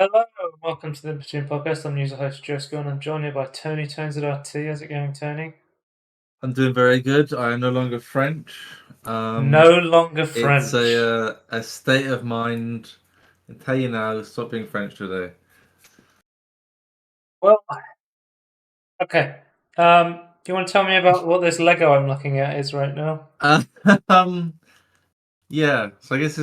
Hello, and welcome to the Inbetween podcast. I'm user host Jessica, and I'm joined here by Tony Tones at RT. How's it going, Tony? I'm doing very good. I am no longer French. No longer It's French. a state of mind. I tell you now, stop being French today. Well, okay. Do you want to tell me about what this Lego I'm looking at is right now? Uh, um, yeah. So I guess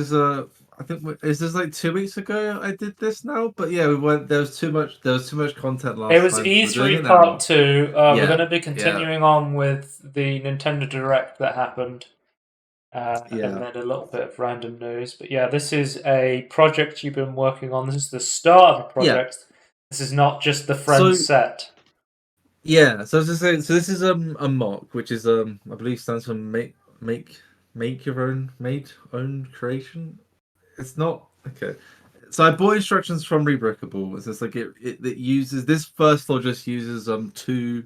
I think is this like 2 weeks ago I did this now, but yeah, we went. There was too much. There was too much content It last was time, so we're doing E3 it Part now. 2. We're going Yeah, to be yeah, continuing on with the Nintendo Direct that happened, and yeah, then a little bit of random news. But yeah, this is a project you've been working on. This is the start of a yeah. project. This is not just the So Friends set. yeah, so I was just saying. So this is a mock, which is I believe stands for make your own made own creation. It's not okay. So I bought instructions from Rebreakable. It's just like it uses this first floor just uses two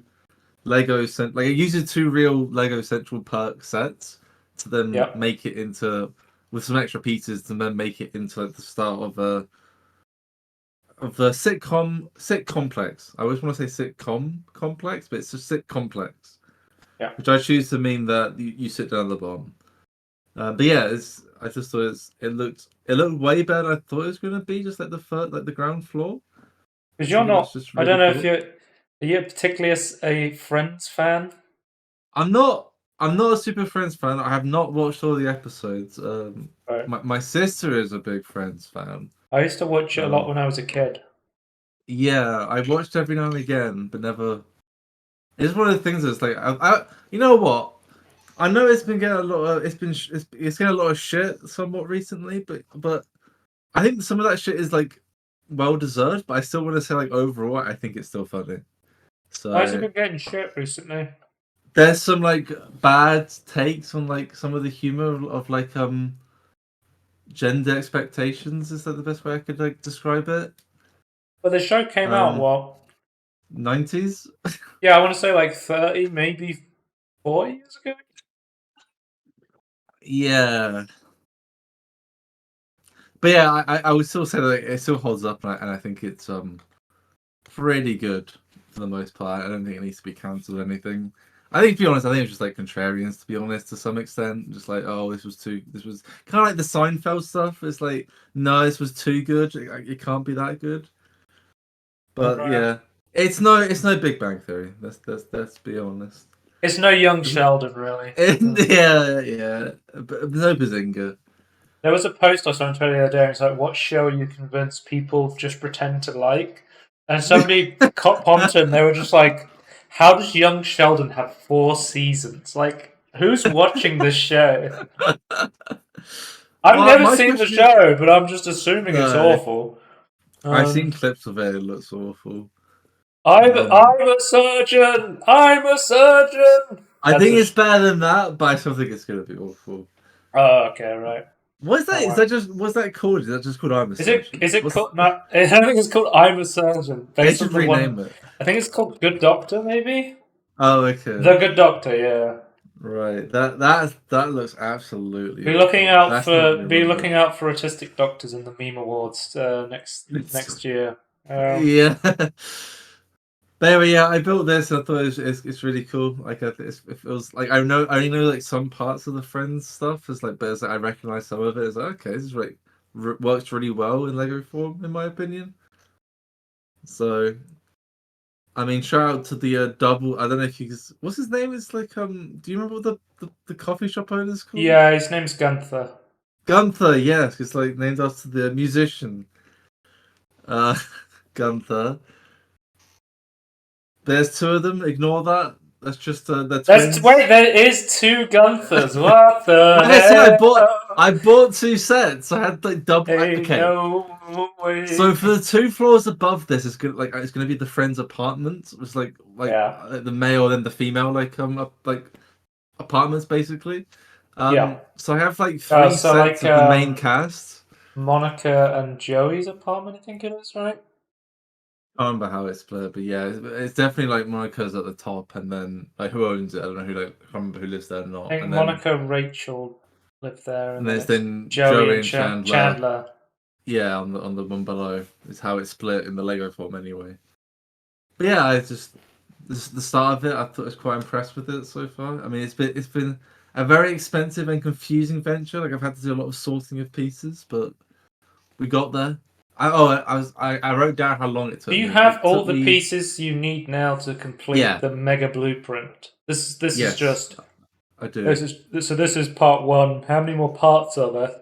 like it uses two real Lego Central Perk sets to then Yep. make it into with some extra pieces to then make it into like the start of the sit complex. I always want to say sitcom complex, but it's just sit complex, Yeah. which I choose to mean that you sit down at the bottom. But yeah, I just thought it looked way better than I thought it was gonna be. Just like the ground floor. I Because just you're think it looks not, just I don't really know if cool. you're, are you particularly a Friends fan? I'm not I'm not a Super Friends fan. I have not watched all the episodes. Right. My sister is a big Friends fan. I used to watch it a lot Um, when I was a kid. yeah, I watched every now and again, but never. It's one of the things that's like you know what? I know it's been getting a lot of it's getting a lot of shit somewhat recently, but I think some of that shit is like well deserved, but I still want to say like overall, I think it's still funny. Why has it So been getting shit recently? there's some like bad takes on like some of the humor of like gender expectations. Is that the best way I could like describe it? But the show came out, Um, what? 90s. Yeah, I want to say like 30, maybe 40 years ago. Yeah, but yeah, I would still say that it still holds up, and I think it's pretty good for the most part. I don't think it needs to be cancelled or anything. I think, to be honest, I think it's just like contrarians, to be honest, to some extent. Just like, oh, this was kind of like the Seinfeld stuff. It's like, no, this was too good. It can't be that good. But Right. yeah, it's no Big Bang Theory. Let's be honest. It's no Young It's n- Sheldon, really. yeah, yeah, but no Bazinga. There was a post I saw on Twitter the other day, and it's like, what show are you convinced people just pretend to like? And somebody commented, and they were just like, how does Young Sheldon have 4 seasons? Like, who's watching this show? I've Well, never my seen the question is, show, but I'm just assuming it's no, awful. I've Um, seen clips of it. It looks awful. Um, I'm a surgeon. I'm a surgeon. I That's think a. it's better than that, but I still think it's gonna be awful. Oh, okay, right. What is that? Oh Is well. that just what's that called? Is that just called I'm a Is it? Surgeon? Is it What's called? No, I don't think it's called I'm a surgeon. they Based on should the one. rename it? I think it's called Good Doctor, maybe. Oh, okay, The Good Doctor. Yeah. right. That looks absolutely Be looking awful. out That's not for gonna be remember. looking out for autistic doctors in the meme awards next year. Yeah. But anyway, yeah, I built this. And I thought it's really cool. Like, it feels like I only know like some parts of the Friends stuff. It's like, but it's like, I recognize some of it. It's like, okay, this is like works really well in Lego form, in my opinion. So, I mean, shout out to the double. I don't know if he's what's his name. Is like Do you remember what the coffee shop owner's called? Yeah, his name's Gunther. Gunther. Yes, it's like named after the musician. Uh, Gunther. There's two of them. Ignore that. That's just they're twins. Wait. There is two Gunthers. What the Like I said, hell? I bought two sets. I had like double. Ain't Okay, no way. so for the two floors above this, it's gonna be the friend's apartment. It's Yeah. the male and the female like apartments basically. Yeah. So I have like three So sets like of the main cast. Monica and Joey's apartment, I think it is, right? I don't remember how it's split, but yeah, it's definitely like Monica's at the top, and then like who owns it? I don't know who I can't remember who lives there or I not. think Monica and Rachel live there, and then There's it's then Joey Joey and and Chandler. Chandler. Yeah, on the one below is how it's split in the Lego form anyway. But yeah, I just the start of it, I thought I was quite impressed with it so far. I mean, it's been a very expensive and confusing venture. Like I've had to do a lot of sorting of pieces, but we got there. I wrote down how long it Do took you me. have It all took the me pieces you need now to complete yeah, the mega blueprint? This is yes, just I do. this is so this is part one. How many more parts are there?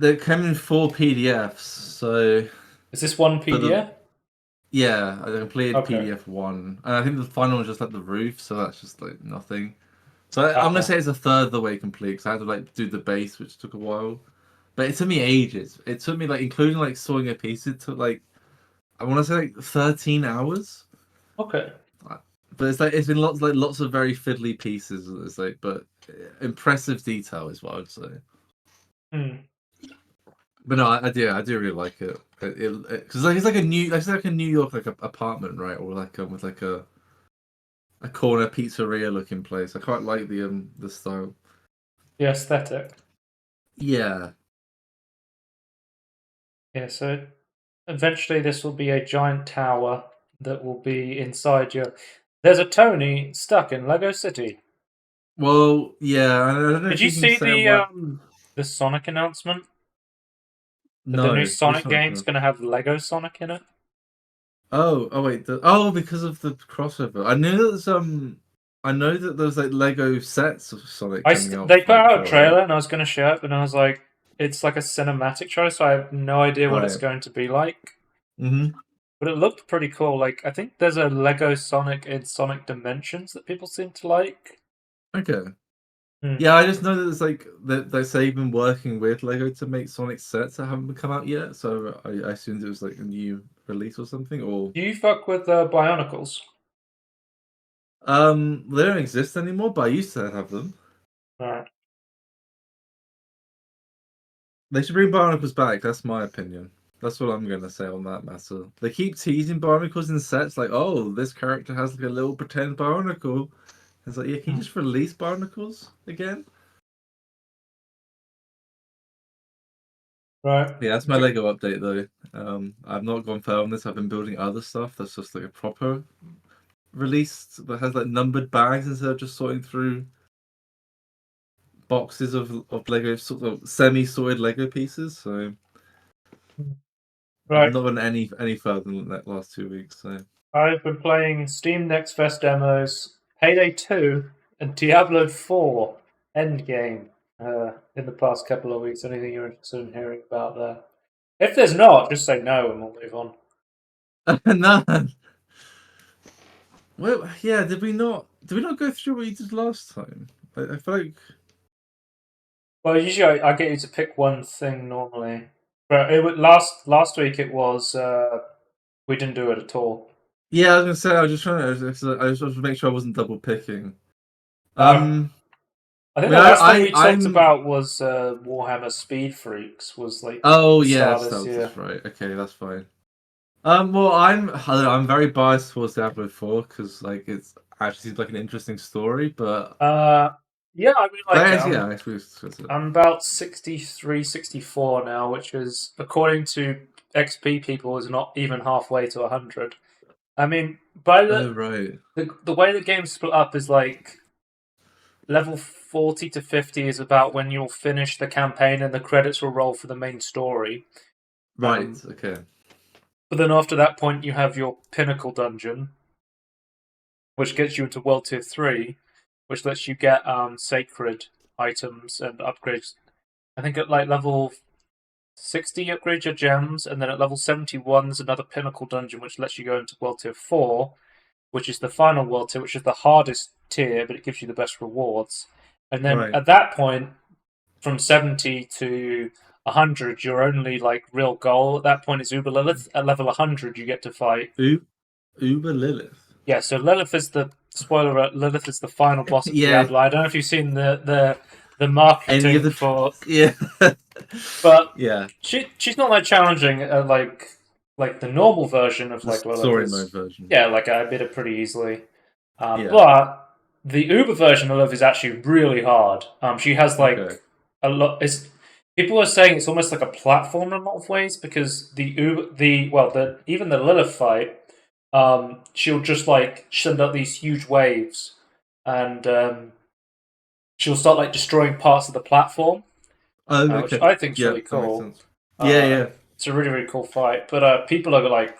They came in 4 PDFs, so Is this one for the PDF? yeah, I completed Okay. PDF 1, and I think the final one's just like the roof, so that's just like nothing. So I'm gonna Okay. say it's a third of the way complete because I had to like do the base, which took a while. But it took me ages. It took me like, including like sawing a piece, it took like I want to say like 13 hours. Okay. But it's like it's been lots of very fiddly pieces. It's like, but impressive detail is what I would say. Hmm. But no, I do really like it. Because like it's like a New York like a apartment, right? Or like with like a corner pizzeria looking place. I quite like the style. The aesthetic. Yeah. Yeah. So eventually, this will be a giant tower that will be inside your. There's a Tony stuck in Lego City. Well, yeah. I don't know Did if you you can see say what. the Sonic announcement? That the new No, which Sonic one? game's going to have Lego Sonic in it? Oh wait. Oh, because of the crossover. I know that there's like Lego sets of Sonic coming out They put like out a for it. trailer, and I was going to show it, but I was like, it's like a cinematic trailer, so I have no idea what it's Right. going to be like. Mm-hmm. But it looked pretty cool. Like, I think there's a Lego Sonic in Sonic Dimensions that people seem to like. Okay. Hmm. Yeah, I just know that it's like that they say they've been working with Lego to make Sonic sets that haven't come out yet. So I assumed it was like a new release or something. Or Do you fuck with Bionicles? they don't exist anymore, but I used to have them. Right. They should bring Barnacles back. That's my opinion. That's what I'm gonna say on that matter. They keep teasing Barnacles in sets, like, oh, this character has like a little pretend Barnacle. It's like, yeah, can you Hmm. just release Barnacles again? Right. Yeah, that's my Lego update though. I've not gone further on this. I've been building other stuff that's just like a proper release that has like numbered bags instead of just sorting through boxes of Lego sort of semi-sorted Lego pieces. So I've Right. not gone any further than that last 2 weeks. So I've been playing Steam Next Fest demos, Payday 2, and Diablo 4 Endgame in the past couple of weeks. Anything you're interested in hearing about there? If there's not, just say no and we'll move on. no. Well, yeah. Did we not? Did we not go through what you did last time? I feel like. Well, usually I get you to pick one thing normally, but it would last week. It was we didn't do it at all. Yeah, I was gonna say. I was just trying to. I just wanted to make sure I wasn't double picking. Uh, I I think mean, the last thing we talked I'm. about was Warhammer Speed Freaks. Was like Oh the start yes, of this year. that's right. Okay, that's fine. Well, I don't know, I'm very biased towards Diablo 4 because like it's actually seems like an interesting story, but Uh, yeah, I mean, but like yeah, I suppose it's I'm about 63, 64 now, which is, according to XP people, is not even halfway to 100. I mean, by oh right, the way the game's split up is like level 40 to 50 is about when you'll finish the campaign and the credits will roll for the main story. right, Um, okay, but then after that point, you have your pinnacle dungeon, which gets you into World Tier 3, which lets you get sacred items and upgrades. I think at like level 60 upgrade your gems, and then at level 71 there's another pinnacle dungeon which lets you go into World Tier 4, which is the final World Tier, which is the hardest tier, but it gives you the best rewards. And then right. at that point, from 70 to 100, your only like real goal at that point is Uber Lilith. At level 100, you get to fight. Uber Lilith. Yeah, so Lilith is the spoiler alert, Lilith is the final boss of Yeah, Diablo. I don't know if you've seen the any of marketing the for, yeah, but yeah, she's not like challenging like the normal version of the like Lilith story mode is. version. Yeah, like I beat it pretty easily. Yeah, But the Uber version of Lilith is actually really hard. She has okay, like a lot. People are saying it's almost like a platform in a lot of ways because even the Lilith fight, she'll just like send out these huge waves, and she'll start like destroying parts of the platform, Oh, which okay. I think is Yeah, really that makes cool. sense. Yeah, Uh, yeah. it's a really really cool fight, but people are like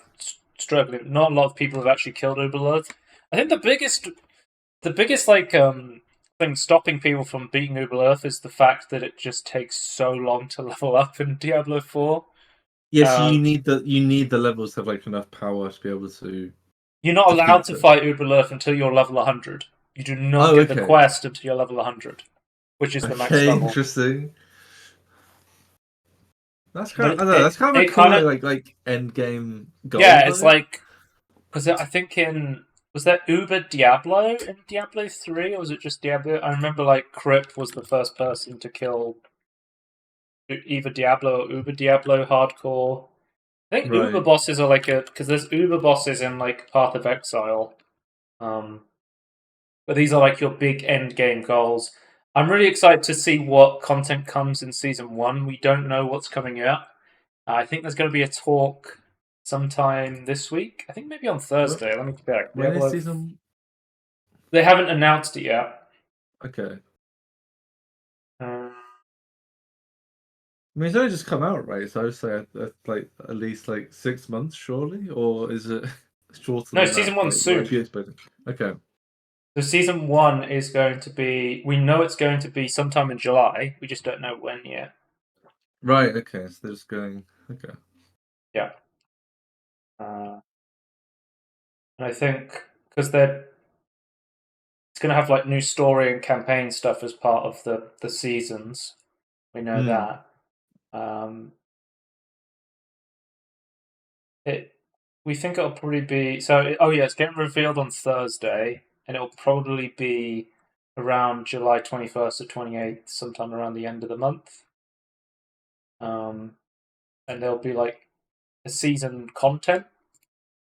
struggling. Not a lot of people have actually killed Uberlith. I think the biggest like thing stopping people from beating Uberlith is the fact that it just takes so long to level up in Diablo 4. Yeah, so Um, you need the levels to have like enough power to be able to you're not allowed defeat to them. fight Uberlurf until you're level 100. You do not Oh, get the okay. quest until you're level 100, which is the max Okay, level. interesting. That's kind of, I But don't know, that's kind of a it cool kind of like end game goal yeah, it's though. like because I think in was that Uber Diablo in Diablo 3 or was it just Diablo? I remember like Crip was the first person to kill either Diablo or Uber Diablo hardcore. I think Uber Right. bosses are like a because there's Uber bosses in like Path of Exile. Um, But these are like your big end game goals. I'm really excited to see what content comes in season one. We don't know what's coming out. I think there's going to be a talk sometime this week. I think maybe on Well, Thursday. Let me check. when is season? They haven't announced it yet. Okay. Um, I mean, it's only just come out, right? So I would say like at least like 6 months, surely, or is it shorter no, than season that? one's Like what have soon. you expected? Okay. So season one is going to be. We know it's going to be sometime in July. We just don't know when yet. Right. Okay. So they're just going. Okay. Yeah. Uh, and I think because they're it's going to have like new story and campaign stuff as part of the seasons. We know Hmm. that. Um, it we think it'll probably be so. Oh yeah, it's getting revealed on Thursday, and it'll probably be around July 21st or 28th, sometime around the end of the month. Um, and there'll be like a season content.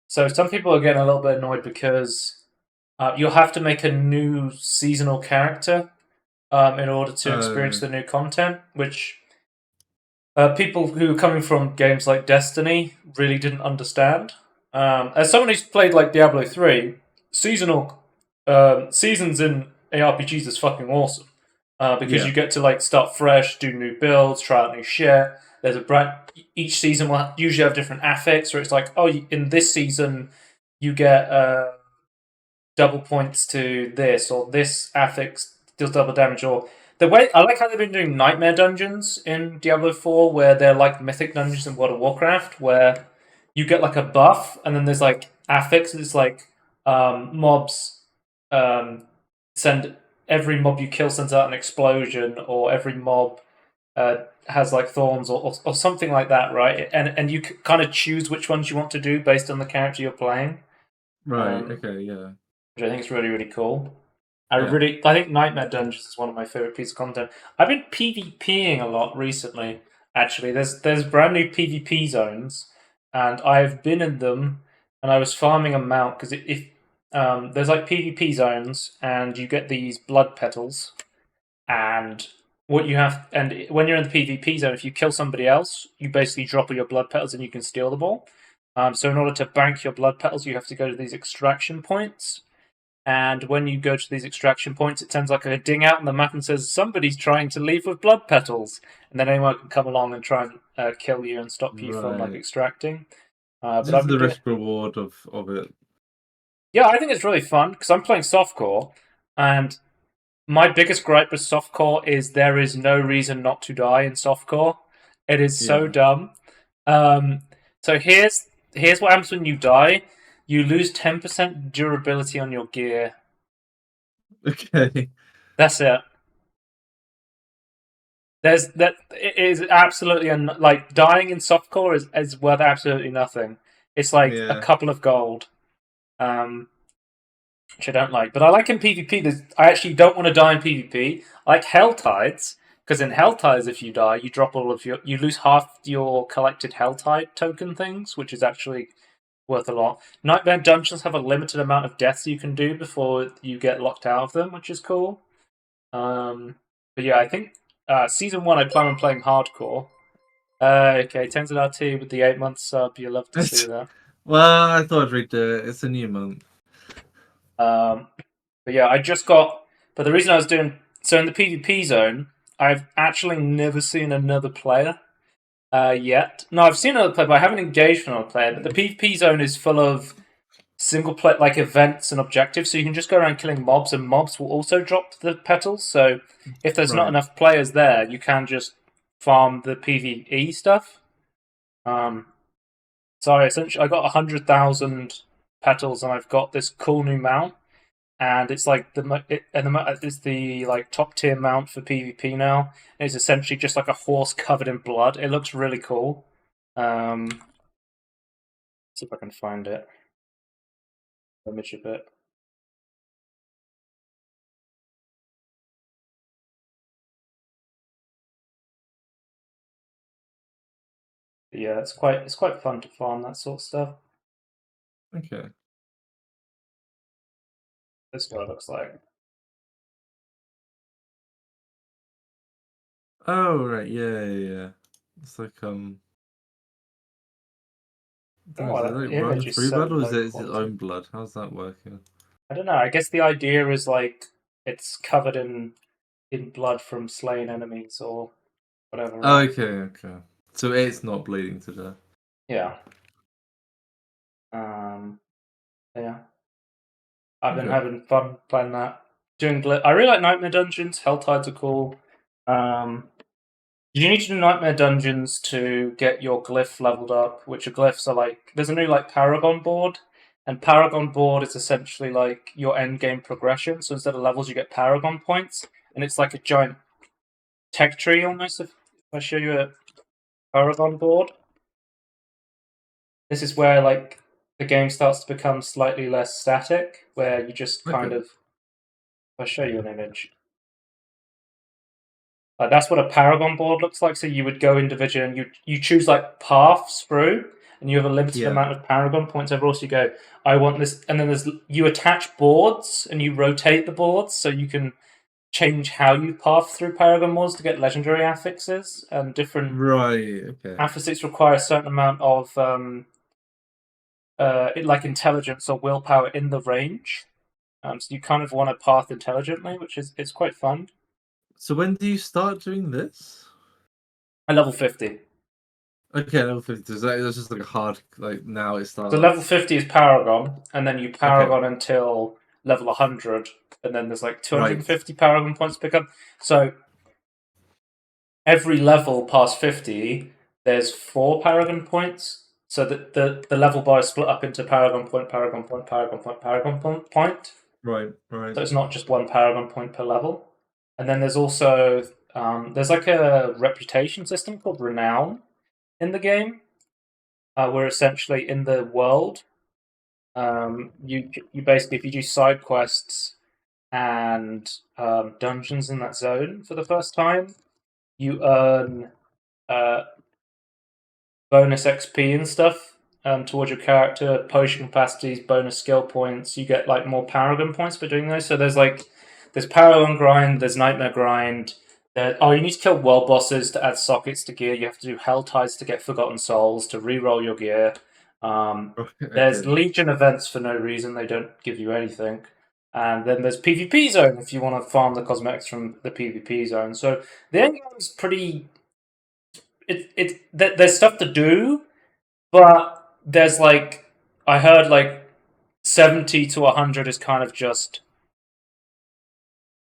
So some people are getting a little bit annoyed because you'll have to make a new seasonal character in order to experience Oh. the new content, which people who are coming from games like Destiny really didn't understand. As someone who's played like Diablo 3, seasonal seasons in ARPGs is fucking awesome because Yeah. you get to like start fresh, do new builds, try out new shit. There's a brand. Each season will usually have different affix, where it's like, oh, in this season you get double points to this, or this affix deals double damage, or the way I like how they've been doing nightmare dungeons in Diablo 4, where they're like mythic dungeons in World of Warcraft, where you get like a buff, and then there's like affixes, like mobs um, send every mob you kill sends out an explosion, or every mob has like thorns, or something like that, right? And you kind of choose which ones you want to do based on the character you're playing. Right. Um, Okay. Yeah. which I think is really really cool. Yeah. I think Nightmare Dungeons is one of my favorite pieces of content. I've been PvPing a lot recently. Actually, there's brand new PvP zones, and I've been in them, and I was farming a mount because if there's like PvP zones, and you get these blood petals, and when you're in the PvP zone, if you kill somebody else, you basically drop all your blood petals and you can steal them all. So in order to bank your blood petals, you have to go to these extraction points, and when you go to these extraction points, it sends like a ding out on the map and says somebody's trying to leave with blood petals, and then anyone can come along and try and kill you and stop you from like Right. extracting. But I've Just been the doing, risk reward of it. yeah, I think it's really fun because I'm playing softcore, and my biggest gripe with softcore is there is no reason not to die in softcore. It is so Yeah. dumb. Um, so here's what happens when you die. You lose 10% durability on your gear. Okay. That's it. There's that it is absolutely like dying in softcore is worth absolutely nothing. It's like a Yeah. couple of gold, which I don't like. But I like in PvP. I actually don't want to die in PvP. I like Hell Tides because in Hell Tides, if you die, you drop you lose half your collected Hell Tide token things, which is actually worth a lot. Nightmare dungeons have a limited amount of deaths you can do before you get locked out of them, which is cool. But yeah, I think Season 1, I plan on playing hardcore. Okay, Tenzin RT with the 8-month sub. You love to see that. Well, I thought I'd redo it. It's a new month. But yeah, I just got. But the reason I was doing so in the PvP zone, I've actually never seen another player yet. No, I've seen another player, but I haven't engaged with another player. But the PvP zone is full of single play like events and objectives, so you can just go around killing mobs, and mobs will also drop the petals. So if there's not Right. enough players there, you can just farm the PvE stuff. So essentially, I got 100,000 petals, and I've got this cool new mount, and it's like it's the like top tier mount for PvP now. It's essentially just like a horse covered in blood. It looks really cool. Let's see if I can find it. Image of it. But yeah, it's quite fun to farm that sort of stuff. Okay. This is what it looks like. Oh right, yeah. It's like Oh, is it that like run image is through so blood or is low it its quality. own blood? How's that working? I don't know. I guess the idea is like it's covered in blood from slain enemies or whatever, Oh, right? okay. So it's not bleeding to death. Yeah. Um. Yeah. I've been Okay. having fun playing that. I really like Nightmare Dungeons. Helltides are cool. Um. You need to do Nightmare Dungeons to get your glyph leveled up, which are glyphs are like there's a new like Paragon board, and Paragon board is essentially like your end game progression. So instead of levels, you get Paragon points, and it's like a giant tech tree almost. If I show you a Paragon board, this is where like the game starts to become slightly less static, where you just kind Okay. of. If I show you an image. That's what a paragon board looks like. So you would go individually, and you choose like paths through, and you have a limited Yeah. amount of paragon points overall. So you go, I want this, and then you attach boards and you rotate the boards, so you can change how you path through paragon boards to get legendary affixes. And different Right, okay. affixes require a certain amount of like intelligence or willpower in the range. So you kind of want to path intelligently, which is it's quite fun. So when do you start doing this? At level 50. Okay, level 50. That's just like a hard like now it So level starts. 50 is Paragon, and then you Okay. Paragon until level 100, and then there's like Right. 250 Paragon points to pick up. So every level past 50, there's 4 Paragon points. So the level bar is split up into Paragon point, Paragon point, Paragon point, Paragon point. Right. So it's not just one Paragon point per level. And then there's also there's like a reputation system called Renown in the game, where essentially in the world you basically if you do side quests and dungeons in that zone for the first time, you earn uh, bonus XP and stuff towards your character, potion capacities, bonus skill points. You get like more Paragon points for doing those. So there's Paragon grind, there's Nightmare grind. You need to kill world bosses to add sockets to gear. You have to do Hell Tides to get Forgotten Souls to re-roll your gear. There's Okay. Legion events for no reason; they don't give you anything. And then there's PvP zone if you want to farm the cosmetics from the PvP zone. So the end game is pretty. There's stuff to do, but there's like I heard like 70 to 100 is kind of just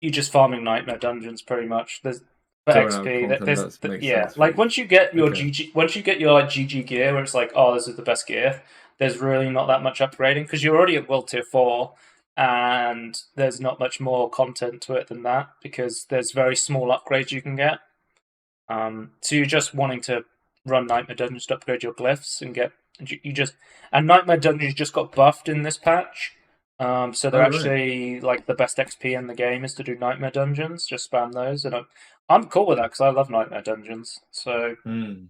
you just farming nightmare dungeons pretty much. There's for Throwing out XP content that makes yeah, sense for like you. Okay. once you get your like GG gear where it's like oh this is the best gear. There's really not that much upgrading because you're already at World Tier 4 and there's not much more content to it than that because there's very small upgrades you can get. So you're just wanting to run Nightmare Dungeons to upgrade your glyphs and get you just and Nightmare Dungeons just got buffed in this patch. So they're Oh right. actually like the best XP in the game is to do Nightmare Dungeons. Just spam those, and I'm cool with that because I love Nightmare Dungeons. So Hmm.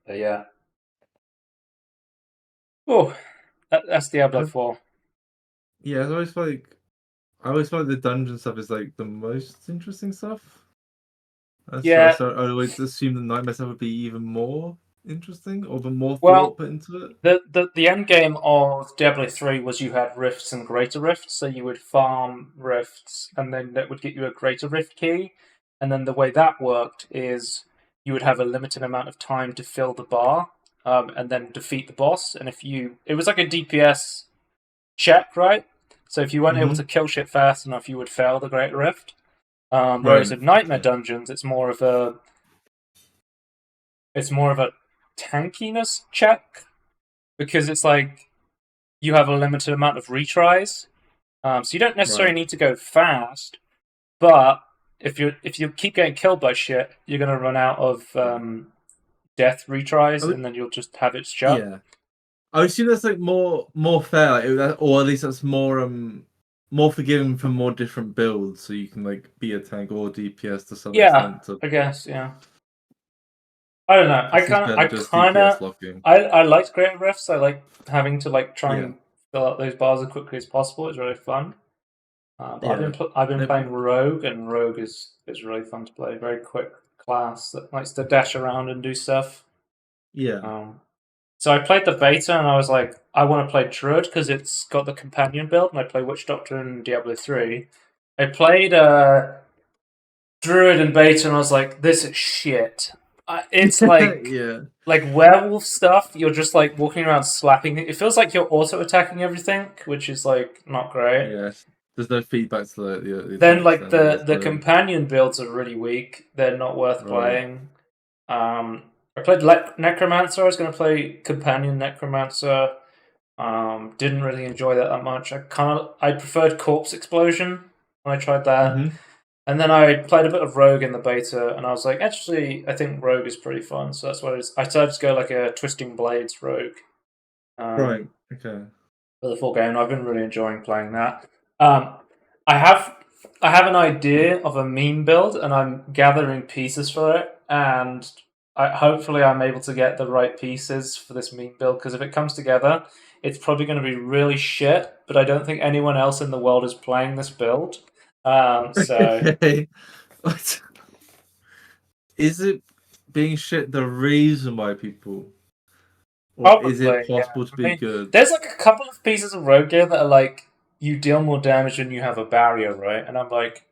yeah. Oh, that's Diablo I, 4. yeah, I always feel like the dungeon stuff is like the most interesting stuff. Yeah, So I always assume the nightmare stuff would be even more interesting, or the more thought well, put into it. the end game of Diablo 3 was you had rifts and greater rifts, so you would farm rifts, and then that would get you a greater rift key. And then the way that worked is you would have a limited amount of time to fill the bar, and then defeat the boss. And it was like a DPS check, right? So if you weren't able to Mm-hmm. kill shit fast enough, you would fail the Great Rift. Whereas Right. in Nightmare Okay. Dungeons, it's more of a tankiness check because it's like you have a limited amount of retries, so you don't necessarily Right. need to go fast. But if you keep getting killed by shit, you're gonna run out of death retries, I and then you'll just have it shut. Yeah. I assume that's like more fair, or at least that's more forgiving for more different builds, so you can like be a tank or DPS to some Yeah, extent. To I guess. Yeah, I don't know. It seems better than just DPS locking. I liked Great Rifts. I like having to like try Yeah. and fill out those bars as quickly as possible. It's really fun. But Yeah. I've been Uh, playing Rogue, and Rogue is really fun to play. Very quick class that likes to dash around and do stuff. Yeah. Um, so I played the beta, and I was like, I want to play Druid because it's got the companion build, and I play Witch Doctor in Diablo 3. I played Druid in beta, and I was like, this is shit. It's Yeah. like werewolf stuff. You're just like walking around slapping. It feels like you're auto attacking everything, which is like not great. Yes. There's no feedback to the Then attacks like then. the companion builds are really weak. They're not worth Right. playing. I played Necromancer. I was going to play companion Necromancer. Didn't really enjoy that much. I preferred Corpse Explosion when I tried that. Mm-hmm. And then I played a bit of Rogue in the beta, and I was like, actually, I think Rogue is pretty fun. So that's what I decided to go like a Twisting Blades Rogue Right. um, Okay. for the full game. And I've been really enjoying playing that. Um, I have I have an idea of a meme build, and I'm gathering pieces for it. And hopefully, I'm able to get the right pieces for this meme build. Because if it comes together, it's probably going to be really shit. But I don't think anyone else in the world is playing this build. So Okay. What? Is it being shit the reason why people, or is probably, it yeah. possible to I be mean, good? there's like a couple of pieces of rogue gear that are like you deal more damage when you have a barrier, right? And I'm like,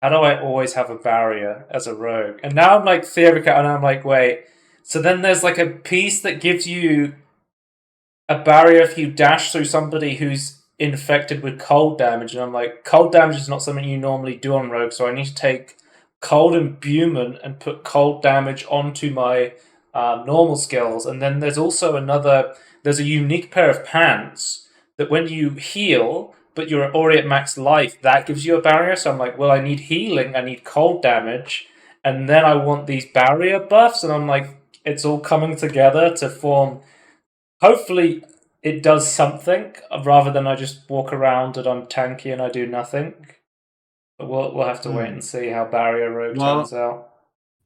how do I always have a barrier as a rogue? And now I'm like theoretically, and I'm like, wait. So then there's like a piece that gives you a barrier if you dash through somebody who's infected with cold damage, and I'm like, cold damage is not something you normally do on rogue, so I need to take cold imbuement and put cold damage onto my normal skills. And then there's a unique pair of pants that when you heal, but you're already at max life, that gives you a barrier. So I'm like, well, I need healing, I need cold damage, and then I want these barrier buffs, and I'm like, it's all coming together to form. Hopefully, it does something rather than I just walk around and I'm tanky and I do nothing. But we'll have to wait and Hmm. see how Barrier Rogue turns Well,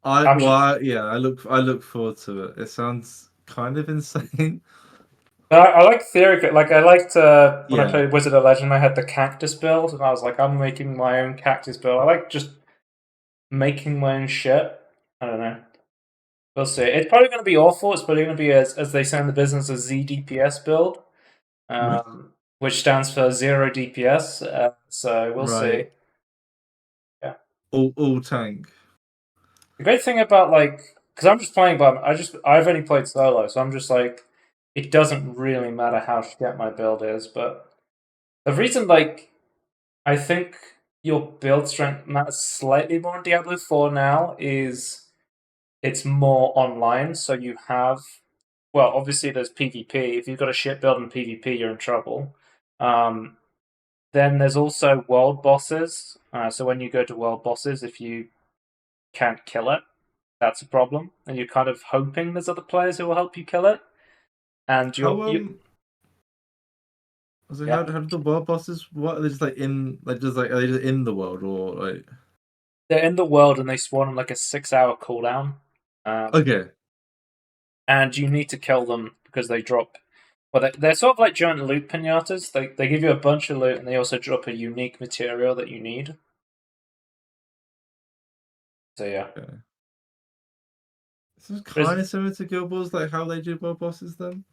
out. I'm sh- yeah, I look forward to it. It sounds kind of insane. I like theory. Like I liked when I Yeah. played Wizard of Legend, I had the cactus build, and I was like, I'm making my own cactus build. I like just making my own shit. I don't know. We'll see. It's probably going to be awful. It's probably going to be as they say in the business a ZDPS build, which stands for zero DPS. So we'll see. Right. Yeah. All tank. The great thing about like, because I'm just playing, but I've only played solo, so I'm just like, it doesn't really matter how shit my build is. But the reason, like, I think your build strength matters slightly more in Diablo 4 now is it's more online, so you have. Well, obviously there's PvP. If you've got a shit build in PvP, you're in trouble. Um, then there's also world bosses. So when you go to world bosses, if you can't kill it, that's a problem, and you're kind of hoping there's other players who will help you kill it. And How you was it, yeah, how do the world bosses, what are they, just like in, like, just like, are they just in the world, or like? they're in the world and they spawn on like a 6 hour cooldown, um, Okay. and you need to kill them because they drop. Well, they're sort of like giant loot pinatas. They give you a bunch of loot and they also drop a unique material that you need. So yeah. Okay. So it's kind of similar to Guild Wars, like how they do world bosses then.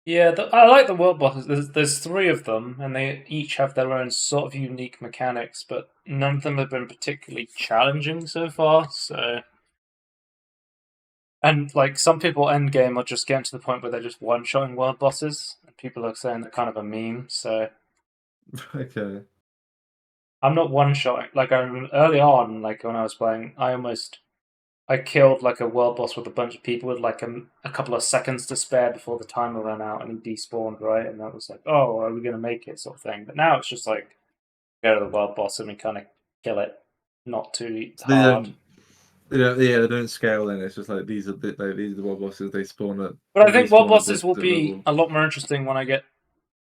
Yeah, I like the world bosses. There's three of them, and they each have their own sort of unique mechanics, but none of them have been particularly challenging so far. So, and like some people end game are just getting to the point where they're just one-shotting world bosses, and people are saying they're kind of a meme. So Okay. I'm not one-shotting. Like I remember early on, like when I was playing, I killed like a world boss with a bunch of people with like a couple of seconds to spare before the timer ran out, and he despawned, right? And that was like, oh, are we going to make it, sort of thing. But now it's just like go to the world boss and we kind of kill it, not too They hard. don't. They don't scale in. It's just like these are the world bosses. They spawn at But I they think world respawn at bosses this will be level. a lot more interesting when I get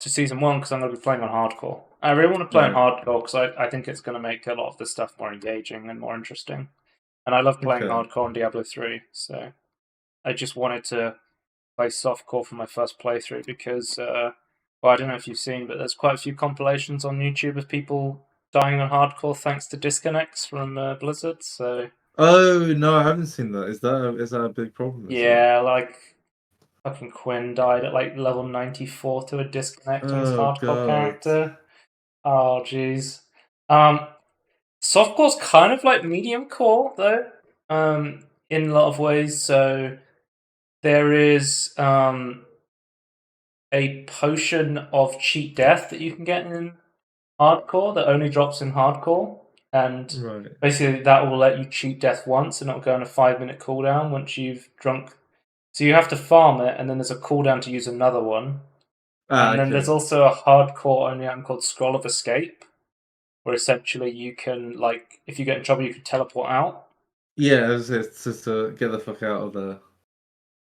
to season one because I'm going to be playing on hardcore. I really want to play on Right. hardcore because I think it's going to make a lot of this stuff more engaging and more interesting. And I love playing Okay. hardcore on Diablo 3, so I just wanted to play softcore for my first playthrough because, well, I don't know if you've seen, but there's quite a few compilations on YouTube of people dying on hardcore thanks to disconnects from Blizzard. So Oh no, I haven't seen that. Is that a big problem? Is it? yeah, like fucking Quinn died at like level 94 to a disconnect on his Oh hardcore god. character. Oh jeez. Um, Softcore's kind of like medium core though, in a lot of ways. So there is a potion of cheat death that you can get in hardcore that only drops in hardcore, and Right. basically that will let you cheat death once, and it'll go on a 5 minute cooldown once you've drunk. So you have to farm it, and then there's a cooldown to use another one, Ah, and then there's okay. also a hardcore only item called Scroll of Escape, where essentially you can like if you get in trouble you can teleport out. Yeah, it's just to get the fuck out of there.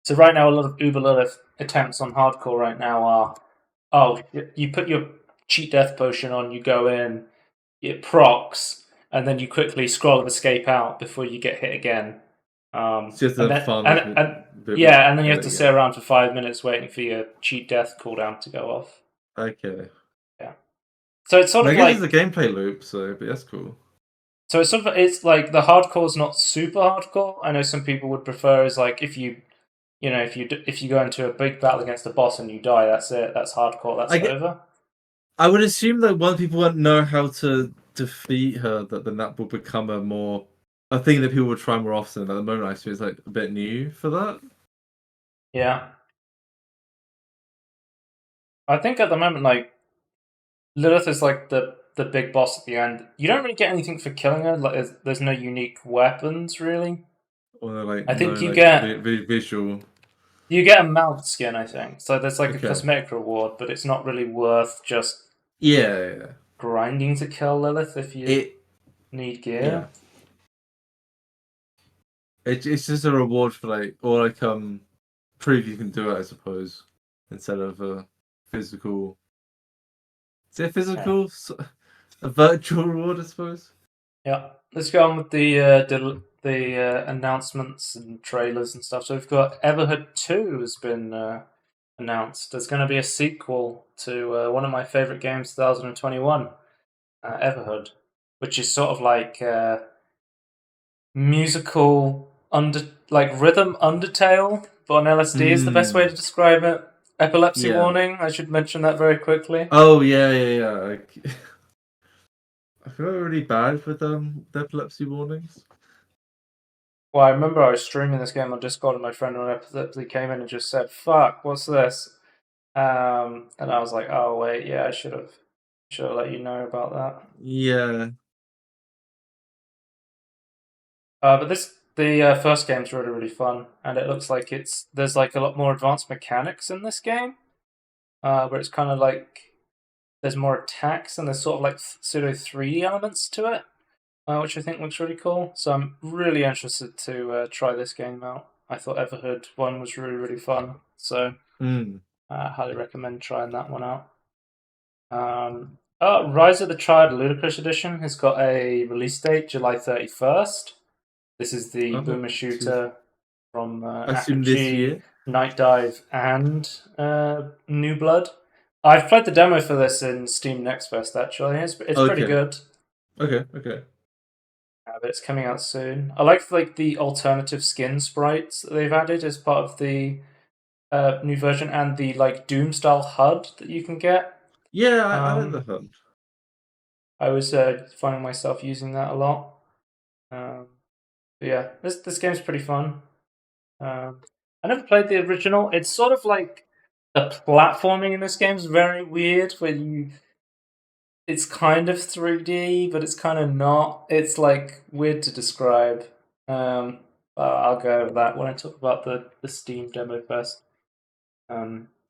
So right now a lot of Uber Lilith attempts on hardcore right now are oh you put your cheat death potion on, you go in, it procs, and then you quickly scroll and escape out before you get hit again. It's just And a then farm and bit with yeah, and then you have it to sit again. around for 5 minutes waiting for your cheat death cooldown to go off. Okay. Yeah. So it's sort I of guess it's a like gameplay loop, so but that's cool. it's like the hardcore's not super hardcore. I know some people would prefer is like if you go into a big battle against a boss and you die, that's it. That's hardcore. That's I get over. I would assume that when people won't know how to defeat her, that then that will become a thing that people will try more often. At the moment, I assume it's like a bit new for that. Yeah. I think at the moment like Lilith is like the big boss at the end. You don't really get anything for killing her. Like there's no unique weapons really. Or they're like I think no you like get visual. you get a mouth skin. I think so. There's like a Okay. cosmetic reward, but it's not really worth just Yeah. grinding to kill Lilith if you It need yeah. gear. It's just a reward for prove you can do it, I suppose, instead of a physical. Is it Yeah, physical? A virtual reward, I suppose. yeah. Let's go on with the announcements and trailers and stuff. So we've got Everhood 2 has been announced. There's going to be a sequel to one of my favorite games, 2021, Everhood, which is sort of like musical like rhythm Undertale, but on LSD is the best way Hmm. to describe it. Epilepsy Yeah. warning. I should mention that very quickly. Oh yeah. I feel really bad with the epilepsy warnings. Well, I remember I was streaming this game on Discord, and my friend on Epilepsy came in and just said, "Fuck, what's this?" And I was like, "Oh wait, yeah, I should have let you know about that." Yeah. But the first game's really fun, and it looks like there's like a lot more advanced mechanics in this game, where it's kind of like there's more attacks and there's sort of like pseudo 3D elements to it, which I think looks really cool. So I'm really interested to try this game out. I thought Everhood 1 was really fun, so Mm. I highly recommend trying that one out. Rise of the Triad Ludicrous Edition has got a release date, July 31st. This is the Oh, boomer shooter from I assume this Apogee, year. Night Dive, and New Blood. I've played the demo for this in Steam Next Fest, actually. It's pretty Okay. good. Okay. but it's coming out soon. I like the alternative skin sprites that they've added as part of the new version, and the like Doom style HUD that you can get. Yeah, I like the HUD. I was finding myself using that a lot. But yeah, this game's pretty fun. I never played the original. It's sort of like the platforming in this game is very weird. It's kind of 3D, but it's kind of not. It's like weird to describe. I'll go over that when I talk about the Steam demo first.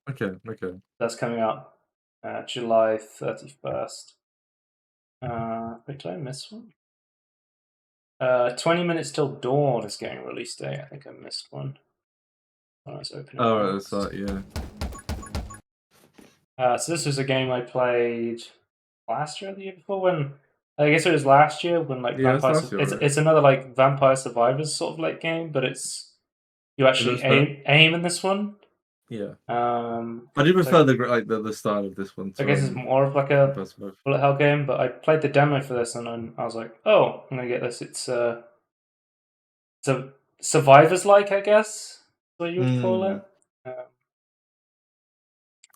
Okay. That's coming out July 31st. Wait, did I miss one? 20 Minutes Till Dawn is getting a release date. I think I missed one when I was opening Oh, my right, box. that's that. Yeah. So this was a game I played last year or the year before, when I guess it was last year, when like Yeah, it's Vampire last year, right? it's another like Vampire Survivors sort of like game, but it's you It actually looks better. aim in this one. Yeah. I do So prefer the style of this one I to guess it's more of like a Vampire Survivors. bullet hell game, but I played the demo for this and I was like, oh, I'm gonna get this. It's a survivors like, I guess, what you would call it. Um,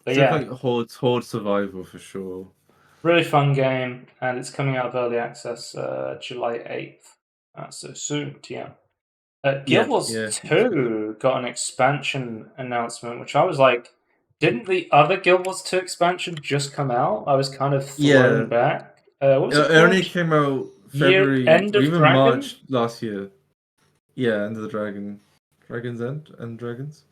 but It's yeah, like horde survival for sure. really fun game, and it's coming out of early access July 8th. So soon, TM. Guild Wars Yeah. 2 got an expansion announcement, which I was like, didn't the other Guild Wars 2 expansion just come out? I was kind of thrown Yeah. back. What was It it only called? came out Year February End or of even Dragon? March last year. Yeah, End of the Dragon's End and Dragons.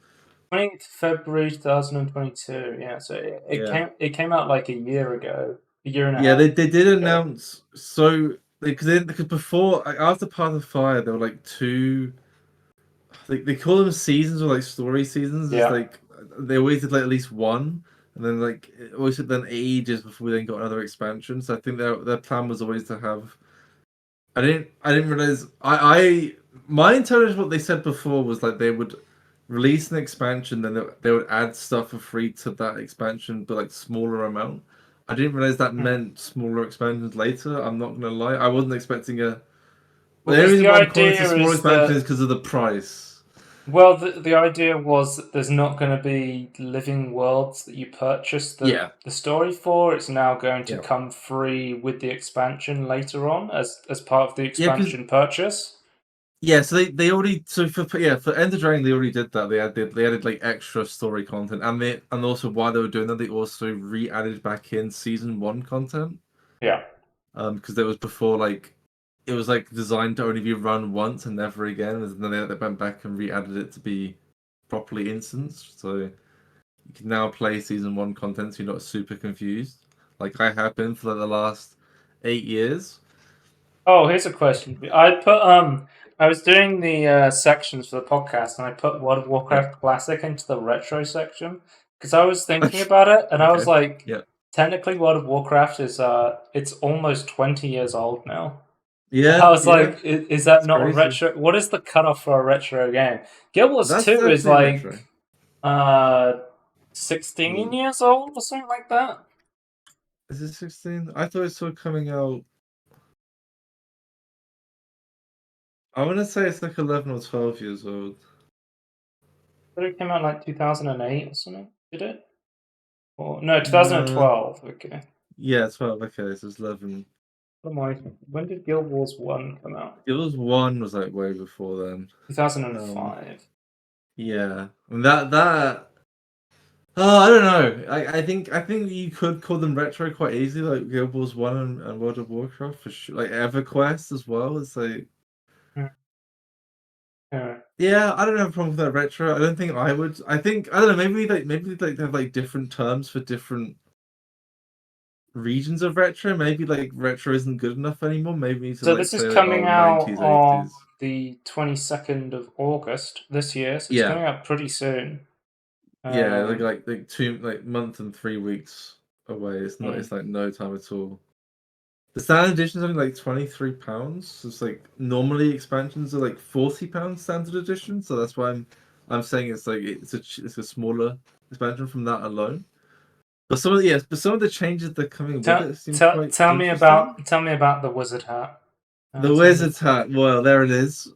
20th February 2022. Yeah, so Yeah. it came out like a year ago, a year and a Yeah, half they did ago. announce because before after Path of Fire there were like two. They call them seasons or like story seasons. It's Yeah. like they always did like at least one, and then like it always took then ages before we then got another expansion. So I think their plan was always to have. I didn't realize I my interpretation of what they said before was like they would release an expansion, then they would add stuff for free to that expansion, but like smaller amount. I didn't realize that Hmm. meant smaller expansions later. I'm not gonna lie, I wasn't expecting a. Well, The only because the reason why I'm calling it a idea small is expansion is that because of the price. well, the idea was that there's not going to be living worlds that you purchase Yeah, the story for. It's now going to yeah, come free with the expansion later on as part of the yeah. Because expansion purchase. yeah, so they already for Ender Dragon they already did that. They added like extra story content, and also while they were doing that they also re-added back in season one content. Yeah. Because there was before like it was like designed to only be run once and never again, and then they went back and re-added it to be properly instanced. So you can now play season one content, so you're not super confused, like I have been for like the last 8 years. Oh, here's a question. I was doing the sections for the podcast, and I put World of Yeah. Warcraft Classic into the retro section because I was thinking about it, and I was Okay. like, Yeah. technically, World of Warcraft is it's almost 20 years old now. I Yeah. was Yeah. like, is that It's not a crazy. retro? What is the cutoff for a retro game? Guild Wars That's 2 is definitely like retro. 16 L- years old or something like that. Is it 16? I thought it saw coming out. I want to say it's like 11 or 12 years old. But it came out like 2008 or something. Did it? Or no, No. 2012. Okay. Yeah, 12. Okay, so it's 11. What am I? When did Guild Wars 1 come out? Guild 1 was like way before then. Um, 2005. yeah, and that. Oh, I don't know. I think you could call them retro quite easily, like Guild Wars 1 and World of Warcraft for sure. Like EverQuest as well. It's like Hmm. Yeah. yeah, I don't have a problem with that retro. I don't think I would. I think I don't know. Maybe they have like different terms for different regions of retro. Maybe like retro isn't good enough anymore. Maybe we need to So like this is say like coming oh out 90s, on 80s. the 22nd of August this year, so it's Yeah, coming out pretty soon. yeah, Um, like 2 month and 3 weeks away. It's not. hmm. It's like no time at all. The standard edition is only like £23. So it's like normally expansions are like £40 standard edition. So that's why I'm saying it's like it's a smaller expansion from that alone. But some of the changes that are coming with it seem quite interesting. Tell me about the wizard hat. The It's on the. wizard's hat. Well, there it is.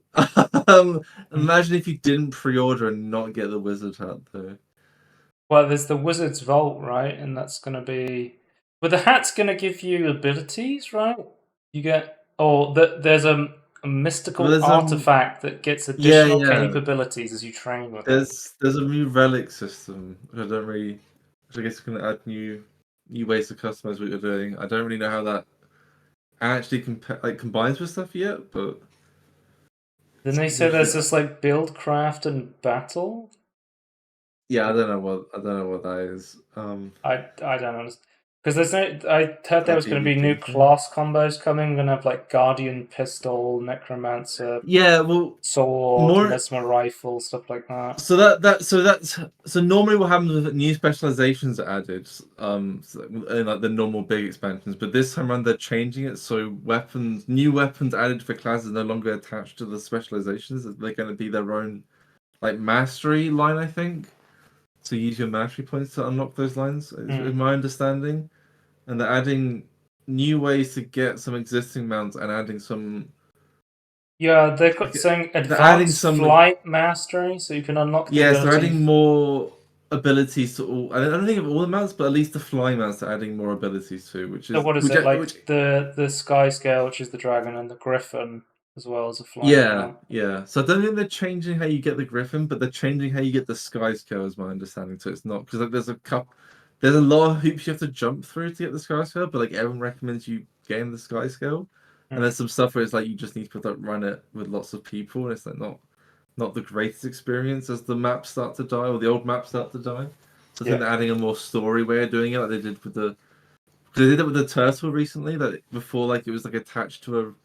Imagine if you didn't pre-order and not get the wizard hat though. Well, there's the Wizard's Vault, right? And that's going to be. But the hat's going to give you abilities, right? You get. Or there's a Well, mystical there's artifact that gets yeah, additional yeah. capabilities as you train with it. There's a new relic system. Which I don't really. Which I guess can add new ways to customize what you're doing. I don't really know how that actually combines with stuff yet, but Then they say usually there's this like build, craft, and battle. yeah, I don't know what that is. I don't know. Because there's no. I heard there A was going to be new PvP thing. class combos coming. We're going to have like Guardian Pistol, Necromancer, Yeah, well, Sword, more Mesmer Rifle, stuff like that. so normally what happens with new specializations are added in like the normal big expansions, but this time around they're changing it so new weapons added for classes are no longer attached to the specializations. They're going to be their own like mastery line, I think. To use your mastery points to unlock those lines, is Mm. my understanding. And they're adding new ways to get some existing mounts and adding some. Yeah, they're Like, saying they're adding advanced some. flight mastery, so you can unlock the Yes, they're ability. adding more abilities to all. I don't think of all the mounts, but at least the fly mounts are adding more abilities to, which So is what is which it which like the Sky Scale, which is the dragon, and the Griffin as well as a flying yeah, mount? yeah. So I don't think they're changing how you get the Griffin, but they're changing how you get the Sky Scale, is my understanding. So it's not because like, there's a lot of hoops you have to jump through to get the Sky Scale, but like everyone recommends you getting the Sky Scale. And Mm. there's some stuff where it's like you just need to like, run it with lots of people, and it's like not the greatest experience as the maps start to die or the old maps start to die. So I think Yeah. they're adding a more story way of doing it, like they did with the. Because they did it with the turtle recently. That before, like it was like attached to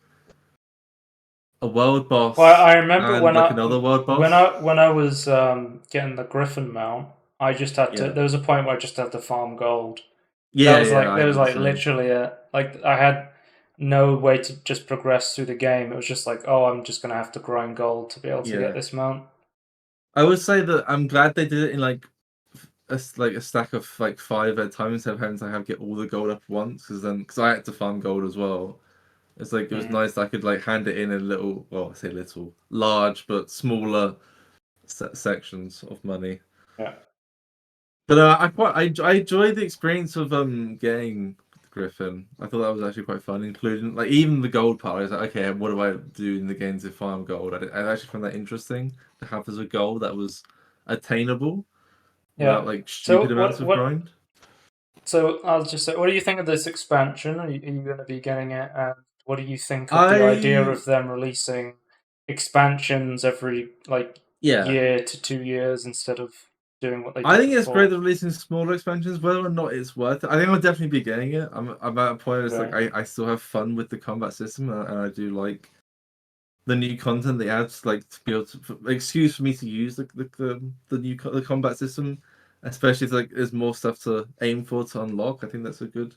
a world Well, boss I remember and like another world boss. when I was getting the Griffin mount, I just had to. Yeah, There was a point where I just had to farm gold. yeah, yeah. I That was did the like same. literally it. Like I had no way to just progress through the game. It was just like, oh, I'm just gonna have to grind gold to be able to get Yeah, this mount. I would say that I'm glad they did it in like a stack of like five at a time instead of having to get all the gold up once. Because I had to farm gold as well. It's like it was Mm. nice that I could like hand it in a little, well, I say little, large but smaller sections of money. Yeah, But I enjoyed the experience of getting Griffin. I thought that was actually quite fun, including like even the gold part. I was like, okay, what do I do in the game to farm gold? I actually found that interesting to have as a goal that was attainable yeah. without like stupid So amounts of grind. So I'll just say, what do you think of this expansion? Are you going to be getting it? And what do you think of the idea I of them releasing expansions every like yeah. year to 2 years instead of doing what they I did think it's great before? they're releasing smaller expansions, whether or not it's worth it. I think I'll definitely be getting it. I'm at a point where it's like Okay. I still have fun with the combat system and I do like the new content they add, like to be able to excuse for me to use the combat system, especially if like there's more stuff to aim for to unlock. I think that's a good.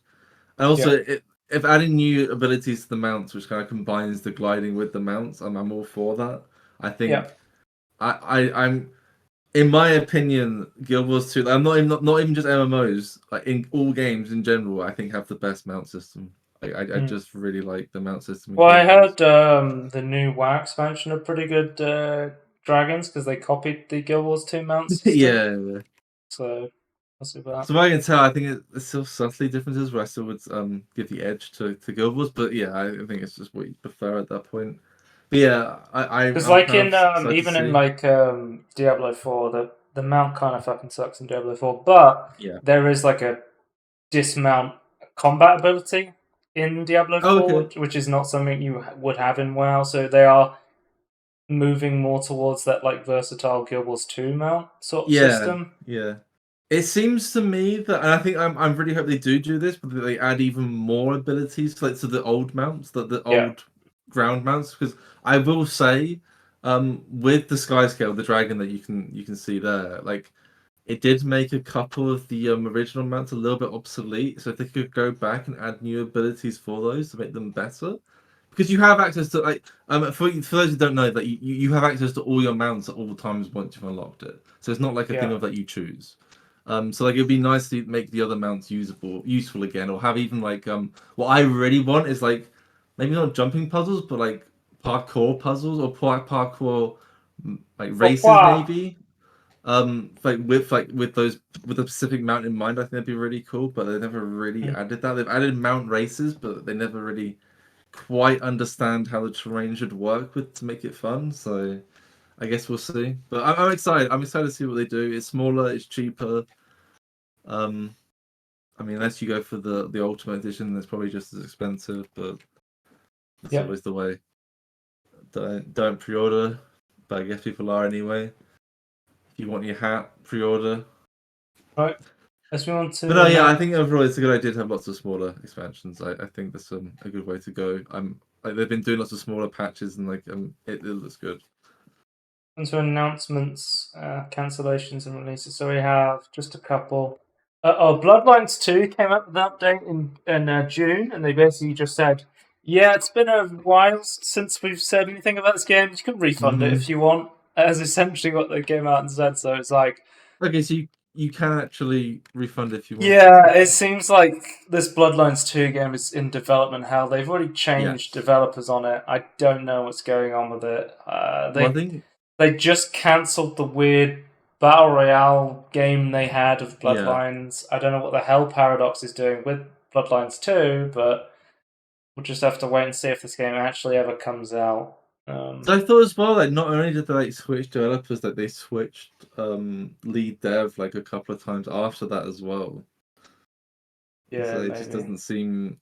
And also, Yeah. if adding new abilities to the mounts, which kind of combines the gliding with the mounts, I'm all for that. I Yeah. think I'm in my opinion, Guild Wars 2. I'm not even just MMOs. Like in all games in general, I think have the best mount system. I Mm. just really like the mount system in Well, I Guild Wars. heard the new WoW expansion are pretty good dragons because they copied the Guild Wars 2 mount system. Yeah. So I'll see about So I can tell, I think it's still subtly differences where I still would give the edge to Guild Wars, but yeah, I think it's just what you prefer at that point. But yeah, because I'm like kind in of excited to even in see. like Diablo 4, the mount kind of fucking sucks in Diablo 4, but Yeah. there is like a dismount combat ability in Diablo Oh, 4, okay. which is not something you would have in WoW. So they are moving more towards that like versatile Guild Wars 2 mount sort of Yeah, system. yeah. It seems to me that, and I think I'm really hope they do this, but they add even more abilities to the old mounts, the Yeah, old ground mounts. Because I will say, with the Sky Scale, the dragon that you can see there, like it did make a couple of the original mounts a little bit obsolete. So if they could go back and add new abilities for those to make them better, because you have access to like for those who don't know that you have access to all your mounts at all times once you've unlocked it. So it's not like a thing yeah, of that you choose. So like it'd be nice to make the other mounts useful again, or have even like what I really want is like maybe not jumping puzzles, but like parkour puzzles or parkour like Well, races wow. maybe. With those with a specific mount in mind, I think that'd be really cool. But they never really added that. They've added mount races, but they never really quite understand how the terrain should work with to make it fun. So I guess we'll see. But I'm excited. I'm excited to see what they do. It's smaller. It's cheaper. Um, I mean, unless you go for the Ultimate Edition, it's probably just as expensive. But that's Yep. always the way. Don't pre-order, but I guess people are anyway. If you want your hat, pre-order. Right. Let's move on to But no, yeah, I announce. think overall it's a good idea to have lots of smaller expansions. I think that's a good way to go. They've been doing lots of smaller patches and it looks good. Into announcements, cancellations, and releases. So we have just a couple. Bloodlines 2 came up with an update in June, and they basically just said, yeah, it's been a while since we've said anything about this game. You can refund it if you want. As essentially what they came out and said. So it's like, Okay, so you can actually refund if you want. yeah, it seems like this Bloodlines 2 game is in development hell. They've already changed Yes. developers on it. I don't know what's going on with it. Well, I think They just cancelled the weird battle royale game they had of yeah. Bloodlines. I don't know what the hell Paradox is doing with Bloodlines 2, but we'll just have to wait and see if this game actually ever comes out. So I thought as well, like not only did they like switch developers, like they switched lead dev like a couple of times after that as well. Yeah, So it just maybe. doesn't seem.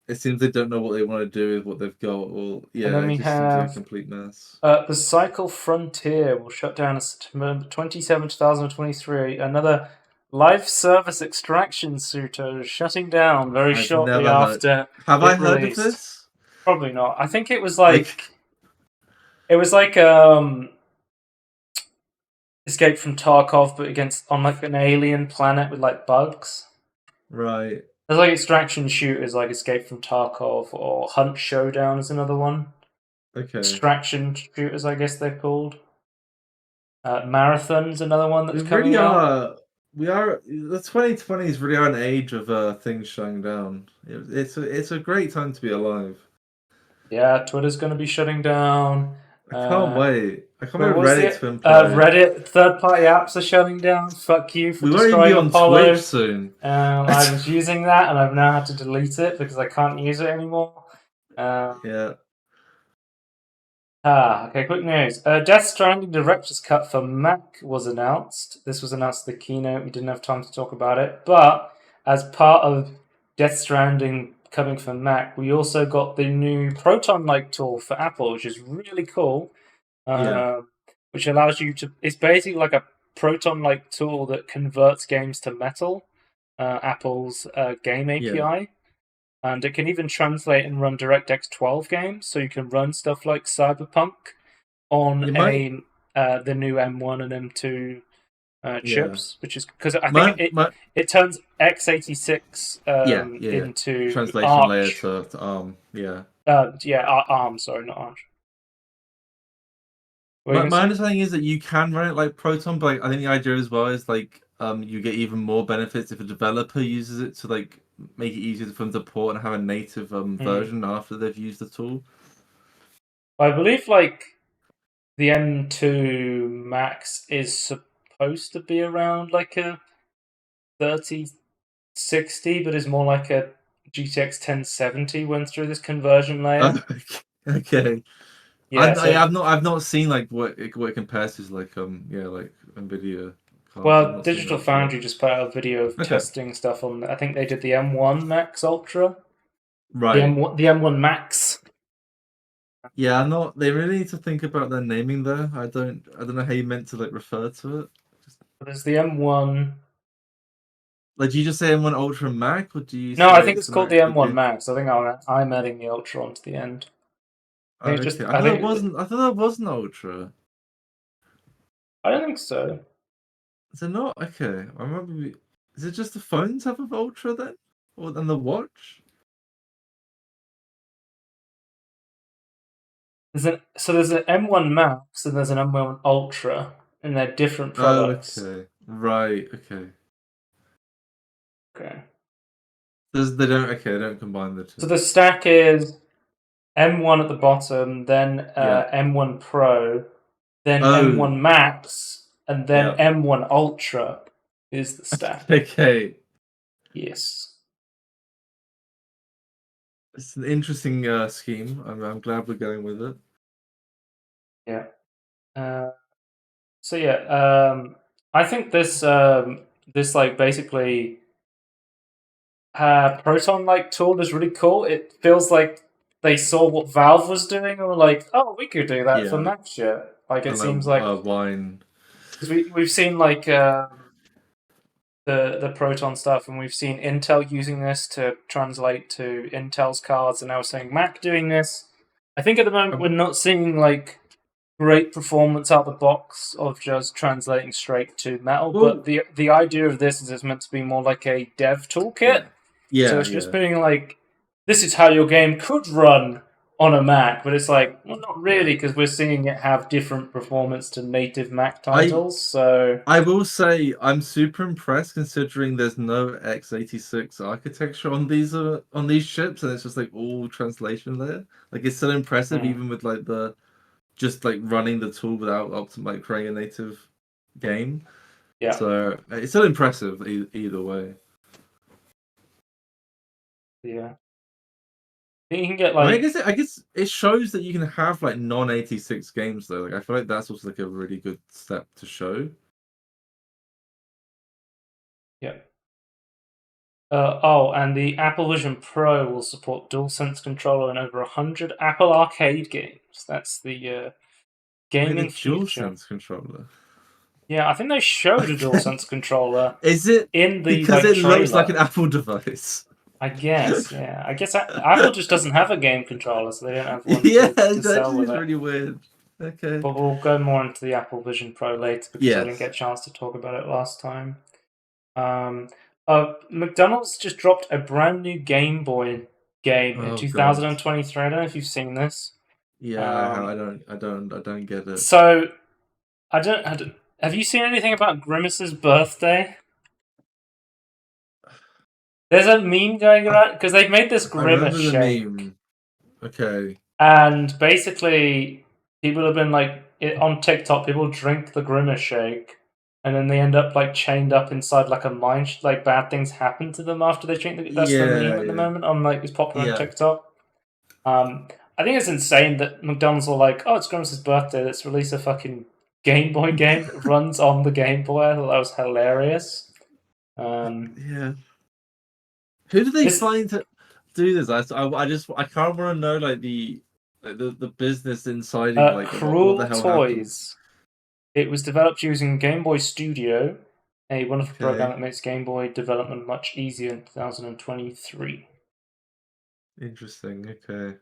It seems they don't know what they want to do with what they've got. Well, And yeah, then it we just seems like a have complete mess. the Cycle Frontier will shut down on September 27, 2023. Another live service extraction shooter shutting down very I've shortly never heard. after Have I it heard of released. this? Probably not. I think Like, it was like Escape from Tarkov, but against on like an alien planet with like bugs. right? There's like extraction shooters like Escape from Tarkov or Hunt Showdown is another one. Okay. Extraction shooters, I guess they're called. Marathon's another one We that's really coming out. are. We are. The 2020s really are an age of things shutting down. It's a great time to be alive. Yeah, Twitter's going to be shutting down. I can't wait. I can't What wait was Reddit it? to implode. Reddit third-party apps are shutting down. Fuck you for We won't even be destroying on Twitch Apollo. soon. I was using that, and I've now had to delete it because I can't use it anymore. Yeah. Okay, quick news. Death Stranding Director's Cut for Mac was announced. This was announced at the keynote. We didn't have time to talk about it. But as part of Death Stranding coming for Mac, we also got the new Proton-like tool for Apple, which is really cool. Yeah. Which allows you to. It's basically like a Proton-like tool that converts games to Metal, Apple's game Yeah. API. And it can even translate and run DirectX 12 games, so you can run stuff like Cyberpunk on You might. the new M1 and M2 Yeah. chips, which is because I think My my. it turns x86 Yeah. into Translation layer Arch. to ARM. Yeah. Yeah, ARM. Sorry, not Arch. What were you My gonna my say? understanding is that you can run it like Proton, but like, I think the idea as well is like you get even more benefits if a developer uses it to like make it easier for them to port and have a native Hmm. version after they've used the tool. I believe like the M2 Max is supposed to be around like a 3060, but is more like a GTX 1070 went through this conversion layer. Okay. Yeah, so I've not seen like what it compares to like like Nvidia cards. I've well, not seen Digital that yet. Foundry just put out a video of Okay. testing stuff on. I think they did the M1 Max Ultra, Right. The M1 Max. Yeah, I'm not. They really need to think about their naming there. I don't know how you meant to like refer to it. There's the M1. Like, do you just say M1 Ultra Mac, or do you No, I say think it's it's an called the actual M1 game? Max. I think I'm adding the Ultra onto the end. I Oh, think it okay. just. I think. I thought that wasn't Ultra. I don't think so. Is it not? Okay. I remember. Is it just the phone type of Ultra then, or and the watch? There's an M1 Max and there's an M1 Ultra, and they're different Oh, products. okay. Right. Okay. Okay. They don't. Okay. They don't combine the So two. the stack is M1 at the bottom, then Yeah. M1 Pro, then Oh. M1 Max, and then Yeah. M1 Ultra is the stack. Okay. Yes. It's an interesting scheme. I'm glad we're going with it. Yeah. So I think this like basically Proton like tool is really cool. It feels like they saw what Valve was doing and were like, oh, we could do that for Yeah. next year. Like it And seems like wine. because we've seen like the Proton stuff, and we've seen Intel using this to translate to Intel's cards, and now we're seeing Mac doing this. I think at the moment we're not seeing like great performance out the box of just translating straight to metal, but the idea of this is it's meant to be more like a dev toolkit. Yeah. So it's just being like, this is how your game could run on a Mac, but it's like, well, not really, because we're seeing it have different performance to native Mac titles. So I will say I'm super impressed considering there's no x86 architecture on these chips, and it's just like all translation there. Like it's so impressive, even with like the just like running the tool without like creating a native game. yeah, So it's still impressive either way. yeah. You can get I mean, like, I guess it shows that you can have like non-86 games though. Like I feel like that's also like a really good step to show. yeah. Oh, and the Apple Vision Pro will support DualSense controller in over 100 Apple Arcade games. That's the gaming Wait, the future. DualSense controller. Yeah, I think they showed a DualSense controller. Is it in the because like it looks like trailer? an Apple device? I guess, yeah. I guess Apple just doesn't have a game controller, so they don't have one Yeah, to that sell with is it. really weird. Okay. But we'll go more into the Apple Vision Pro later because I didn't Yes. get a chance to talk about it last time. McDonald's just dropped a brand new Game Boy game in Oh god. 2023. I don't know if you've seen this. Yeah, I don't get it. So I don't. Have you seen anything about Grimace's birthday? There's a meme going around because they've made this I Grimace remember the shake. meme. Okay. And basically, people have been like on TikTok. People drink the Grimace shake, and then they end up like chained up inside like a mine. Like bad things happen to them after they drink. That's the Yeah, meme at the moment on like it's popular on yeah. TikTok. I think it's insane that McDonald's are like, oh, it's Grimace's birthday. Let's release a fucking Game Boy game that runs on the Game Boy. I thought that was hilarious. Yeah. Who do they find to do this? I can't want to know like the business inside like what the Cruel hell Toys. happens. It was developed using Game Boy Studio, a wonderful program Okay. that makes Game Boy development much easier in 2023. Interesting. Okay.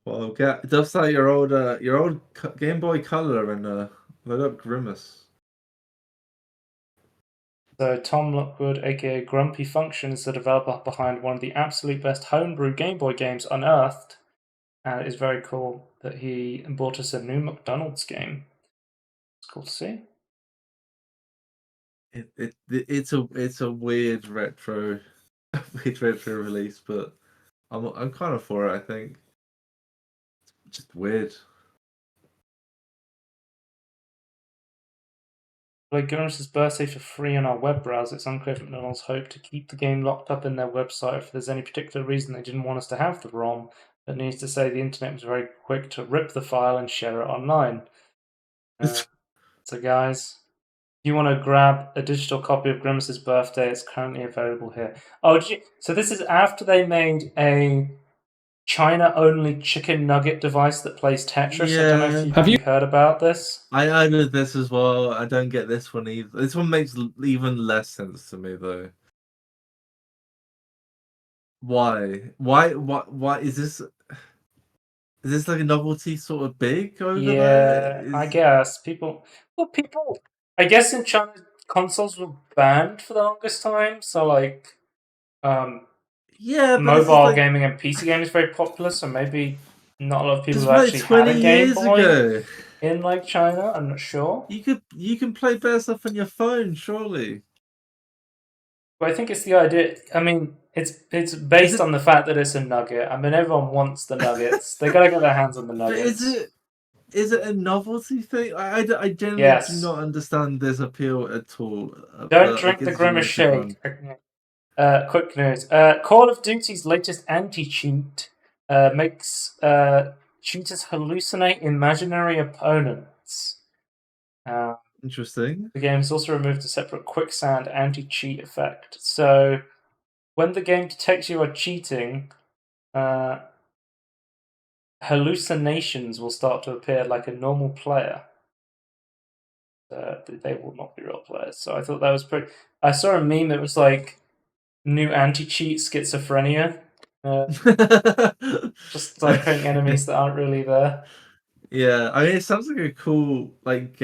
Well, just like your old Game Boy Color and load up Grimace. So Tom Lockwood, aka Grumpy Function, is the developer behind one of the absolute best homebrew Game Boy games unearthed, and it is very cool that he bought us a new McDonald's game. It's cool to see. It's a weird retro release, but I'm kind of for it. I think it's just weird. Play Grimace's birthday for free on our web browser. It's unclear if McDonald's hope to keep the game locked up in their website, if there's any particular reason they didn't want us to have the ROM. But needs to say the internet was very quick to rip the file and share it online. So guys, if you want to grab a digital copy of Grimace's birthday, it's currently available here. Oh, so this is after they made a China-only chicken nugget device that plays Tetris. Yeah. I don't know if you heard about this. I heard this as well. I don't get this one either. This one makes even less sense to me though. Why? Why is this? Is this like a novelty sort of big over there? Yeah, I guess people. I guess in China, consoles were banned for the longest time. So like, Yeah, but mobile like, gaming and PC gaming is very popular. So maybe not a lot of people it's have like actually 20 had a Game years Boy ago. in like China. I'm not sure. You can play better stuff on your phone, surely. But I think it's the idea. I mean, It's Is based it? on the fact that it's a nugget. I mean, everyone wants the nuggets. They gotta get their hands on the But nuggets. is it a novelty thing? I generally do Yes. not understand this appeal at all. Don't But like, drink the it's Grimace really shake. fun. Quick news. Call of Duty's latest anti-cheat makes cheaters hallucinate imaginary opponents. Uh, Interesting. the game's also removed a separate quicksand anti-cheat effect. So when the game detects you are cheating, uh, hallucinations will start to appear like a normal player. They will not be real players. So I thought that was pretty. I saw a meme that was like new anti-cheat schizophrenia. Just like creating enemies that aren't really there. Yeah, I mean, it sounds like a cool like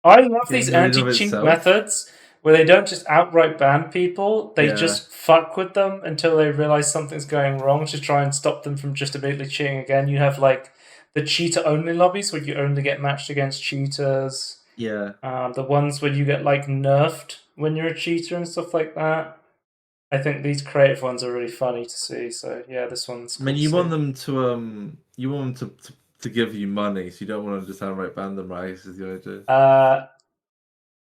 I love these game in and of anti-cheat itself. methods where they don't just outright ban people, they Yeah, just fuck with them until they realize something's going wrong to try and stop them from just immediately cheating again. You have like the cheater only lobbies where you only get matched against cheaters. yeah. The ones where you get like nerfed when you're a cheater and stuff like that. I think these creative ones are really funny to see. So yeah, this one's I cool mean, to see. you want them to give you money, so you don't want to just outright ban them, right? This is the idea.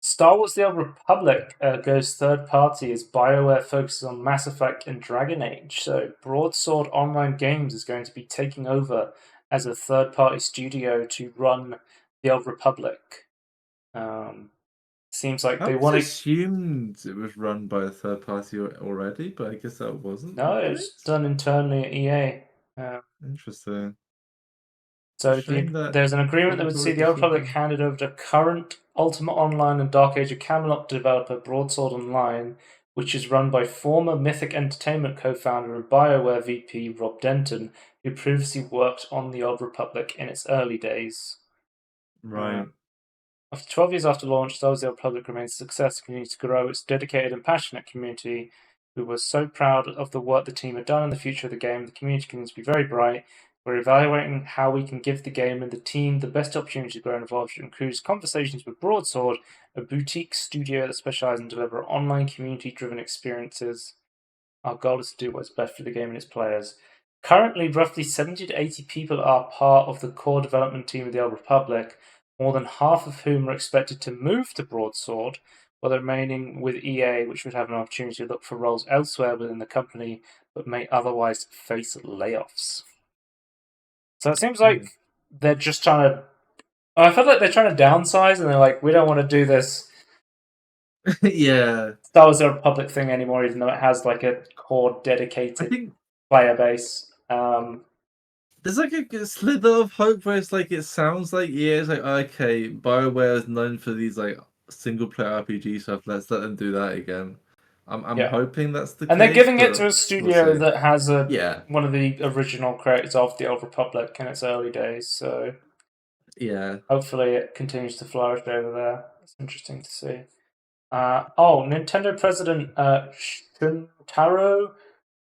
Star Wars: The Old Republic goes third party as BioWare focuses on Mass Effect and Dragon Age. So Broadsword Online Games is going to be taking over as a third party studio to run The Old Republic. Um, Seems like I they always want to. assumed it was run by a third party already, but I guess that wasn't No, the it's case. done internally at EA. Interesting. A So shame that there's an agreement Old that would see Republic the was Old shut Republic down. handed over to current Ultima Online and Dark Age of Camelot developer Broadsword Online, which is run by former Mythic Entertainment co-founder and BioWare VP Rob Denton, who previously worked on the Old Republic in its early days. Uh, Right. After 12 years after launch, Star Wars: The Old Republic remains a success and continues to grow its dedicated and passionate community who was so proud of the work the team had done in the future of the game. The community continues to be very bright. We're evaluating how we can give the game and the team the best opportunity to grow and evolve, which includes conversations with Broadsword, a boutique studio that specializes in delivering online community-driven experiences. Our goal is to do what's best for the game and its players. Currently, roughly 70 to 80 people are part of the core development team of the Old Republic, more than half of whom are expected to move to Broadsword, while remaining with EA, which would have an opportunity to look for roles elsewhere within the company, but may otherwise face layoffs. So it seems Okay. like they're just trying to. I feel like they're trying to downsize, and they're like, we don't want to do this Yeah. Star Wars: The Republic thing anymore, even though it has like a core I dedicated think player base. there's like a slither of hope where it's like it sounds like yeah, it's like okay, BioWare is known for these like single player RPG stuff. Let's let them do that again. I'm Yeah, hoping that's the and they're case, giving it to but a we'll studio see. that has a Yeah, one of the original creators of the Old Republic in its early days. So yeah. hopefully, it continues to flourish over there. It's interesting to see. Nintendo president Shuntaro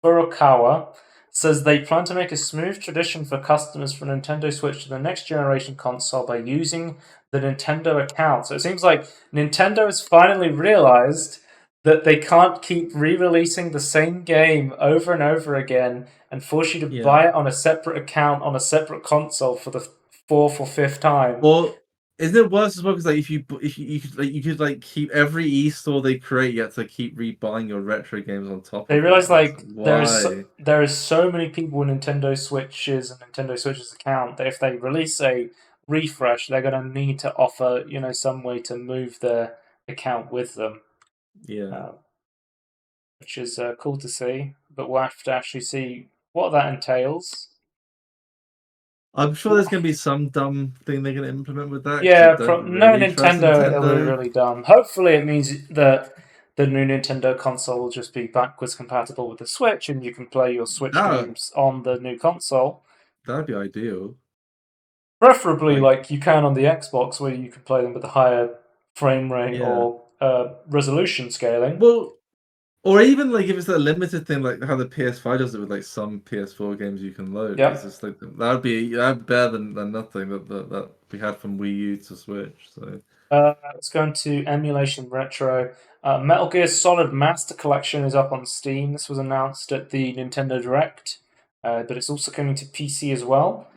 Furukawa says they plan to make a smooth tradition for customers for Nintendo Switch to the next generation console by using the Nintendo account. So it seems like Nintendo has finally realized that they can't keep re-releasing the same game over and over again and force you to Yeah. buy it on a separate account on a separate console for the fourth or fifth time. Well, isn't it worse as well? Because like if you could like keep every e-store they create, you have to keep rebuying your retro games on top They of that. realize And it's like like, why? there is so many people with Nintendo Switches and Nintendo Switches account that if they release a refresh, they're going to need to offer some way to move their account with them, Yeah. uh, which is cool to see. But we'll have to actually see what that entails. I'm sure there's gonna be some dumb thing they're gonna implement with that because I Yeah, don't no really trust Nintendo. It'll be Nintendo. really dumb. Hopefully, it means that the new Nintendo console will just be backwards compatible with the Switch, and you can play your Switch That games on the new console. that'd be ideal. Preferably, Like, like you can on the Xbox, where you can play them with a higher frame rate yeah. or resolution scaling. Well, or even like if it's a limited thing, like how the PS5 does it with like some PS4 games you can load. It's Yep. just like that'd be better than nothing that we had from Wii U to Switch. So Let's go into Emulation Retro. Metal Gear Solid Master Collection is up on Steam. This was announced at the Nintendo Direct, but it's also coming to PC as well.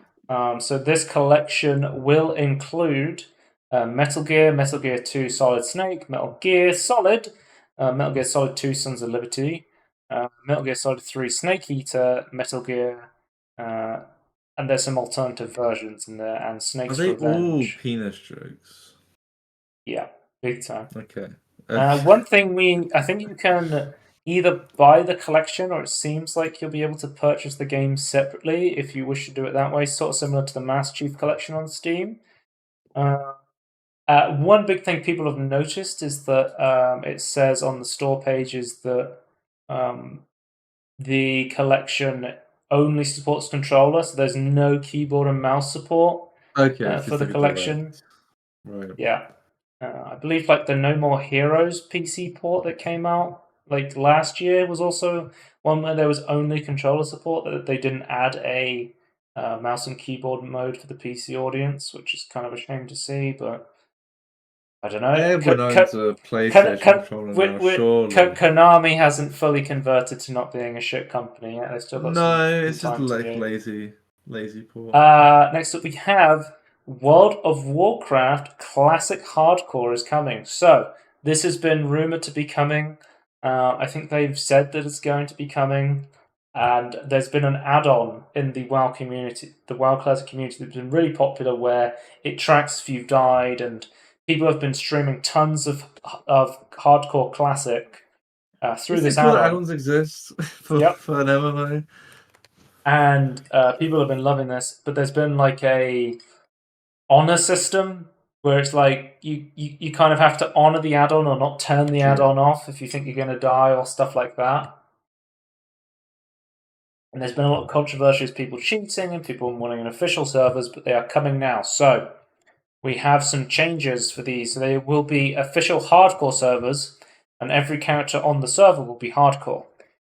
So this collection will include Metal Gear, Metal Gear 2 Solid Snake, Metal Gear Solid, Metal Gear Solid 2 Sons of Liberty, Metal Gear Solid 3 Snake Eater, Metal Gear, and there's some alternative versions in there, and Are Snake's they all Revenge. penis jokes? Yeah, big time. Okay. One thing I think you can either buy the collection, or it seems like you'll be able to purchase the game separately if you wish to do it that way, sort of similar to the Master Chief Collection on Steam. One big thing people have noticed is that it says on the store pages that the collection only supports controller, so there's no keyboard and mouse support Okay, for the collection. Right. Yeah. I believe like the No More Heroes PC port that came out like last year was also one where there was only controller support, that they didn't add a mouse and keyboard mode for the PC audience, which is kind of a shame to see, but I don't know. Everyone owns a PlayStation controller now, surely. Konami hasn't fully converted to not being a shit company yet. They've still got some it's just time to like do. lazy port. Next up we have World of Warcraft Classic Hardcore is coming. So this has been rumored to be coming. I think they've said that it's going to be coming, and there's been an add-on in the WoW community, the WoW Classic community, that's been really popular, where it tracks if you've died, and people have been streaming tons of Hardcore Classic through this cool add-on. add-ons exist for an MMO. And people have been loving this, but there's been like a honor system where it's like you kind of have to honor the add-on or not turn the add-on off if you think you're going to die or stuff like that. And there's been a lot of controversies, people cheating and people wanting an official servers, but they are coming now. So we have some changes for these. So there will be official hardcore servers, and every character on the server will be hardcore.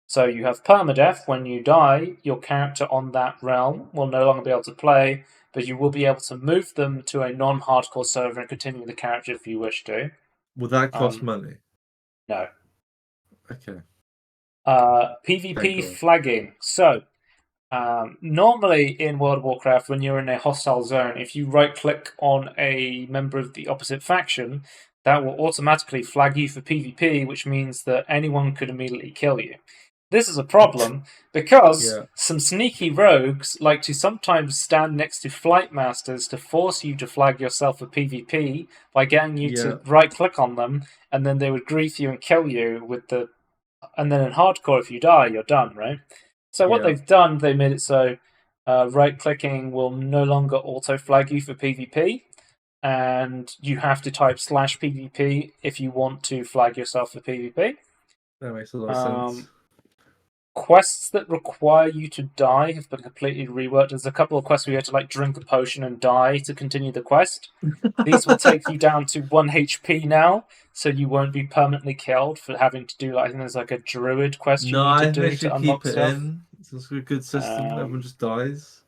So you have permadeath. When you die, your character on that realm will no longer be able to play, but you will be able to move them to a non-hardcore server and continue the character if you wish to. Will that cost money? No. Okay. PvP flagging. So, normally in World of Warcraft, when you're in a hostile zone, if you right-click on a member of the opposite faction, that will automatically flag you for PvP, which means that anyone could immediately kill you. This is a problem because some sneaky rogues like to sometimes stand next to flight masters to force you to flag yourself for PvP by getting you to right-click on them, and then they would grief you and kill you with the... And then in hardcore, if you die, you're done, right? So what they've done, they made it so right-clicking will no longer auto-flag you for PvP, and you have to type /PvP if you want to flag yourself for PvP. That makes a lot of sense. Quests that require you to die have been completely reworked. There's a couple of quests where you have to like drink a potion and die to continue the quest. These will take you down to 1 HP now, so you won't be permanently killed for having to do, like, I think there's like a druid quest you need to do to unlock stuff. It's a good system. Everyone just dies.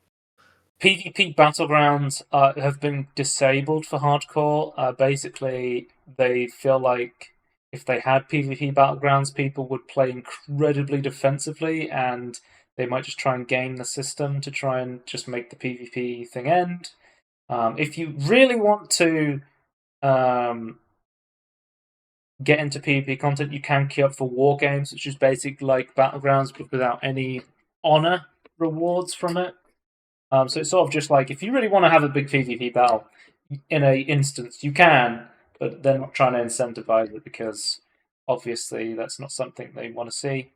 PvP battlegrounds have been disabled for hardcore. Basically, they feel like if they had PvP battlegrounds, people would play incredibly defensively, and they might just try and game the system to try and just make the PvP thing end. If you really want to get into PvP content, you can queue up for war games, which is basically like battlegrounds but without any honor rewards from it. So it's sort of just like, if you really want to have a big PvP battle in a instance, you can, but they're not trying to incentivize it because obviously that's not something they want to see.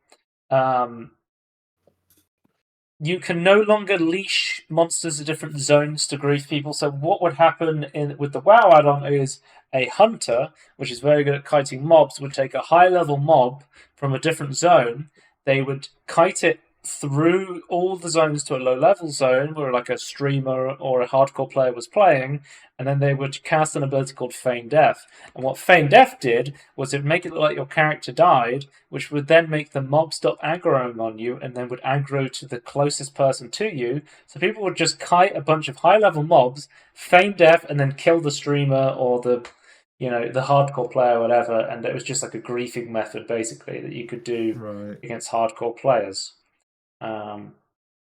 You can no longer leash monsters to different zones to grief people. So what would happen with the WoW add-on is a hunter, which is very good at kiting mobs, would take a high-level mob from a different zone. They would kite it through all the zones to a low-level zone where like a streamer or a hardcore player was playing, and then they would cast an ability called Feign Death. And what Feign Death did was it make it look like your character died, which would then make the mob stop aggroing on you, and then would aggro to the closest person to you. So people would just kite a bunch of high-level mobs, Feign Death, and then kill the streamer or the the hardcore player or whatever, and it was just like a griefing method basically that you could do Right. against hardcore players.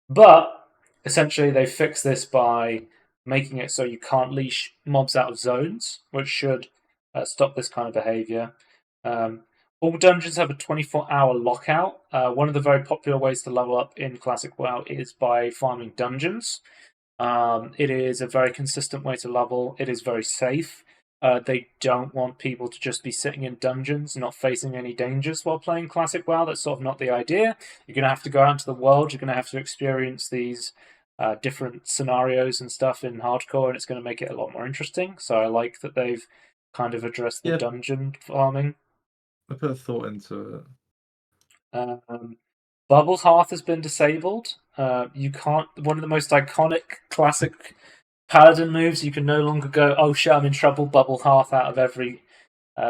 But essentially, they fixed this by making it so you can't leash mobs out of zones, which should stop this kind of behavior. Um, all dungeons have a 24-hour lockout. One of the very popular ways to level up in Classic WoW is by farming dungeons. It is a very consistent way to level. It is very safe. They don't want people to just be sitting in dungeons, not facing any dangers while playing Classic WoW. That's sort of not the idea. You're going to have to go out into the world. You're going to have to experience these different scenarios and stuff in hardcore, and it's going to make it a lot more interesting. So I like that they've kind of addressed the Yeah, dungeon farming. I put a thought into it. Um, Bubble Hearth has been disabled. You can't. One of the most iconic classic Paladin moves. You can no longer go, "Oh shit, I'm in trouble." Bubble Hearth out of every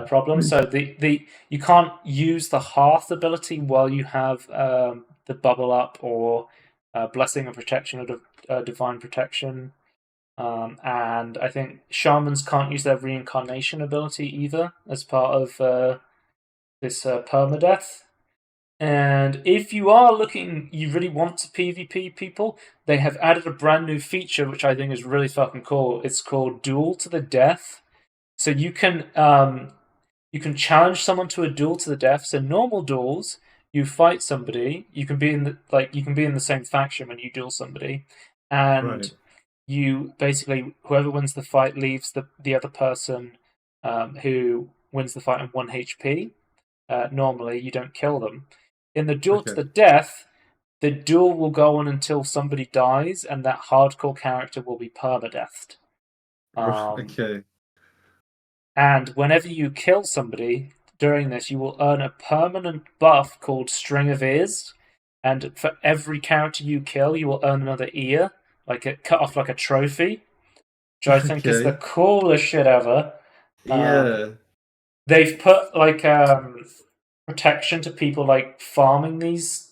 problem. So the you can't use the Hearth ability while you have the Bubble Up or Blessing of Protection or Divine Protection. And I think Shamans can't use their Reincarnation ability either as part of this permadeath. And if you are looking, you really want to PvP people, they have added a brand new feature which I think is really fucking cool. It's called Duel to the Death. So you can challenge someone to a duel to the death. So normal duels, you fight somebody, you can be in the same faction when you duel somebody, and Right. you basically whoever wins the fight leaves the other person who wins the fight on 1 HP. Normally, you don't kill them. In the duel to Okay. the death, the duel will go on until somebody dies, and that hardcore character will be permadeathed. Um, Okay. and whenever you kill somebody during this, you will earn a permanent buff called String of Ears. And for every character you kill, you will earn another ear, like it cut off like a trophy, which I think is the Okay. coolest shit ever. Um, Yeah. they've put like protection to people like farming these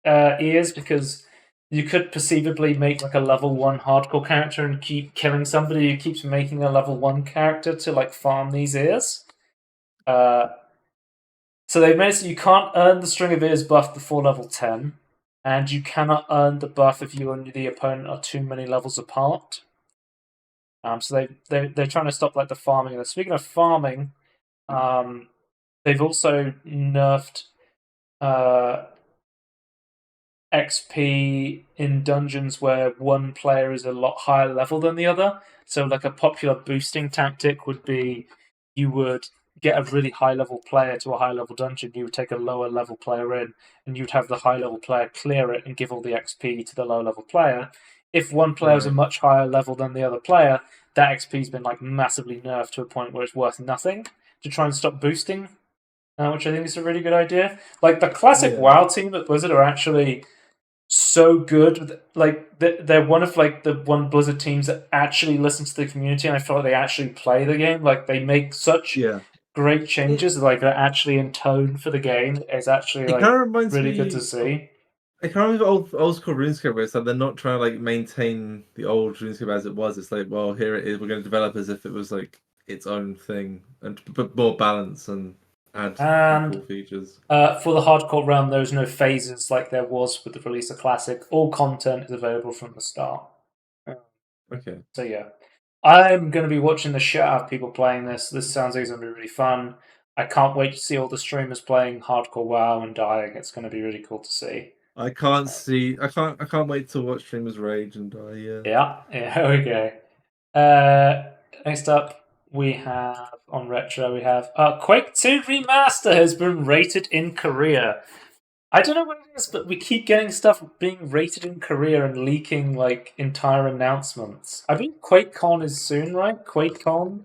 ears because you could perceivably make like a level 1 hardcore character and keep killing somebody who keeps making a level 1 character to like farm these ears. Uh, so they've made it so you can't earn the String of Ears buff before level 10, and you cannot earn the buff if you and the opponent are too many levels apart. So they're trying to stop like the farming. And speaking of farming, they've also nerfed uh, XP in dungeons where one player is a lot higher level than the other. So, like a popular boosting tactic would be you would get a really high level player to a high level dungeon, you would take a lower level player in, and you'd have the high level player clear it and give all the XP to the low level player. If one player is a Right. much higher level than the other player, that XP's been like massively nerfed to a point where it's worth nothing to try and stop boosting, which I think is a really good idea. Like the classic Yeah. WoW team at Blizzard are actually so good. Like they're one of like the one Blizzard teams that actually listen to the community, and I feel like they actually play the game. Like they make such Yeah. great It changes. Like they're actually in tone for the game. It's actually it kind like of reminds really good to me. see. It kind of old school RuneScape where it's like they're not trying to like maintain the old RuneScape as it was. It's like, well, here it is. We're going to develop as if it was like its own thing and put more balance and add some cool And features. for the hardcore realm, there's no phases like there was with the release of Classic. All content is available from the start. Okay. So yeah, I'm going to be watching the shit out of people playing this. This sounds like it's going to be really fun. I can't wait to see all the streamers playing hardcore WoW and dying. It's going to be really cool to see. I can't see. I can't wait to watch streamers rage and die. Yeah. Yeah, yeah, okay. Next up, we have on Retro, we have Quake 2 Remaster has been rated in Korea. I don't know what it is, but we keep getting stuff being rated in Korea and leaking like entire announcements. I believe QuakeCon is soon, right? QuakeCon?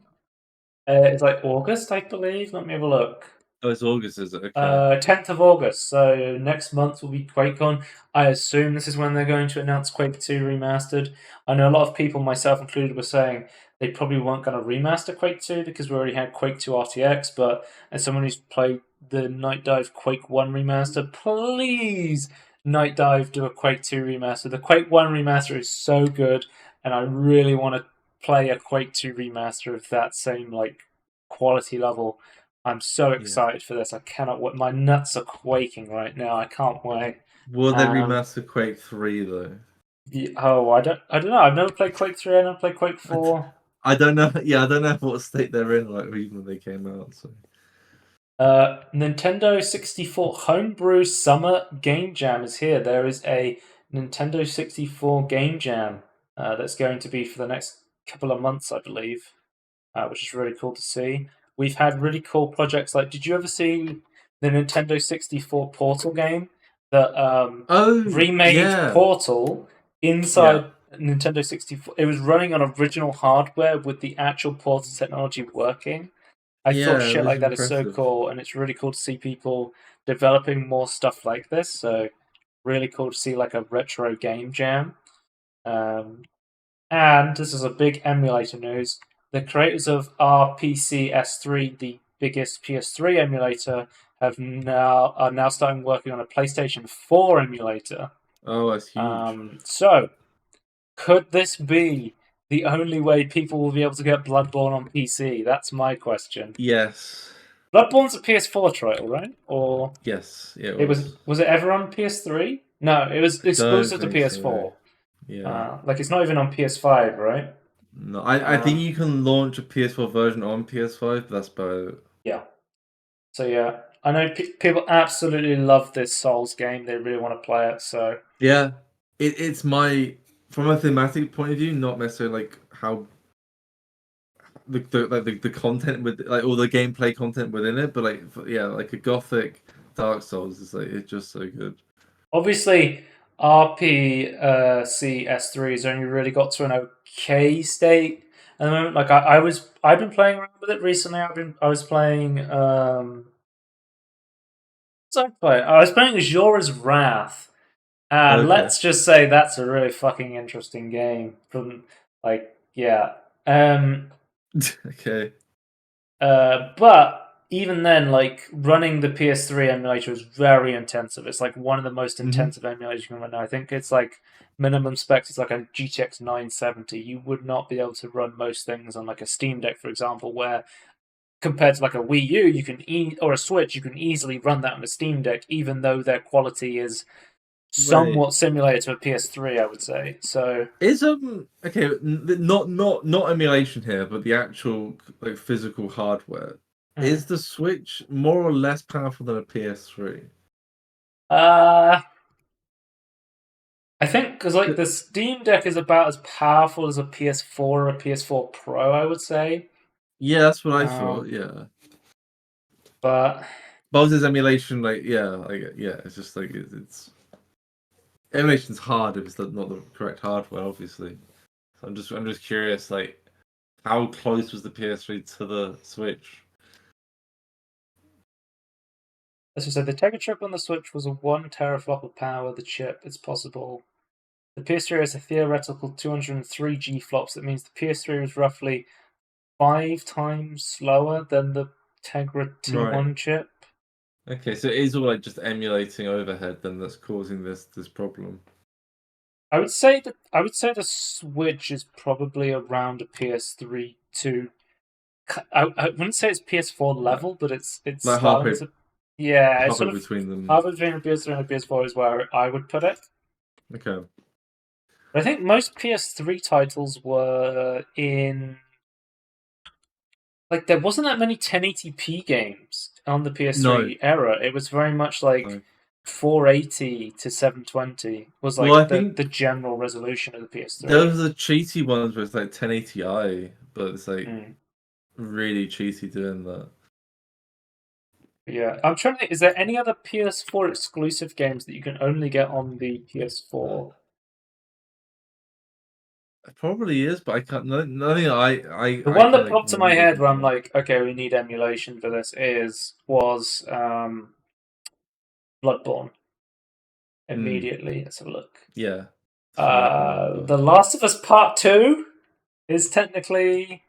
It's like August, I believe. Let me have a look. Oh, it's August, is it? Okay. 10th of August. So next month will be QuakeCon. I assume this is when they're going to announce Quake 2 Remastered. I know a lot of people, myself included, were saying they probably weren't going to remaster Quake 2 because we already had Quake 2 RTX. But as someone who's played the Night Dive Quake 1 Remaster, please Night Dive do a Quake 2 Remaster. The Quake 1 Remaster is so good, and I really want to play a Quake 2 Remaster of that same like quality level. I'm so excited for this. I cannot wait. My nuts are quaking right now. I can't wait. Will they Um, remaster Quake 3 though? oh, I don't know. I've never played Quake 3. I've never played Quake I, 4. I don't know. Yeah, I don't know what state they're in, like even when they came out. So. Nintendo 64 Homebrew Summer Game Jam is here. There is a Nintendo 64 Game Jam that's going to be for the next couple of months, I believe, which is really cool to see. We've had really cool projects like, did you ever see the Nintendo 64 Portal game that Oh remade yeah, Portal yeah, inside Nintendo 64? It was running on original hardware with the actual Portal technology working. I thought yeah. It shit was like that is so impressive. cool, and it's really cool to see people developing more stuff like this. So really cool to see like a retro game jam. Um, and this is a big emulator news. The creators of RPC S3, the biggest PS3 emulator, are now starting working on a PlayStation 4 emulator. Oh, that's huge. So could this be the only way people will be able to get Bloodborne on PC? That's my question. Yes, Bloodborne's a PS4 title, right? Or yes, yeah, it it was. was it ever on PS3? No, it was I don't exclusive to think so. PS4. Yeah. Like it's not even on PS5, right? No, I think Um, you can launch a PS4 version on PS5, but that's about it. yeah. So yeah, I know people absolutely love this Souls game. They really want to play it. So Yeah, it's my from a thematic point of view, not necessarily like how the content with like all the gameplay content within it, but like yeah, like a gothic Dark Souls is like it's just so good. obviously, RPC S3 has only really got to an okay state at the moment. Like I've been playing around with it recently. I was playing I was playing Azure's Wrath, and Okay. let's just say that's a really fucking interesting game. From like, yeah, um, Okay. but even then, like running the PS3 emulator is very intensive. It's like one of the most Hmm. intensive emulators you can run now. I think it's like minimum specs is like a GTX 970. You would not be able to run most things on like a Steam Deck, for example, where compared to like a Wii U, or a Switch, you can easily run that on a Steam Deck, even though their quality is Right. somewhat similar to a PS3, I would say. So Is okay, not emulation here, but the actual like physical hardware. hmm. Is the Switch more or less powerful than a PS3? uh, I think because like the Steam Deck is about as powerful as a PS4 or a PS4 Pro, I would say. Yeah, that's what I thought. Um, Yeah. but Bowser's emulation, like yeah, it's just like it's emulation's hard if it's not the correct hardware, obviously. So I'm just curious, like how close was the PS3 to the Switch? as I said, the Tegra chip on the Switch was a 1 teraflop of power. The chip, it's possible. The PS3 has a theoretical 203 G flops. That means the PS3 was roughly 5 times slower than the Tegra Right. T1 chip. Okay, so it is all like just emulating overhead then that's causing this problem. I would say the Switch is probably around a PS3 to. I wouldn't say it's PS4 Like level, but it's like starting to. Yeah, it's halfway sort of between them. halfway between a PS3 and a PS4 is where I would put it. Okay. But I think most PS3 titles were in like there wasn't that many 1080p games on the No. PS3 era. It was very much like No. 480 to 720 was Well, I like the think general resolution of the PS3. those are the cheaty ones where it's like 1080i, but it's like Mm. really cheaty doing that. Yeah, I'm trying to think. Is there any other PS4 exclusive games that you can only get on the PS4? It probably is, but I can't. Nothing The I one can that like popped to my remember at head the where I'm moment. like, okay, we need emulation for this was Bloodborne Hmm. immediately. Let's have a look. Yeah. It's from that one, but The Last of Us Part 2 is technically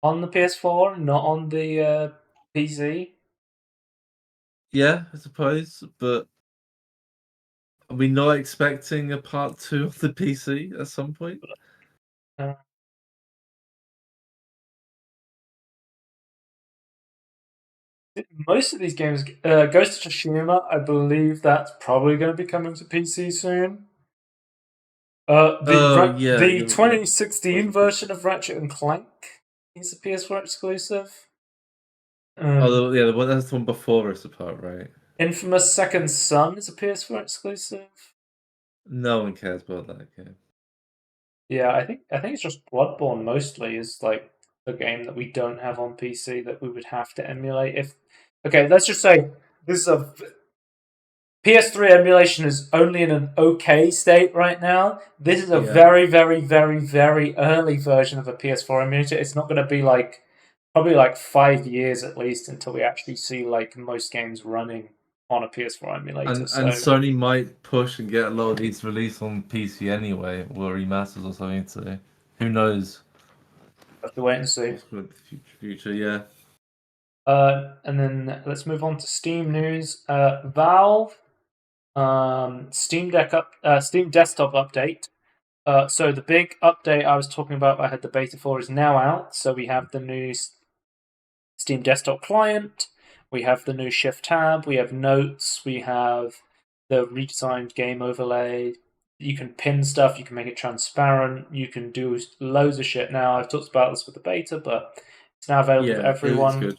on the PS4, not on the PC. yeah, I suppose. But are we not expecting a part two of the PC at some point? Uh, Most of these games, Ghost of Tsushima, I believe that's probably going to be coming to PC soon. Oh yeah, The yeah. 2016 version of Ratchet and Clank is a PS4 exclusive. Oh yeah, the one that's the one before Rift Apart, right? Infamous Second Son is a PS4 exclusive. No one cares about that game. Yeah, I think it's just Bloodborne mostly is like a game that we don't have on PC that we would have to emulate. If okay, let's just say this is a PS3 emulation is only in an okay state right now. This is a Yeah. very, very, very, very early version of a PS4 emulator. It's not going to be like probably like 5 years at least until we actually see like most games running on a PS4 emulator. And So Sony might push and get a lot of these released on PC anyway, or remasters or something. So who knows have to wait and see. what's going to be the future? Yeah. And then let's move on to Steam news. Valve, Steam Desktop update. So the big update I was talking about, I had the beta for, is now out. So we have the new Steam Desktop client, we have the new Shift tab, we have notes, we have the redesigned game overlay. You can pin stuff, you can make it transparent, you can do loads of shit now. I've talked about this with the beta, but it's now available for Yeah, it's everyone. good.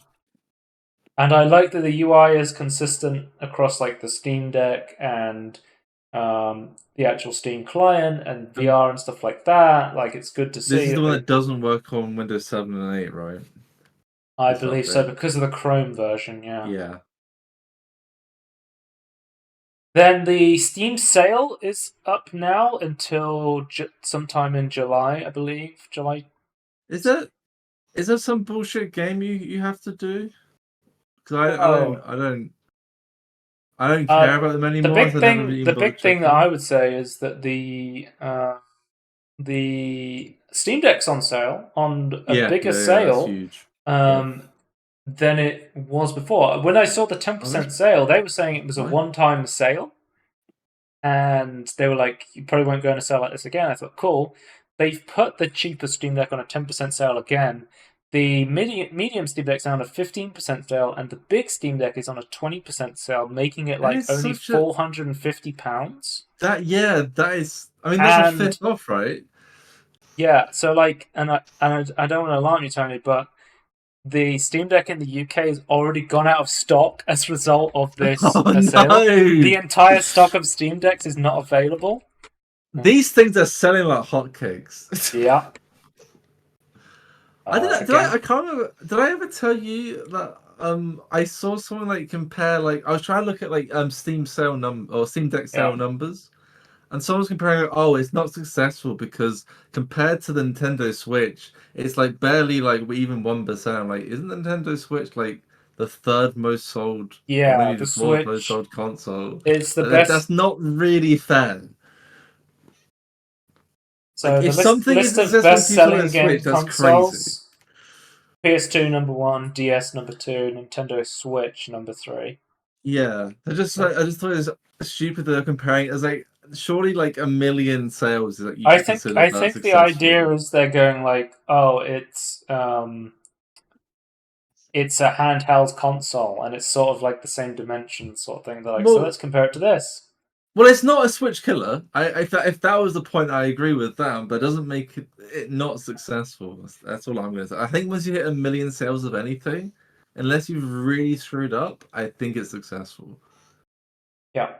And I like that the UI is consistent across like the Steam Deck and the actual Steam client and And VR and stuff like that. Like it's good to this is see. the one that doesn't work on Windows 7 and 8, right? I This believe so update. because of the Chrome version. Yeah. Yeah. Then the Steam sale is up now until sometime in July, I believe. July. Is that is there some bullshit game you have to do? Because No. I don't care about them The anymore. big So I never thing, even bothered that I checking. would say is that the Steam Deck's on sale on a Yeah, bigger yeah, that's sale huge. Yeah. um, than it was before. When I saw the Oh, that's 10% sale, they were saying it was a what? one-time sale, and they were like, "You probably won't go on a sale like this again." I thought, cool. They've put the cheaper Steam Deck on a 10% sale again. The medium Steam Deck's on a 15% sale, and the big Steam Deck is on a 20% sale, making it That like is only such a £450. that is. I mean, that's a And fifth off, right? yeah, so like, I don't want to alarm you, Tony, but the Steam Deck in the UK has already gone out of stock as a result of this Oh sale. no! The entire stock of Steam Decks is not available. These things are selling like hotcakes. Yeah. I Again. can't remember. Did I ever tell you that I saw someone like compare like I was trying to look at like Steam sale number or Steam Deck sale Yeah. numbers, and someone's comparing. Oh, it's not successful because compared to the Nintendo Switch, it's like barely like even 1%. Like, isn't the Nintendo Switch like the third most sold, or Yeah, maybe the the fourth most Switch sold console? is the That's best. not really fair. Like, So the if something is list of successful on PC on best-selling the game Switch, that's crazy. consoles: PS2 number one, DS number two, Nintendo Switch number three. Yeah, So I just thought it was stupid that they're comparing it as like surely like a million sales that you should consider I that think the idea successful. is they're going like, oh, it's a handheld console and it's sort of like the same dimension sort of thing. They're like, so Well, let's compare it to this. well, it's not a Switch killer. If that was the point, I agree with that, but it doesn't make it not successful. That's all I'm going to say. I think once you hit a million sales of anything, unless you've really screwed up, I think it's successful. Yeah.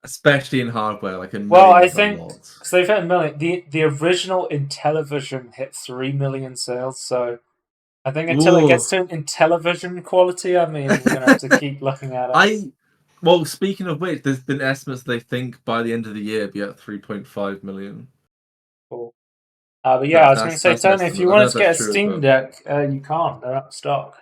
Especially in hardware, like a Well, million I is a think lot. so. They've hit a million. The original Intellivision hit 3 million sales. So I think until it Ooh. gets to Intellivision quality, I mean, we're gonna have to keep looking at it. I well, speaking of which, there's been estimates they think by the end of the year be at 3.5 million. Cool. But yeah, I was going to say, That's an Tony, if estimate. you I don't know wanted if to get that's a true, Steam but Deck, you can't. They're out of stock.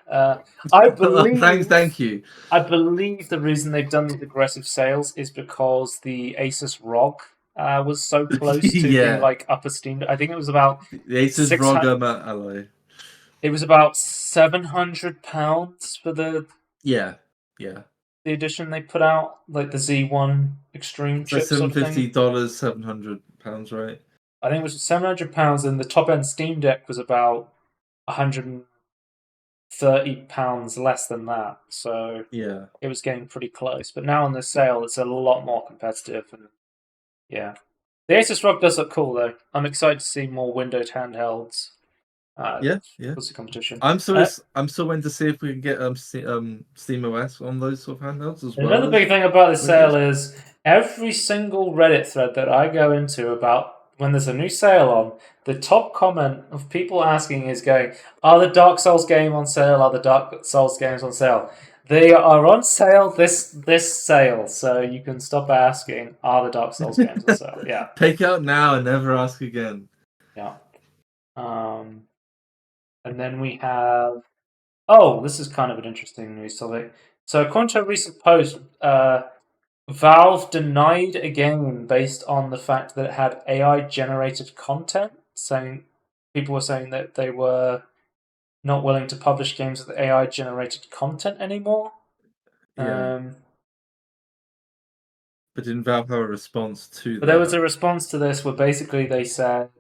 I believe thank you. the reason they've done these aggressive sales is because the Asus ROG was so close to being Yeah, like upper Steam. I think it was about the Asus 600. ROG Mat Alloy. It was about £700 for Yeah, yeah. the edition they put out, like the Z1 Extreme It's like chip sort of thing. $750, £700, right? I think it was £700, and the top end Steam Deck was about 100. £30 less than that. So Yeah. it was getting pretty close. But now on this sale, it's a lot more competitive. And yeah. The Asus ROG does look cool, though. I'm excited to see more windowed handhelds. Yeah, yeah. Was the competition. I'm still waiting to see if we can get Steam OS on those sort of handhelds as well Another as big thing about this sale Windows. is every single Reddit thread that I go into about when there's a new sale on, the top comment of people asking is going, "Are the Dark Souls game on sale? Are the Dark Souls games on sale?" They are on sale this sale, so you can stop asking, "Are the Dark Souls games on sale?" Yeah, Take out now and never ask again. yeah. Um, and then we have. Oh, this is kind of an interesting news topic. So, according to a recent post, Valve denied a game based on the fact that it had AI generated content, saying people were saying that they were not willing to publish games with AI generated content anymore. Yeah. But didn't Valve have a response to But there was that? a response to this where basically they said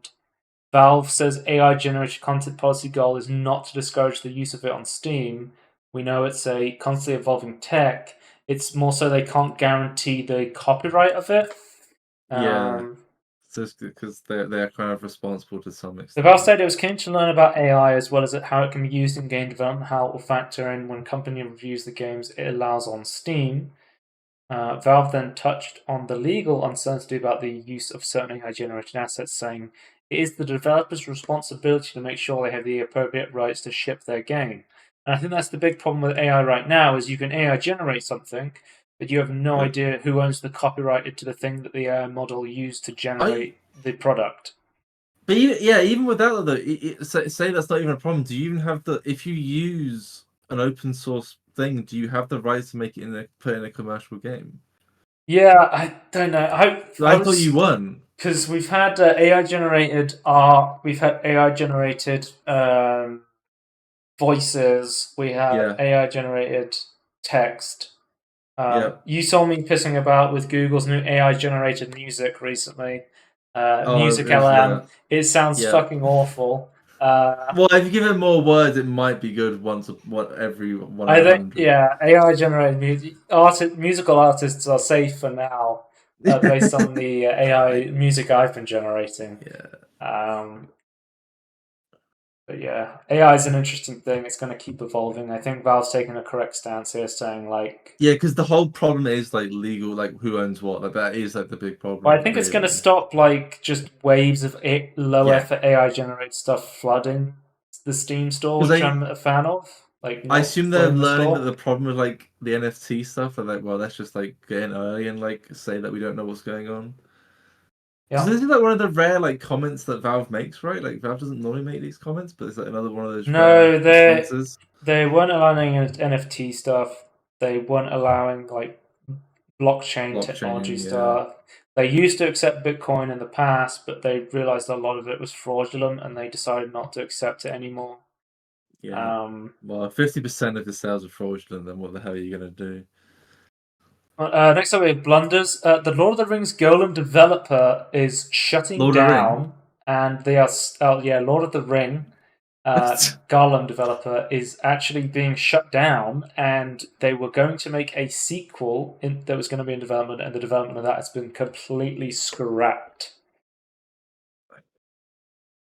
Valve says AI generated content policy goal is not to discourage the use of it on Steam. We know it's a constantly evolving tech. It's more so they can't guarantee the copyright of it. Yeah. Just because they're kind of responsible to some The Valve extent. said it was keen to learn about AI as well as how it can be used in game development, how it will factor in when company reviews the games it allows on Steam. Valve then touched on the legal uncertainty about the use of certain AI-generated assets, saying it is the developer's responsibility to make sure they have the appropriate rights to ship their game. And I think that's the big problem with AI right now: is you can AI generate something, but you have no But idea who owns the copyright to the thing that the AI model used to I, generate the product. but even with that though, say that's not even a problem. Do you even have if you use an open source thing, do you have the rights to make it put in a commercial game? Yeah, I don't know. I I thought you was won. because we've had AI generated art, we've had AI generated voices, we had Yeah, AI generated text. yeah. You saw me pissing about with Google's new AI generated music recently. Oh, Music is LM. that? It sounds Yeah. fucking awful. Uh, Well, if you give it more words, it might be good every one in I a think, hundred. yeah, AI generated musical artists are safe for now, based on the AI I music I've been generating. yeah. Um, but yeah, AI is an interesting thing. It's going to keep evolving. I think Valve's taking a correct stance here, saying like, Yeah, because the whole problem is like legal, like who owns what. Like that is like the big well, I problem, think it's going to really. stop like just waves of low Yeah, effort AI generated stuff flooding the Steam store, because which I'm a fan of. Like I not assume they're flooding the learning that store. the problem with like the NFT stuff, are like, well, let's just like get in early and like say that we don't know what's going on. Because Yeah. this is like one of the rare like comments that Valve makes, right? Like Valve doesn't normally make these comments, but it's like another one of those rare No, responses. they weren't allowing NFT stuff. They weren't allowing like blockchain technology Blockchain, yeah, stuff. They used to accept Bitcoin in the past, but they realized a lot of it was fraudulent, and they decided not to accept it anymore. yeah. Um, Well, 50% of the sales are fraudulent. Then what the hell are you gonna do? Next up we have Blunders. The Lord of the Rings Golem developer is shutting Lord of the Ring. down, and they are Lord of the Ring Gollum developer is actually being shut down, and they were going to make a sequel that was going to be in development, and the development of that has been completely scrapped.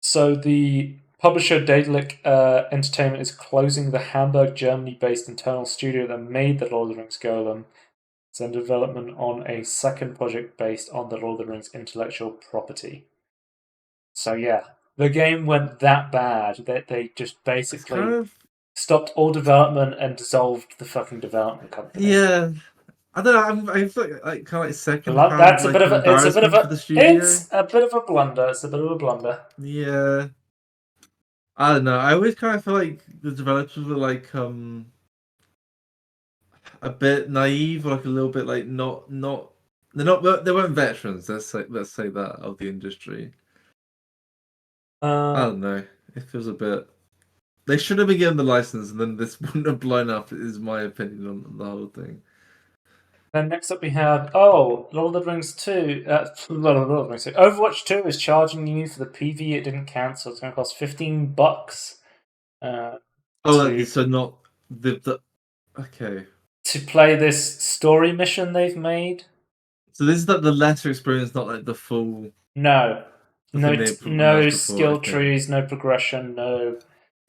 So the publisher Daedalic Entertainment is closing the Hamburg, Germany-based internal studio that made the Lord of the Rings Golem. It's in development on a second project based on the Lord of the Rings intellectual property. So yeah, the game went that bad that they just It's kind basically of stopped all development and dissolved the fucking development company. yeah. I don't know. I feel like kind of like secondhand That's a bit like of a. It's a bit of embarrassment for a. the studio. It's a bit of a blunder. It's a bit of a blunder. Yeah, I don't know. I always kind of feel like the developers were like a bit naive, or like a little bit like not they weren't veterans. Let's say that of the industry. I Uh, don't know. It feels a bit. They should have been given the license, and then this wouldn't have blown up. Is my opinion on the whole thing. then next up we have Lord of the Rings 2. Lord of the Rings 2. Overwatch 2 is charging you for the PV it didn't cancel. It's going to cost $15. Uh, to so not the okay. to play this story mission they've made. So this is like the lesser experience, not like the full No, the thing they no announced before. skill Okay. trees, no progression, no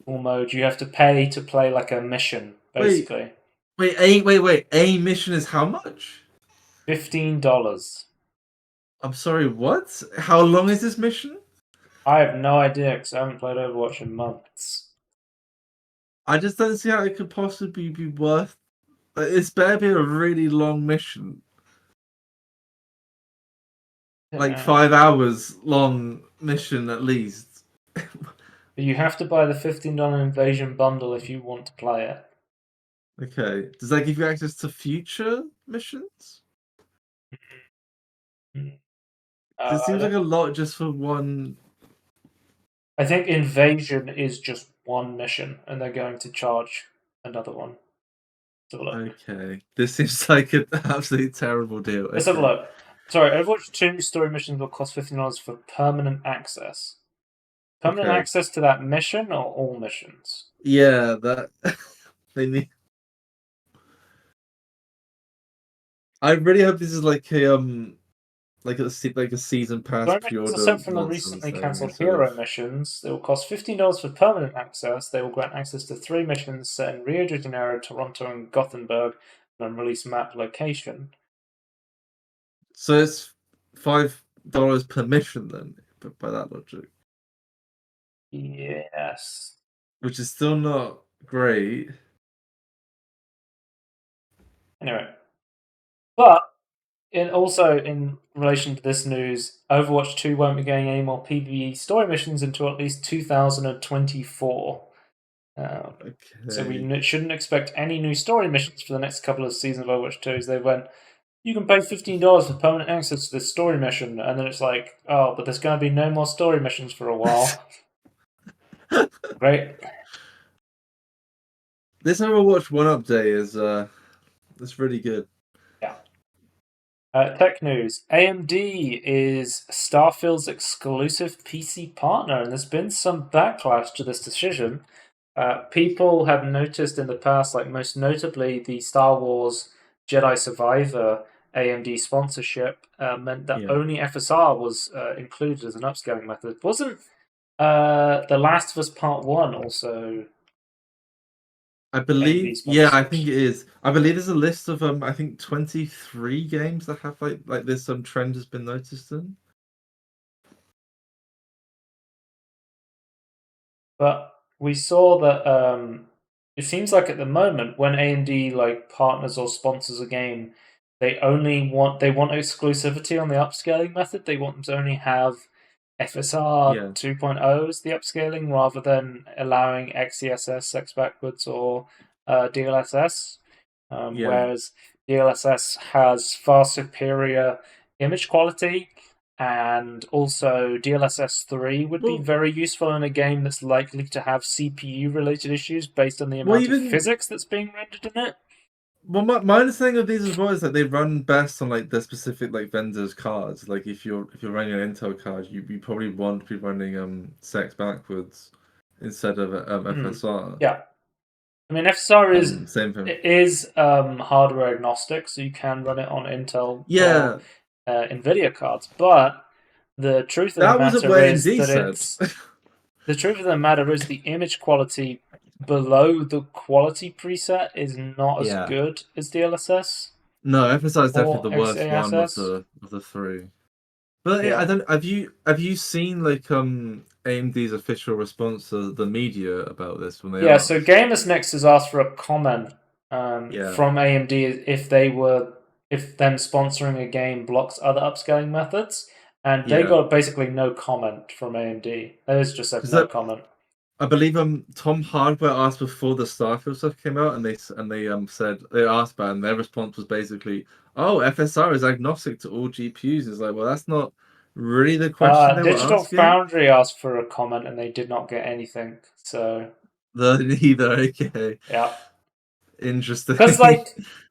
full mode. You have to pay to play like a mission, Wait, basically. wait. A mission is how much? $15. I'm sorry, what? How long is this mission? I have no idea because I haven't played Overwatch in months. I just don't see how it could possibly be worth. It's better be a really long mission, like 5 hours long mission at least. You have to buy the $15 Invasion bundle if you want to play it. Okay, does that give you access to future missions? It seems like a lot just for one. I think Invasion is just one mission, and they're going to charge another one. Let's have a look. Okay, this seems like an absolutely terrible deal. Let's have a look. Sorry, Overwatch 2 story missions will cost $15 for permanent access. Permanent Okay. access to that mission or all missions? Yeah, that they need. I really hope this is like like a season pass Story missions are pre-order sent from the nonsense recently thing cancelled instead hero of. missions. They will cost $15 for permanent access. They will grant access to 3 missions set in Rio de Janeiro, Toronto, and Gothenburg, an unreleased map location. So it's $5 per mission then, by that logic, Yes. which is still not great. Anyway. But also in relation to this news, Overwatch 2 won't be getting any more PvE story missions until at least 2024. So Okay. we shouldn't expect any new story missions for the next couple of seasons of Overwatch 2. As they went, you can pay $15 for permanent access to this story mission, and then it's like, oh, but there's going to be no more story missions for a while. Great. This Overwatch 1 update is it's really good. Yeah. Tech news. AMD is Starfield's exclusive PC partner, and there's been some backlash to this decision. People have noticed in the past, like most notably the Star Wars Jedi Survivor AMD sponsorship meant that Yeah. only FSR was included as an upscaling method. Wasn't The Last of Us Part 1 also I AMD believe, yeah, I sponsored? think it is. I believe there's a list of I think 23 games that have like this trend has been noticed in. But we saw that it seems like at the moment when AMD like partners or sponsors a game, they want exclusivity on the upscaling method. They want them to only have FSR Yeah. 2.0 as the upscaling rather than allowing XESS, X backwards, or DLSS. Yeah. Whereas DLSS has far superior image quality, and also DLSS 3 would be Well, very useful in a game that's likely to have CPU related issues based on the well, amount of even physics that's being rendered in it. well, my understanding of these as well is that they run best on like the specific like vendors' cards. Like if you're running an Intel card, you probably want to be running sex backwards instead of FSR. Yeah. I mean, FSR Same thing. is hardware agnostic, so you can run it on Intel or Yeah, NVIDIA cards. But the truth of the that wasn't matter what is AMD that said. the truth of the matter is the image quality below the quality preset is not as Yeah. good as DLSS No, FSR is or definitely the worst one of XASS. the three. But yeah, I Yeah. don't. Have you seen like AMD's official response to the media about this when they Yeah, so asked? Gamers Next has asked for a comment Yeah, from AMD if them sponsoring a game blocks other upscaling methods, and they yeah. got basically no comment from AMD. They just said Because no comment. I believe Tom Hardware asked before the Starfield stuff came out, and they said they asked about it, and their response was basically, "Oh, FSR is agnostic to all GPUs." It's like, well, that's not really the question they were Digital asking. Foundry asked for a comment, and they did not get anything. So Neither. Okay, yeah, interesting. because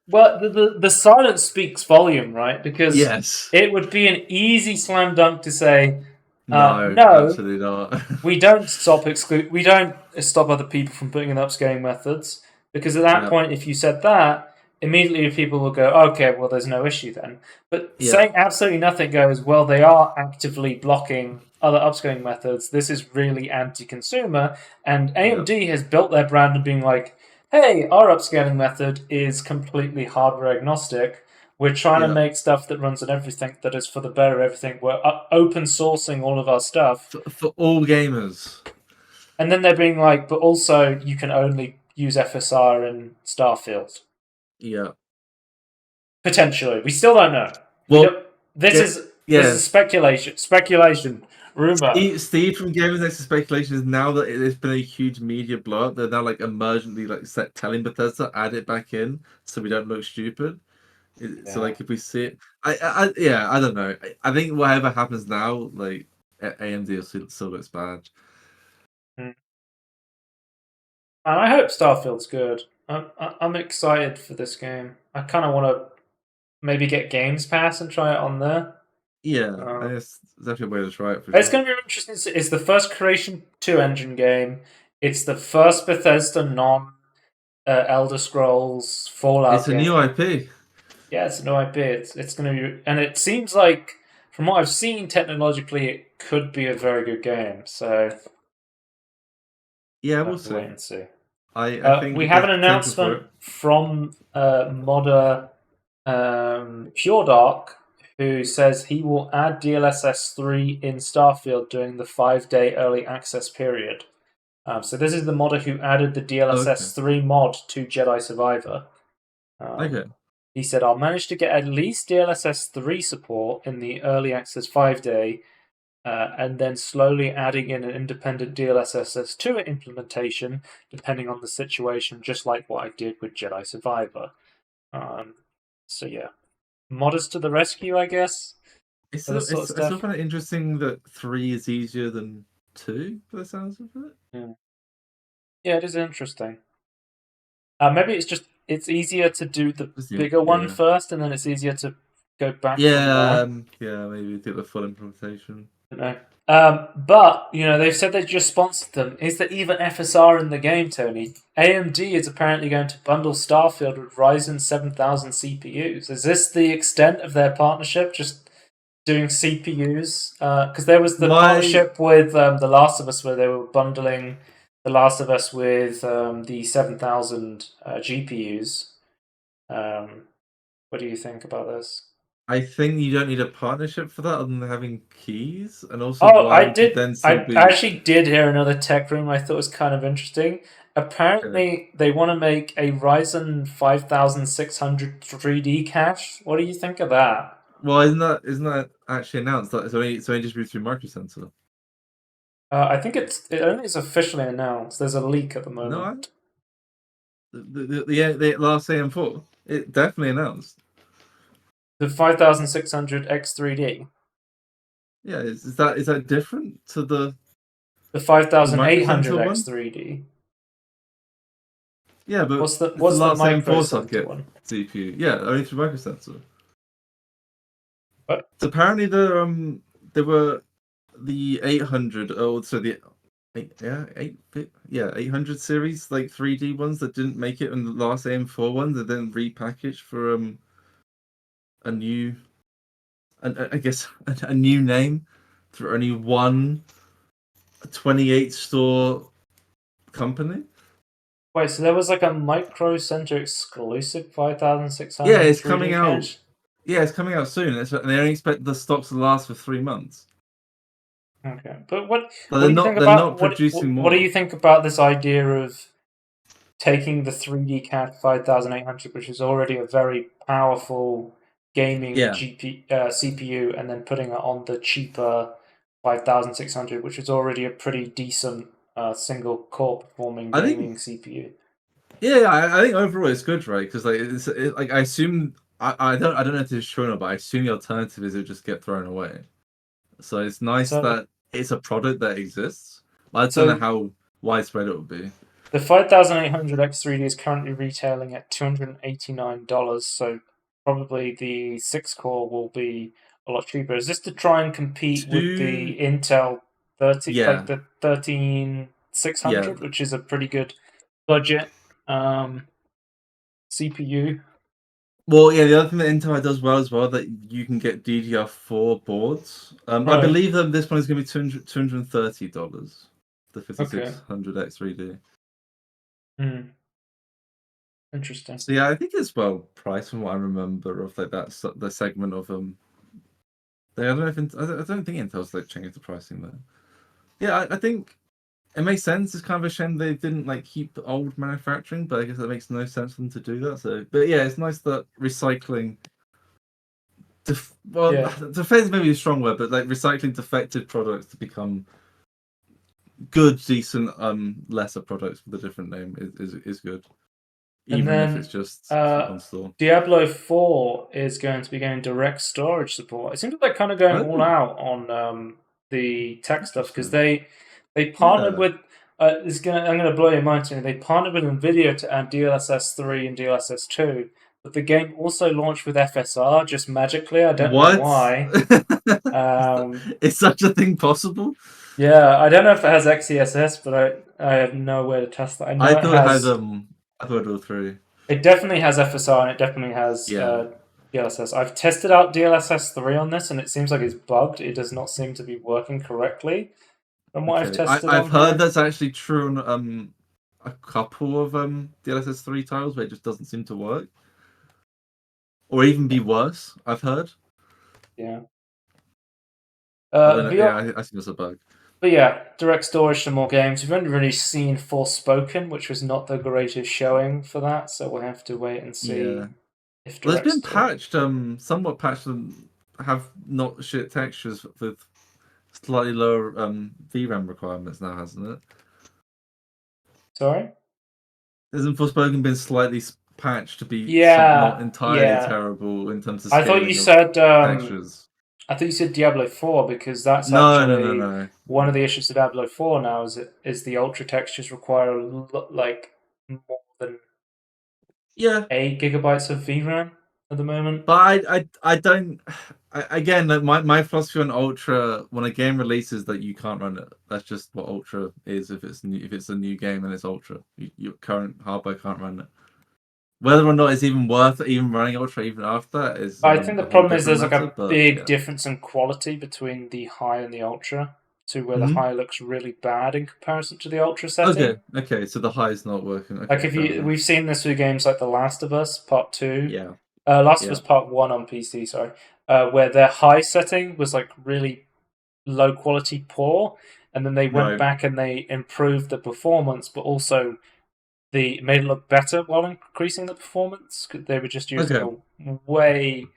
well, the silence speaks volume, right? Because Yes. it would be an easy slam dunk to say No, No, absolutely not. we don't we don't stop other people from putting in upscaling methods, because at that Yeah, point, if you said that, immediately people will go, okay, well, there's no issue then. But yeah, saying absolutely nothing goes, well, they are actively blocking other upscaling methods. This is really anti-consumer, and yeah, AMD has built their brand of being like, hey, our upscaling method is completely hardware agnostic. We're trying to yeah. make stuff that runs on everything, that is for the better of everything. We're open sourcing all of our stuff. For all gamers. And then they're being like, but also you can only use FSR in Starfield. Yeah. Potentially. We still don't know. We Well, don't this get is this yeah. is speculation. Speculation. Rumor. Steve from Gamers Next to Speculation is now that it's been a huge media blow up. They're now like emergently like telling Bethesda add it back in so we don't look stupid. So Yeah. like if we see it, yeah, I don't know. I think whatever happens now, like AMD will still looks bad. And I hope Starfield's good. I'm excited for this game. I kind of want to maybe get Games Pass and try it on there. Yeah, I Um, guess it's definitely a way to try it for it's sure. going to be interesting. It's the first Creation 2 engine game. It's the first Bethesda non Elder Scrolls Fallout It's a new game. IP. Yeah, it's no IP. It's going to be, and it seems like from what I've seen technologically, it could be a very good game. So Yeah, we'll we'll have to wait see. and see. I We think have there's an potential for announcement it. from modder Pure Dark, who says he will add DLSS 3 in Starfield during the 5-day early access period. So this is the modder who added the Oh, okay. DLSS 3 mod to Jedi Survivor. Um, Okay. he said, I'll manage to get at least DLSS 3 support in the early access 5-day, and then slowly adding in an independent DLSS 2 implementation, depending on the situation, just like what I did with Jedi Survivor. Um, so yeah, modders to the rescue, I guess, for this sort of I still stuff. find it interesting that 3 is easier than 2, by the sounds of it. Yeah, yeah, it is interesting. Maybe it's easier to do the bigger one Yeah. first, and then it's easier to go back from Yeah, there. yeah, maybe get the full implementation. Don't know. But they've said they just sponsored them. Is there even FSR in the game, Tony? AMD is apparently going to bundle Starfield with Ryzen 7000 CPUs. Is this the extent of their partnership? Just doing CPUs? Because there was the My partnership with The Last of Us, where they were bundling The Last of Us with the 7000 GPUs. What do you think about this? I think you don't need a partnership for that other than having keys, and also Oh, why would you then still I be actually did hear another tech room I thought was kind of interesting. Apparently, they want to make a Ryzen 5600 3D cache. What do you think of that? well, isn't that actually announced? That it's only just moved through Micro Center. I think it only is officially announced. There's a leak at the No, moment. the last AM4, it definitely announced. The 5600 X3D. Yeah, is that different to The the Micro 5800 Center one? X3D. Yeah, but it's the What's the last Micro AM4 Center socket one? CPU. Yeah, only through Micro Center. What? So apparently there were the 800, oh, so the 800 series, like 3D ones that didn't make it, and the last AM4 one that then repackaged for a new, I guess a new name for only one 28 store company. Wait, so there was like a Micro Center exclusive Yeah, 5600 it's coming 3D out. cache? Yeah, it's coming out soon. And they only expect the stocks to last for 3 months. Okay, but But what do you think they're about not producing what do more. you think about this idea of taking the 3D CAD 5800, which is already a very powerful gaming Yeah, CPU, and then putting it on the cheaper 5600, which is already a pretty decent single core performing I think gaming CPU. yeah, I think overall it's good, right? Because like I assume I don't know if it's true or not, but I assume the alternative is it would just get thrown away. So it's nice So that it's a product that exists. I don't know so how widespread it would be. the 5800 X3D is currently retailing at $289, so probably the 6 core will be a lot cheaper. Is this to try and compete with the Two, Intel yeah, the 13600, yeah. which is a pretty good budget CPU? Well, yeah. The other thing that Intel does well as well that you can get DDR4 boards. I Right. believe that this one is going to be $230. The Okay. 5600X3D. Hmm. Interesting. So yeah, I think it's well priced from what I remember of like the segment of I don't know if I don't think Intel's like changed the pricing there. Yeah, I think it makes sense. It's kind of a shame they didn't like keep the old manufacturing, but I guess it makes no sense for them to do that. So, but yeah, it's nice that recycling. Well, Yeah. defense maybe a strong word, but like recycling defective products to become good, decent, lesser products with a different name is good, And even if it's then just uh, on store. Diablo 4 is going to be getting direct storage support. It seems like they're kind of going all Oh, out on the tech stuff because interesting. they partnered Yeah. with. I'm gonna blow your mind, Tony. They partnered with Nvidia to add DLSS 3 and DLSS 2, but the game also launched with FSR just magically. I don't know What? why. Um, Is such a thing possible? yeah, I don't know if it has XeSS, but I have no way to test that. I I know it thought it had has. I thought it all through. It definitely has FSR and it definitely has Yeah. DLSS. I've tested out DLSS 3 on this and it seems like it's bugged. It does not seem to be working correctly from what I've Okay. tested I've on heard here. that's actually true on a couple of DLSS 3 titles where it just doesn't seem to work. Or even be worse, I've heard. Yeah. But then VR, yeah, I think it's a bug. but yeah, direct storage to more games. We've only really seen Forspoken, which was not the greatest showing for that, so we'll have to wait and Yeah. see if Well, it's direct been storage. patched, somewhat patched and have not shit textures with slightly lower VRAM requirements now, hasn't it? Sorry? Hasn't Forspoken been slightly patched to be not Yeah, entirely yeah. terrible in terms of I thought you scaling of said textures? I thought you said Diablo 4 because that's No, no, no, actually no. one of the issues with Diablo 4 now is the ultra textures require like more than Yeah, 8 GB of VRAM at the moment. but I don't. Again, like my philosophy on Ultra, when a game releases, that you can't run it. That's just what Ultra is. If it's new, if it's a new game and it's Ultra, your current hardware can't run it. Whether or not it's even worth even running Ultra even after that is I think the a whole problem is different there's like matter. a But big yeah. difference in quality between the high and the ultra to where the Hmm. high looks really bad in comparison to the ultra Okay, setting. okay. So the high is not working. Like Okay, if fair you enough. we've seen this with games like The Last of Us Part 2, Yeah, Last of yeah. Us Part 1 on PC, sorry, where their high setting was like really low quality poor, and then they went Right. back and they improved the performance, but also the made it look better while increasing the performance. They were just using Okay. a way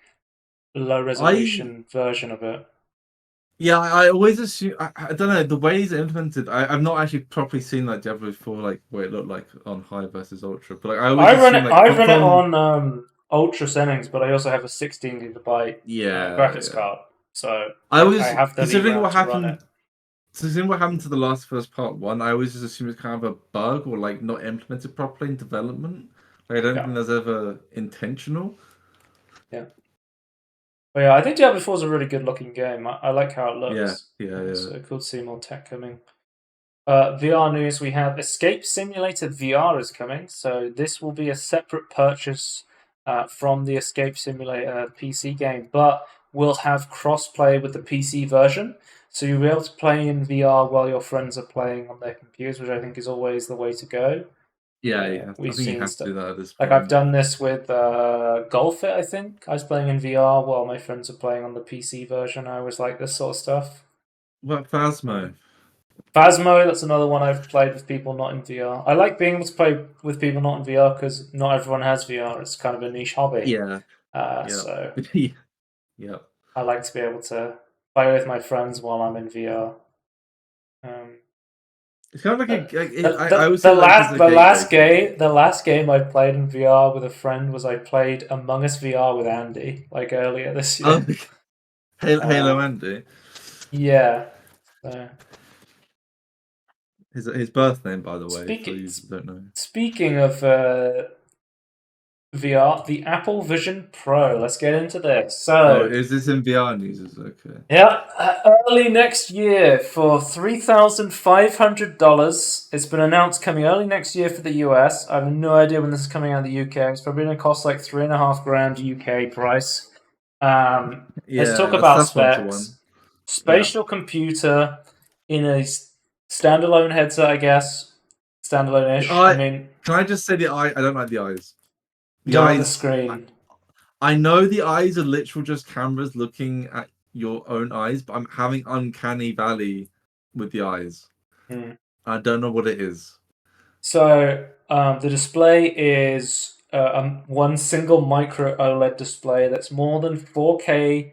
low I resolution version of it. Yeah, I always assume I don't know the ways it's implemented. I've not actually properly seen like Diablo 4 like what it looked like on high versus ultra, but like I always assume like I from run it from on ultra settings, but I also have a 16 GB yeah, graphics yeah. card, so I I always have the VRAM to run it. considering what happened to the Last of Us Part 1. I always just assume it's kind of a bug or like not implemented properly in development. Like I don't Yeah, think that's ever intentional. yeah. But yeah, I think Diablo 4 is a really good looking game. I like how it Yeah, looks. yeah, It's yeah. cool to see more tech coming. VR news, we have Escape Simulator VR is coming, so this will be a separate purchase from the Escape Simulator PC game, but will have cross-play with the PC version. So you'll be able to play in VR while your friends are playing on their computers, which I think is always the way to go. Yeah, yeah. I We've think you seen have to stuff do that at this like I've point. done this with Golf It. I think I was playing in VR while my friends are playing on the PC version. I always like this sort of stuff. What Phasmo? Um, Phasmo, that's another one I've played with people not in VR. I like being able to play with people not in VR because not everyone has VR. It's kind of a niche hobby. Yeah, yeah. So Yeah. I like to be able to play with my friends while I'm in VR. Um, It's kind of like the, I would say like it's a gateway for me. the last game I played in VR with a friend was I played Among Us VR with Andy like earlier this Oh, year. Halo Um, Andy. yeah. So, His birth name, by the way, for speaking you that don't know. speaking of VR, the Apple Vision Pro. Let's get into this. Oh, So, is this in VR news? Is okay. yeah, early next year for $3,500. It's been announced coming early next year for the US. I have no idea when this is coming out of the UK. It's probably going to cost like $3.5 grand UK price. Let's talk Yeah, about that's 1 to 1. specs. Spatial computer in a standalone headset, I guess. The Standalone-ish. I eye. mean, Can I just say the eye? I don't like the eyes. you The don't like the eyes. screen. I know the eyes are literal just cameras looking at your own eyes, but I'm having uncanny valley with the eyes. Hmm. I don't know what it is. So the display is one single micro OLED display that's more than 4K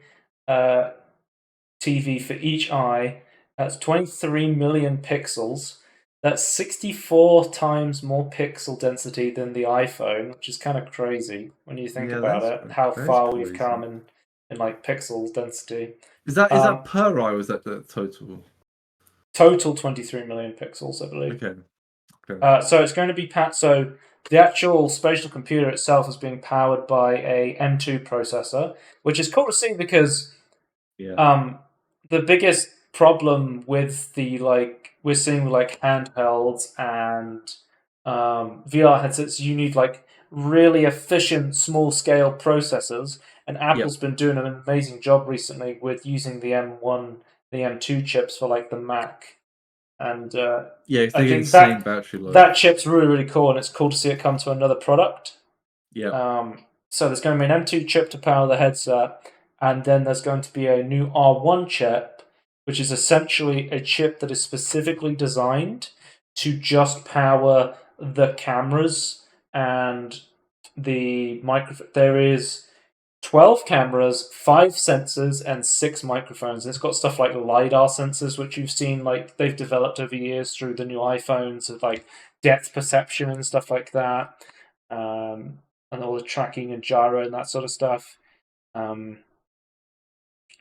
TV for each eye. That's 23 million pixels. That's 64 times more pixel density than the iPhone, which is kind of crazy when you think Yeah, about that's it, how that's far we've crazy. come in like pixel density. Is that per eye or is that the total? Total 23 million pixels, I believe. Okay. Okay. So it's going to be so the actual spatial computer itself is being powered by a M2 processor, which is cool to see because Yeah. the biggest problem with the we're seeing like handhelds and VR headsets, you need like really efficient small scale processors, and Yep. Apple's been doing an amazing job recently with using the M1, the M2 chips for like the Mac, and Yeah, I they get think insane battery life. that chip's really cool, and it's cool to see it come to another product. Yep. So there's going to be an M2 chip to power the headset, and then there's going to be a new R1 chip, which is essentially a chip that is specifically designed to just power the cameras and the microphone. There is 12 cameras, 5 sensors, and 6 microphones. And it's got stuff like LiDAR sensors, which you've seen like they've developed over years through the new iPhones of like depth perception and stuff like that. And all the tracking and gyro and that sort of stuff. Um,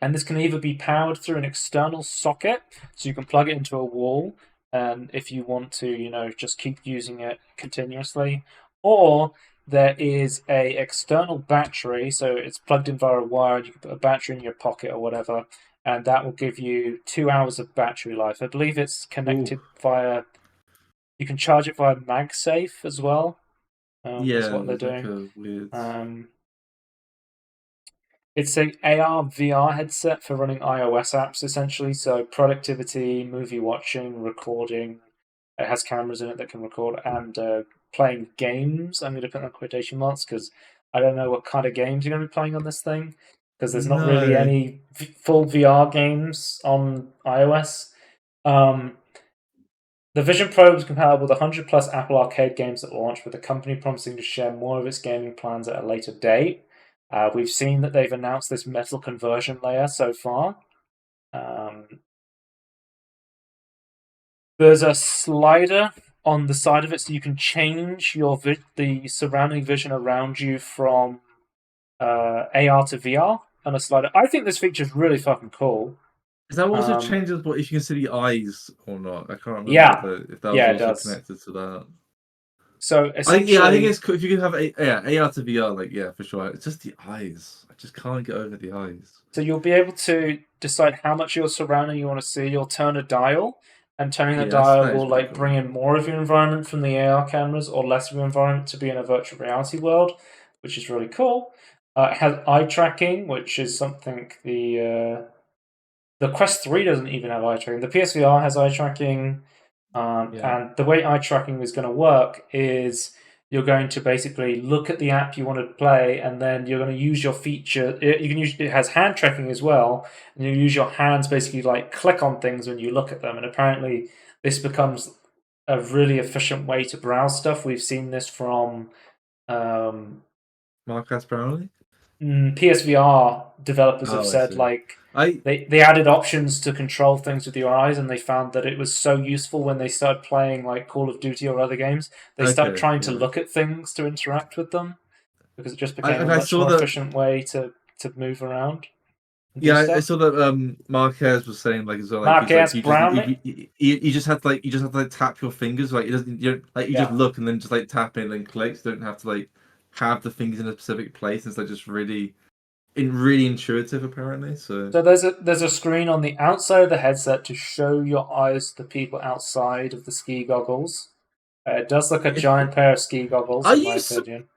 and this can either be powered through an external socket, so you can plug it into a wall, and if you want to, just keep using it continuously, or there is a external battery, so it's plugged in via a wire, and you can put a battery in your pocket or whatever, and that will give you 2 hours of battery life. I believe it's connected Ooh. via. You can charge it via MagSafe as well. Is Yeah, what they're there's like doing. a weird. It's a AR VR headset for running iOS apps essentially, so productivity, movie watching, recording. It has cameras in it that can record and playing games. I'm going to put in quotation marks because I don't know what kind of games you're going to be playing on this thing because there's not really No. any full VR games on iOS. Um, the Vision Pro is compatible with 100 plus Apple Arcade games at launch, with the company promising to share more of its gaming plans at a later date. We've seen that they've announced this metal conversion layer so far. There's a slider on the side of it, so you can change the surrounding vision around you from AR to VR on a slider. I think this feature is really fucking cool. Is that what also Um, changes what if you can see the eyes or not? I can't remember yeah, if that was yeah, it also does. connected to that. So I think essentially, it's cool if you can have AR to VR, like yeah, for sure. It's just the eyes. I just can't get over the eyes. so you'll be able to decide how much of your surrounding you want to see. You'll turn a dial, and turning the Yeah, dial that is will pretty like cool. bring in more of your environment from the AR cameras, or less of your environment to be in a virtual reality world, which is really cool. It has eye tracking, which is something the Quest 3 doesn't even have eye tracking. The PSVR has eye tracking, Yeah. and the way eye tracking is going to work is you're going to basically look at the app you want to play, and then you're going to use your feature. You can use it has hand tracking as well, and you use your hands basically like click on things when you look at them. And apparently, this becomes a really efficient way to browse stuff. We've seen this from um, Marcus Brownlee? PSVR developers have Oh, I said see. like I they added options to control things with your eyes, and they found that it was so useful when they started playing like Call of Duty or other games. They started okay, trying to yeah. look at things to interact with them because it just became a I much saw more that. efficient way to move around and do Yeah, I stuff. saw that. Marquez was saying like as well, like he's like Marquez Brownlee, you just have to you just have to like tap your fingers, like it doesn't you don't, like you just yeah. look and then just like tap in and click. You don't have to like have the things in a specific place, and it's like just really intuitive apparently. So So there's a screen on the outside of the headset to show your eyes to the people outside of the ski goggles. It does look a giant pair of ski goggles, are in my you opinion.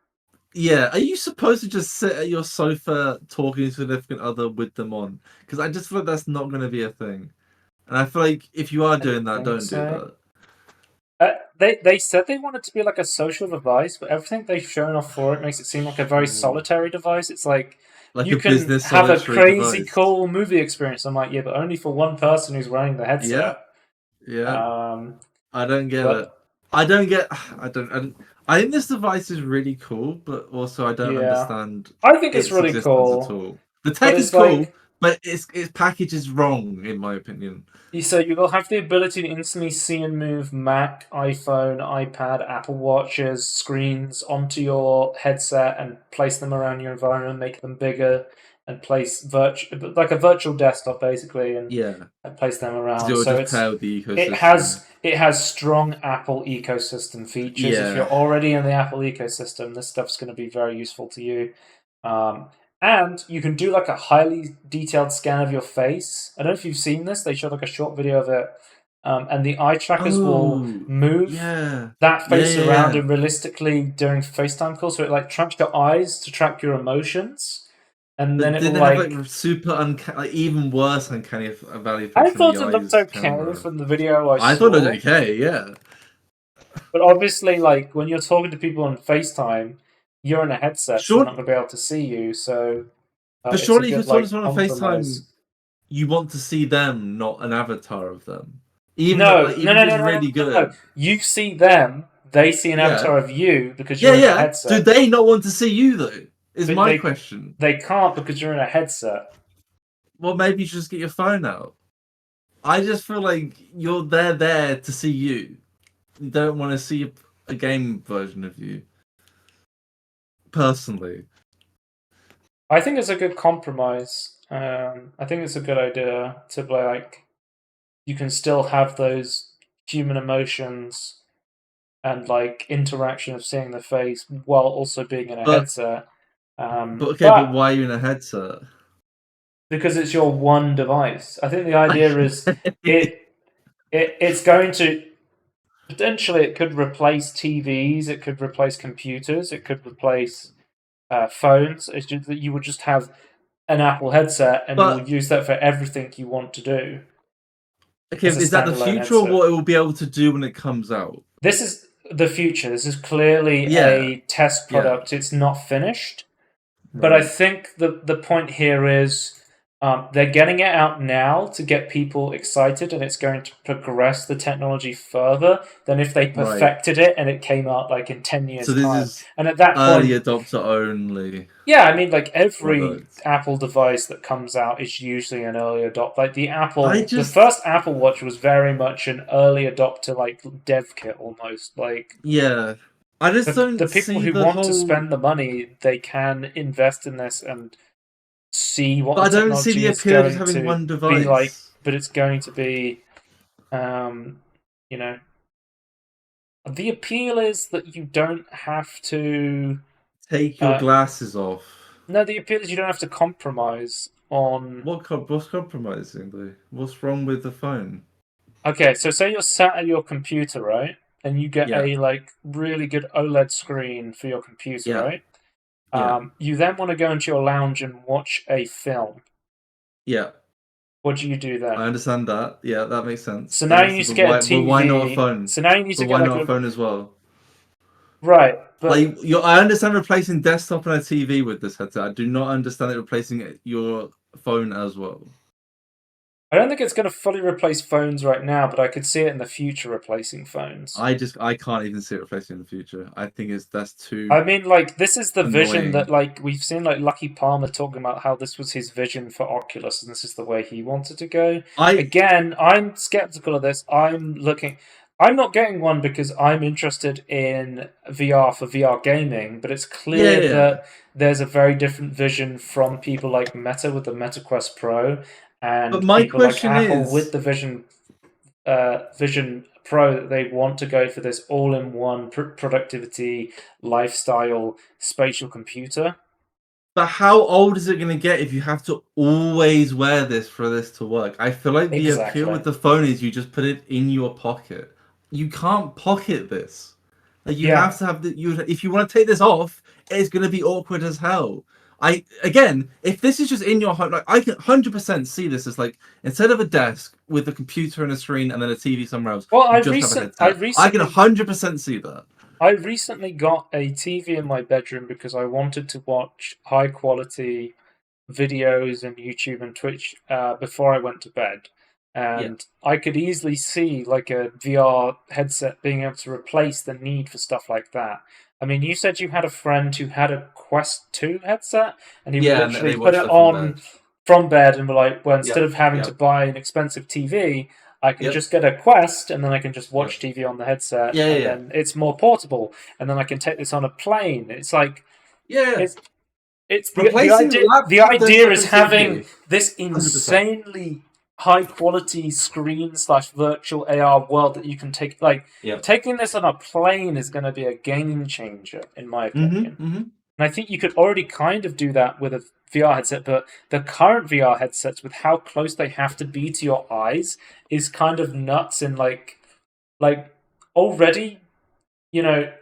yeah, are you supposed to just sit at your sofa talking to a significant other with them on? Because I just feel like that's not going to be a thing. And I feel like if you are I doing that, think don't do so. that. They said they want it to be like a social device, but everything they've shown off for it makes it seem like a very Ooh. solitary device. It's like Like you a can business have a solitary crazy device. cool movie experience. I'm like, yeah, but only for one person who's wearing the Yeah, headset. yeah. Um, I don't get it. but I don't get. I don't. I think this device is really cool, but also I don't yeah, understand I think it's its really existence at cool. all. The But tech is it's cool, like but its package is wrong in my opinion. so you will have the ability to instantly see and move Mac, iPhone, iPad, Apple Watches, screens onto your headset and place them around your environment, make them bigger, and place like a virtual desktop basically, Yeah, and place them because around. it will So just pair with the it ecosystem. has strong Apple ecosystem features. If Yeah. you're already in the Apple ecosystem, this stuff's going to be very useful to you. Um, and you can do like a highly detailed scan of your face. I don't know if you've seen this. They showed like a short video of it. And the eye trackers will Oh, move yeah, that yeah, face yeah, around yeah. and realistically during FaceTime calls. So it like tracks your eyes to track your emotions. And then But it did will they have like like. super like even worse uncanny valley I effects in the thought it looked eyes okay camera? from the video I I thought it was saw. okay. Yeah. But obviously, like when you're talking to people on FaceTime, you're in a headset, so they're not Sure, going to be able to see you. So but it's a surely if good you're talking to like someone on FaceTime, compromise. you want to see them, not an avatar of them. Even though, No, like, no, even if no, no, it's no, no, really no, no. good. You see them, they see an Yeah, avatar of you because yeah, you're in a yeah. Do headset. they not want to see you though? Is But my question. they can't because you're in a headset. Well, maybe you should just get your phone out. I just feel like you're there to see you. You don't want to see a game version of you. Personally, I think it's a good compromise. I think it's a good idea to play like you can still have those human emotions and like interaction of seeing the face while also being in a but headset. okay, but But why are you in a headset? because it's your one device, I think the idea is it, it's going to potentially it could replace TVs, it could replace computers, it could replace phones. It's just that you would just have an Apple headset and you will But use that for everything you want to do okay, as a is that the standalone future or headset. what it will be able to do when it comes out? This is the future. This is clearly Yeah, a test yeah, product. It's not finished. But I right, think the point here is they're getting it out now to get people excited, and it's going to progress the technology further than if they right. perfected it and it came out like in 10 So years' this time. is And at that early point, adopter only yeah, I mean, like every product. Apple device that comes out is usually an early adopter. Like I the just first Apple Watch was very much an early adopter, like dev kit almost. Like yeah, I just don't the people see who the want to whole. spend the money, they can invest in this and see what But the I don't see technology the is appeal of just going having to one be like. device. But it's going to be, um, you know, the appeal is that you don't have to. Take your Uh, glasses off. no, the appeal is you don't have to compromise on. What's compromising though? What's wrong with the phone? Okay, so say you're sat at your computer, right, and you get Yeah, a like really good OLED screen for your computer, yeah, right? yeah. You then want to go into your lounge and watch a film. Yeah, What do you do I then? understand that. Yeah, that makes sense. So That now you makes need sense. to But get a why? But why not a TV. phone? So now you need But to get why like not a a phone as well? right, but Like, I understand replacing desktop and a TV with this headset. I do not understand it replacing your phone as well. I don't think it's going to fully replace phones right now. But I could see it in the future replacing phones. I can't even see it replacing in the future. I think that's too I mean, like this is the vision that annoying. like we've seen like Lucky Palmer talking about how this was his vision for Oculus and this is the way he wanted to go. I Again, I'm skeptical of this. I'm not getting one because I'm interested in VR for VR gaming, but it's yeah, clear yeah. that there's a very different vision from people like Meta with the Meta Quest Pro But and my people like question Apple with is, the Vision Pro that they want to go for this all-in-one productivity, lifestyle, spatial computer. But how old is it going to get if you have to always wear this for this to work? I feel like the appeal Exactly. with the phone is you just put it in your pocket. You can't pocket this. Like you Yeah. have to have if you want to take this off, it's going to be awkward as hell. If this is just in your home, like I can 100% see this as like instead of a desk with a computer and a screen and then a TV somewhere else, Well, you just have a headset. I can 100% see that. I recently got a TV in my bedroom because I wanted to watch high quality videos and YouTube and Twitch before I went to bed. Yeah. And I could easily see like a VR headset being able to replace the need for stuff like that. I mean, you said you had a friend who had a Quest 2 headset and he would Yeah, and literally they put watch it stuff from on bed. from bed and be like, well, instead Yep. of having to Yep. buy an expensive TV, I can Yep. just get a Quest and then I can just watch Yep. TV on the headset Yeah, and yeah. then it's more portable and then I can take this on a plane. It's like Yeah. it's Replacing the laptop idea is desktop and having CPU. this 100%. insanely high quality screen / virtual AR world that you can take. Like Yep. taking this on a plane is going to be a game changer, in my opinion. Mm-hmm. And I think you could already kind of do that with a VR headset, but the current VR headsets, with how close they have to be to your eyes, is kind of nuts. And like already, you know,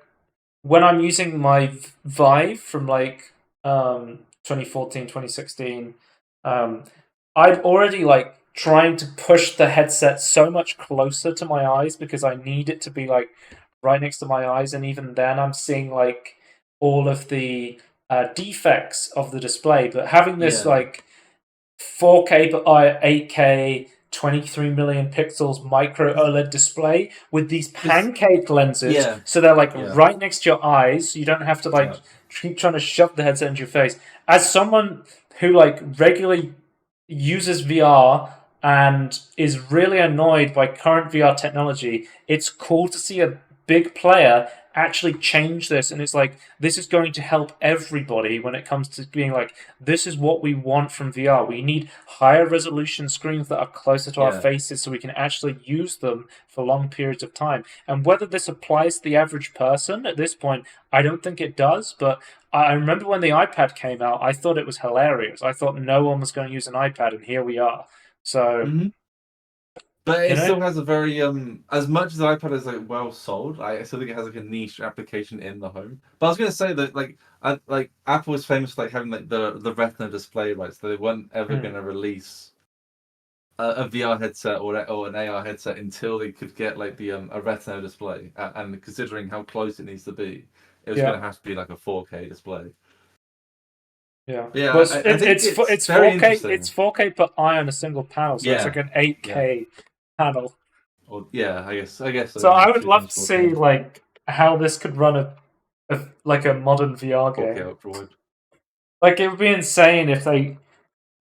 when I'm using my Vive from like 2014, 2016, I'm already like trying to push the headset so much closer to my eyes because I need it to be like right next to my eyes, and even then I'm seeing like all of the defects of the display. But having this Yeah. like 4K but 8K 23 million pixels micro OLED display with these pancake lenses, Yeah. so they're like Yeah. right next to your eyes, so you don't have to like keep trying to shove the headset into your face. As someone who like regularly uses VR and is really annoyed by current VR technology, it's cool to see a big player actually change this, and it's like this is going to help everybody when it comes to being like, this is what we want from VR. We need higher resolution screens that are closer to our Yeah. faces so we can actually use them for long periods of time. And whether this applies to the average person at this point, I don't think it does, but I remember when the iPad came out, I thought it was hilarious. I thought no one was going to use an iPad, and here we are. So, But it you know, still has a very as much as the iPad is like well sold, I still think it has like a niche application in the home. But I was gonna say that like Apple is famous for like having like the Retina display, right? So they weren't ever gonna release a VR headset or an AR headset until they could get like the a Retina display. And considering how close it needs to be, it was gonna have to be like a 4K display. Yeah, Yeah, well, I think it's very 4K. interesting. It's 4K per eye on a single panel, so it's like an 8K panel. Or yeah, I guess. So I would two love times to 4K. see like how this could run like a modern VR 4K game. ultra wide. Like it would be insane if they.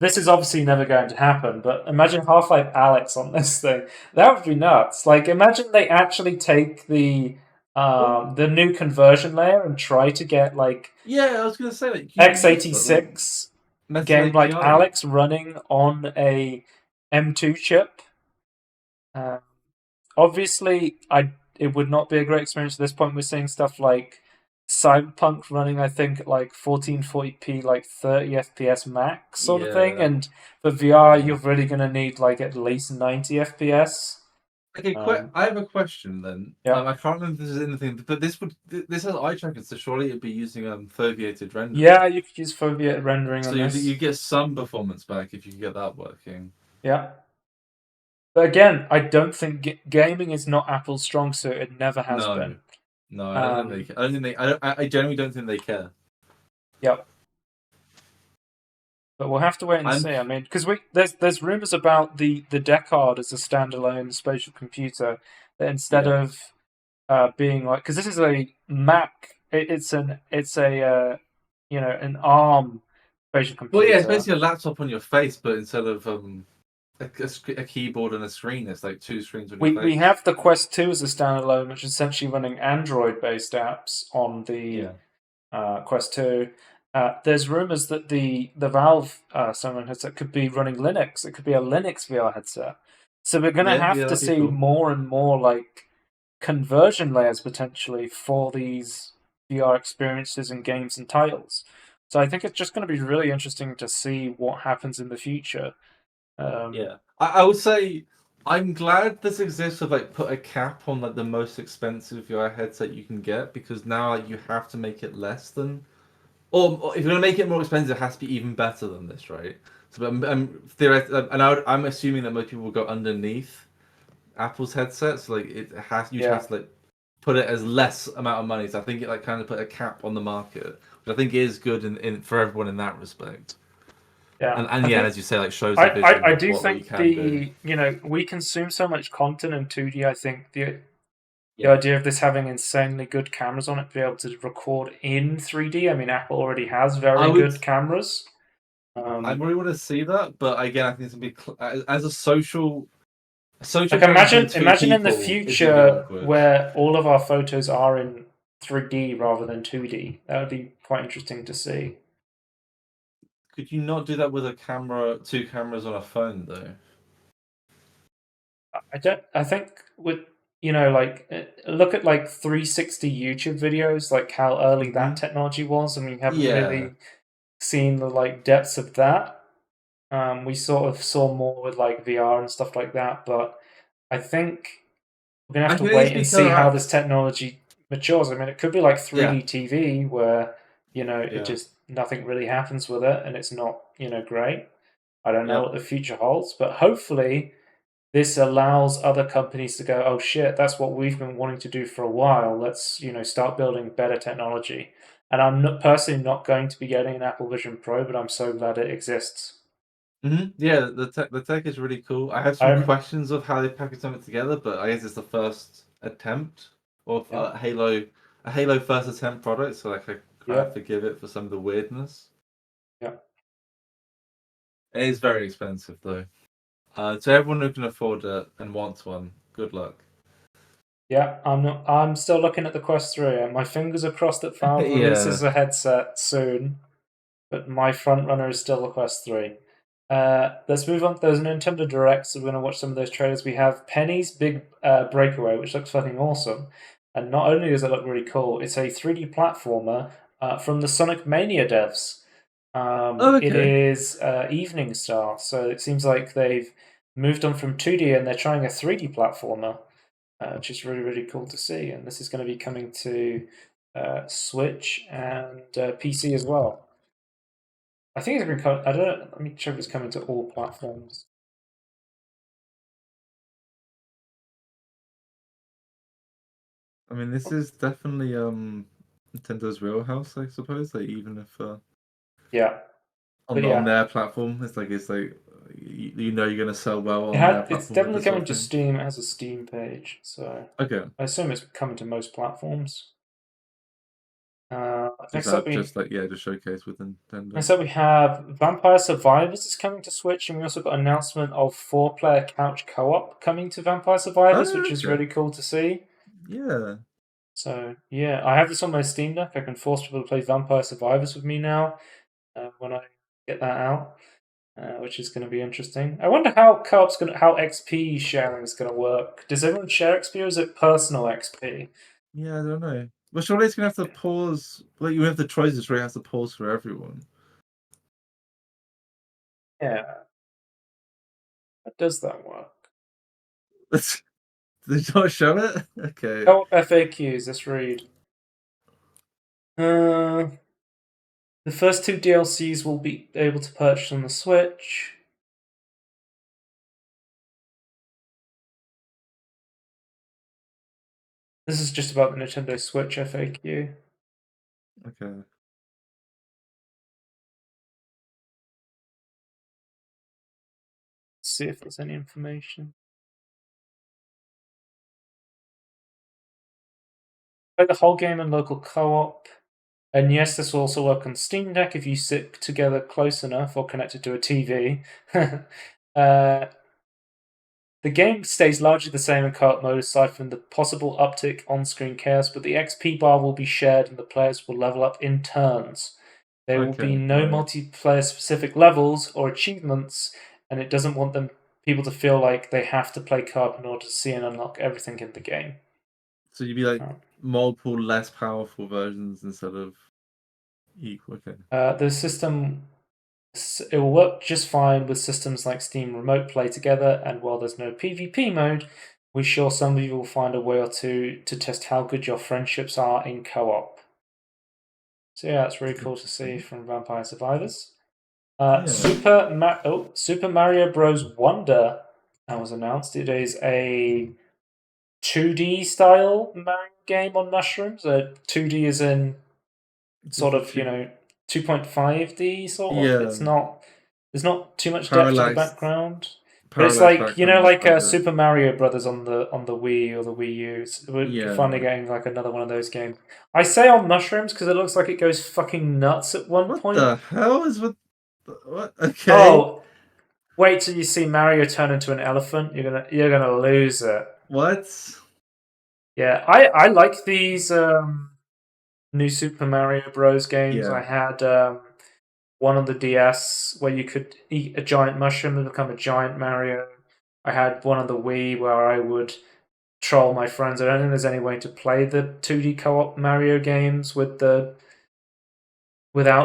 This is obviously never going to happen, but imagine Half-Life Alyx on this thing. That would be nuts. Like imagine they actually take the new conversion layer and try to get like Yeah, I was gonna say like x86 game like API. Alyx running on a M2 chip. Obviously, it would not be a great experience at this point. We're seeing stuff like Cyberpunk running, I think, at like 1440p, like 30 FPS max sort of thing. Yeah. And for VR, you're really going to need like at least 90 FPS. Okay, I have a question then. Yeah. I can't remember if this is anything, but this has eye tracking, so surely it'd be using foveated rendering. Yeah, you could use foveated rendering so on this. you get some performance back if you can get that working. Yeah. But again, I don't think gaming is not Apple's strong suit. It never has been. No, I don't think they. I generally don't think they care. Yep. But we'll have to wait and see. I mean, because there's rumors about the Deckard as a standalone spatial computer that instead of being like, because this is a Mac, it's a an ARM spatial computer. Well, yeah, it's basically a laptop on your face, but instead of a keyboard and a screen, it's like two screens on your face. We have the Quest 2 as a standalone, which is essentially running Android-based apps on the Quest 2. There's rumors that the Valve Summon headset could be running Linux. It could be a Linux VR headset. So we're going to have to see more and more like conversion layers potentially for these VR experiences and games and titles. So I think it's just going to be really interesting to see what happens in the future. Yeah, I would say I'm glad this exists to like put a cap on like the most expensive VR headset you can get, because now like, you have to make it less than, or if you're gonna make it more expensive, it has to be even better than this, right? So I'm theoretically, and I'm assuming that most people will go underneath Apple's headsets. Like it has, you just Yeah, have to like put it as less amount of money. So I think it like kind of put a cap on the market, which I think is good in for everyone in that respect. yeah. And I yeah, think as you say, like shows I, a I, vision I of do what you think can do. we consume so much content in 2D. I think the Yeah. idea of this having insanely good cameras on it to be able to record in 3D. I mean, Apple already has I very would. good cameras. I really want to see that, but again, I think it's gonna be as a social Like game between two imagine in the people is gonna be future awkward. where all of our photos are in 3D rather than 2D. That would be quite interesting to see. Could you not do that with a camera, two cameras on a phone though? I don't. I think with like look at like 360 YouTube videos, like how early that Hmm. technology was, and we haven't Yeah. really seen the like depths of that. We sort of saw more with like VR and stuff like that, but I think we're gonna I have to think it needs wait to be and see how counteract. this technology matures. I mean, it could be like Yeah. 3D TV where it Yeah. just nothing really happens with it and it's not great. I don't know Yeah. what the future holds, but hopefully this allows other companies to go, oh shit, that's what we've been wanting to do for a while. Let's start building better technology. And I'm not, personally not going to be getting an Apple Vision Pro, but I'm so glad it exists. Yeah. The tech is really cool. I have some I'm questions of how they package something together, but I guess it's the first attempt of yeah, a Halo first attempt product, so like I kind yeah, of forgive it for some of the weirdness. yeah. It is very expensive though. To everyone who can afford it and wants one, good luck. Yeah, I'm not. I'm still looking at the Quest 3, and my fingers are crossed that Valve Yeah. releases a headset soon. But my front runner is still the Quest 3. Let's move on. There's a Nintendo Direct, so we're going to watch some of those trailers. We have Penny's Big Breakaway, which looks fucking awesome. And not only does it look really cool, it's a 3D platformer from the Sonic Mania devs. Oh, It okay. is Evening Star, so it seems like they've moved on from 2D and they're trying a 3D platformer, which is really, really cool to see. And this is going to be coming to Switch and PC as well. I think it's been. I don't know. Let me check if it's coming to all platforms. I mean, this is definitely Nintendo's wheelhouse, I suppose. Like even if Yeah, but on yeah, their platform, it's like you know you're gonna sell well it on their had. It's platform with definitely this sort coming of to thing. Steam. It has a Steam page, so Okay, I assume it's coming to most platforms. is Next up, that we just like yeah, just showcase with Nintendo? next up we have Vampire Survivors is coming to Switch, and we also got an announcement of 4-player couch co-op coming to Vampire Survivors, Oh, which is okay. really cool to see. Yeah. So yeah, I have this on my Steam Deck. I can force people to play Vampire Survivors with me now when I get that out. Which is going to be interesting. I wonder how how XP sharing is going to work. Does everyone share XP or is it personal XP? Yeah, I don't know. Well, surely it's gonna have to pause. Like you have the choices where it has to pause for everyone. Yeah, how does that work? Did you not show it? Okay. Co-op FAQs. Let's read. Uh, the first two DLCs will be able to purchase on the Switch. This is just about the Nintendo Switch FAQ. Okay. Let's see if there's any information. Play the whole game in local co-op. And yes, this will also work on Steam Deck if you sit together close enough or connected to a TV. uh, the game stays largely the same in co-op mode aside from the possible uptick on-screen chaos, but the XP bar will be shared and the players will level up in turns. There will be Okay. no Right. multiplayer specific levels or achievements, and it doesn't want people to feel like they have to play co-op in order to see and unlock everything in the game. So you'd be like Oh. multiple less powerful versions instead of equal. Okay. The system it will work just fine with systems like Steam Remote Play Together, and while there's no PvP mode, we're sure some of you will find a way or two to test how good your friendships are in co-op. So yeah, it's really cool to see from Vampire Survivors. Yeah. Super Mario Bros. Wonder was announced. It is a 2D style Mario game on mushrooms. 2D is in Just sort a of, two 2.5D sort of. yeah. It's not there's not too much depth to the Parallax background. But it's parallax like, background is like quite good. Super Mario Brothers on the Wii or the Wii U. We're finally Yeah. getting like another one of those games. I say on mushrooms because it looks like it goes fucking nuts at one What point. the hell is with what? Okay. Oh, wait till you see Mario turn into an elephant. You're gonna lose it. What? Yeah, I like these new Super Mario Bros. Games. Yeah. I had one on the DS where you could eat a giant mushroom and become a giant Mario. I had one on the Wii where I would troll my friends. I don't think there's any way to play the 2D co-op Mario games without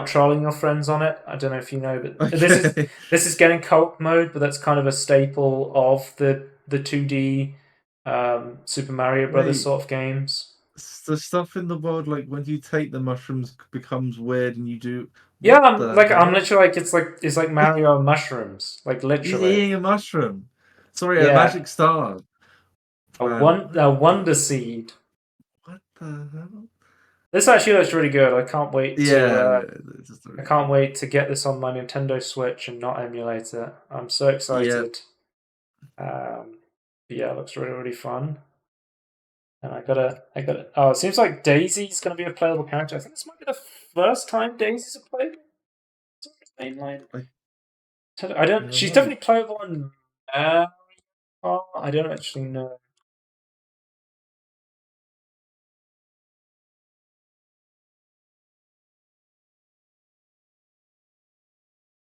trolling your friends on it. I don't know if you know, but Okay. this is getting co-op mode, but that's kind of a staple of the 2D Super Mario Brothers Wait. sort of games. The stuff in the world like when you take the mushrooms becomes weird and you do Yeah, what the I'm hell? literally like it's like Mario and mushrooms, like He's literally. eating a mushroom. Sorry, a Yeah, magic star plant. What a the wonder seed. what the hell? This actually looks really good. I can't wait to Yeah, it's just I really can't cool. wait to get this on my Nintendo Switch and not emulate it. I'm so Yep. excited. Yeah, it looks really, really fun. And I gotta. Oh, it seems like Daisy's gonna be a playable character. I think this might be the first time Daisy's a playable mainline. I I don't. don't She's know. definitely playable in. I don't actually know.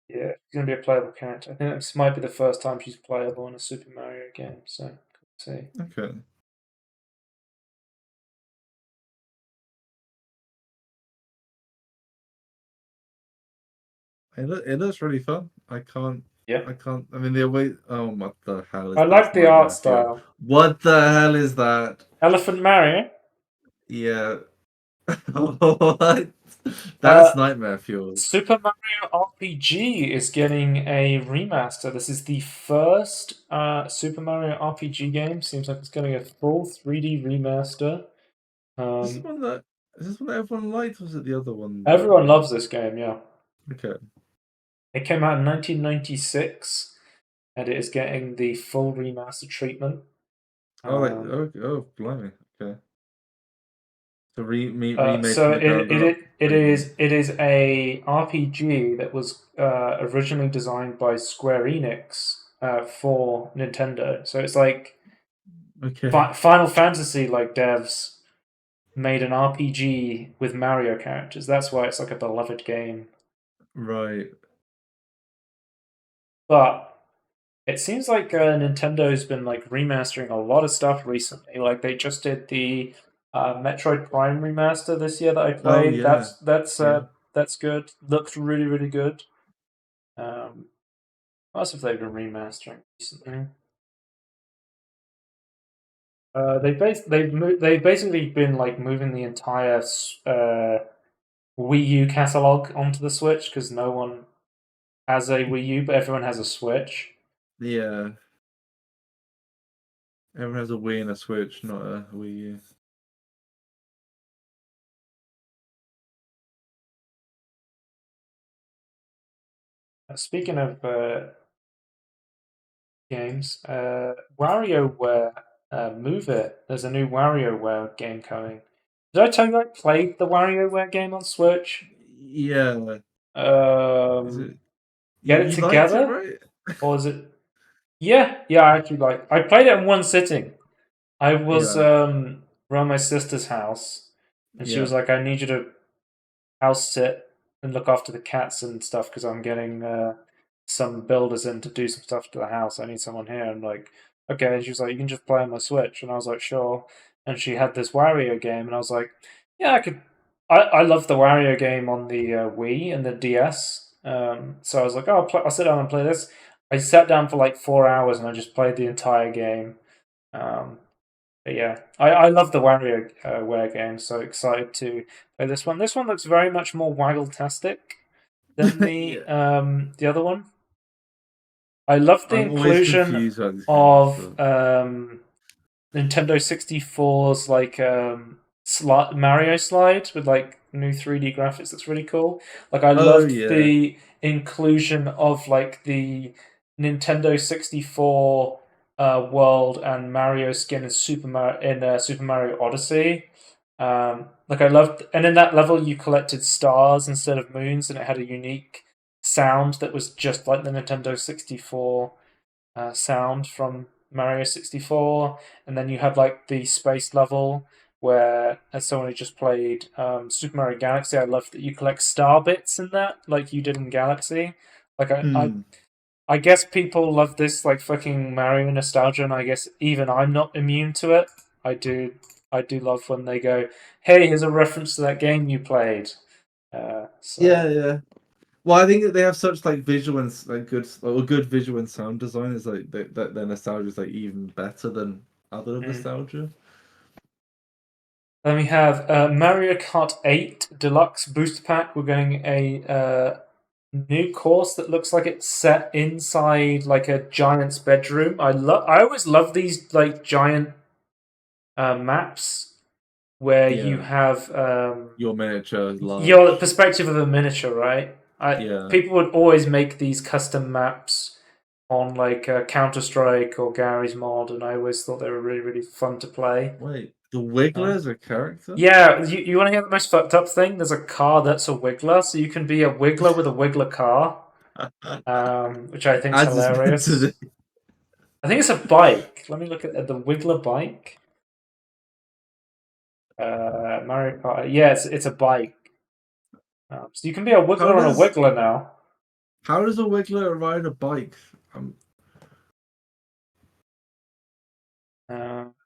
Yeah, she's gonna be a playable character. I think this might be the first time she's playable in a Super Mario game. So, cool to see. Okay. It looks really fun. Yeah, I mean the way oh what the hell is I that's like the art nightmare fuel. style. What the hell is that? Elephant Mario. Yeah. What? That's Uh, nightmare fuel. Super Mario RPG is getting a remaster. This is the first Super Mario RPG game. Seems like it's getting a full 3D remaster. This Um, one that is this one that everyone liked, or was it the other one? Everyone loves this game, yeah. Okay. It came out in 1996, and it is getting the full remaster treatment. Oh, like Um, oh, blimey. Okay. So remade so from the ground up, pretty much. it is a RPG that was originally designed by Square Enix for Nintendo. So it's like Okay. Final Fantasy like devs made an RPG with Mario characters. That's why it's like a beloved game. Right. But it seems like Nintendo's been like remastering a lot of stuff recently. Like they just did the Metroid Prime remaster this year that I Oh played. yeah. Yeah. That's good. Looks really really good. Um, what else have they been remastering recently? They've basically been like moving the entire Wii U catalog onto the Switch because no one has a Wii U, but everyone has a Switch. Yeah. Everyone has a Wii and a Switch, not a Wii U. Speaking of games, WarioWare, Move It. There's a new WarioWare game coming. Did I tell you I played the WarioWare game on Switch? Yeah. Is Um, it Get It you liked it, Together, right? or is it? Yeah, yeah. I actually like. I played it in one sitting. I was Yeah. around my sister's house, and she Yeah. was like, "I need you to house sit and look after the cats and stuff because I'm getting some builders in to do some stuff to the house. I need someone here." I'm like, "Okay." And she was like, "You can just play on my Switch," and I was like, "Sure." and she had this Wario game, and I was like, yeah, I could. I love the Wario game on the Wii and the DS. So I was like, oh, I'll sit down and play this. I sat down for like 4 hours and I just played the entire game. Um, but yeah, I love the WarioWare game. So excited to play this one. This one looks very much more waggle-tastic than Yeah. the other one. I love the I'm always inclusion confused about these games. of Nintendo 64's like Mario slide with like new 3D graphics. That's really cool. Like I Oh loved yeah. the inclusion of like the Nintendo 64 world and Mario skin in Super Mario Odyssey. Like I loved, and in that level you collected stars instead of moons, and it had a unique sound that was just like the Nintendo 64 sound from Mario 64, and then you had like the space level where, as someone who just played Super Mario Galaxy, I love that you collect star bits in that, like you did in Galaxy. Like Hmm. I guess people love this like fucking Mario nostalgia, and I guess even I'm not immune to it. I do love when they go, "Hey, here's a reference to that game you played." So Yeah, yeah. Well, I think that they have such like visual and like good visual and sound design is like that their nostalgia is like even better than other mm. nostalgia. Then we have Mario Kart 8 Deluxe Booster Pack. We're getting a new course that looks like it's set inside like a giant's bedroom. I always love these like giant maps where you Yeah, have your miniature is your large. perspective of a miniature, right? Yeah. People would always make these custom maps on like Counter Strike or Gary's mod, and I always thought they were really really fun to play. Wait, the Wiggler Uh, is a character? Yeah, you want to hear the most fucked up thing? There's a car that's a Wiggler, so you can be a Wiggler with a Wiggler car, which I think is As is meant to hilarious. be. I think it's a bike. Let me look at the Wiggler bike. Mario Kart. Yeah, it's a bike. So you can be a How Wiggler on a does Wiggler now. how does a Wiggler ride a bike?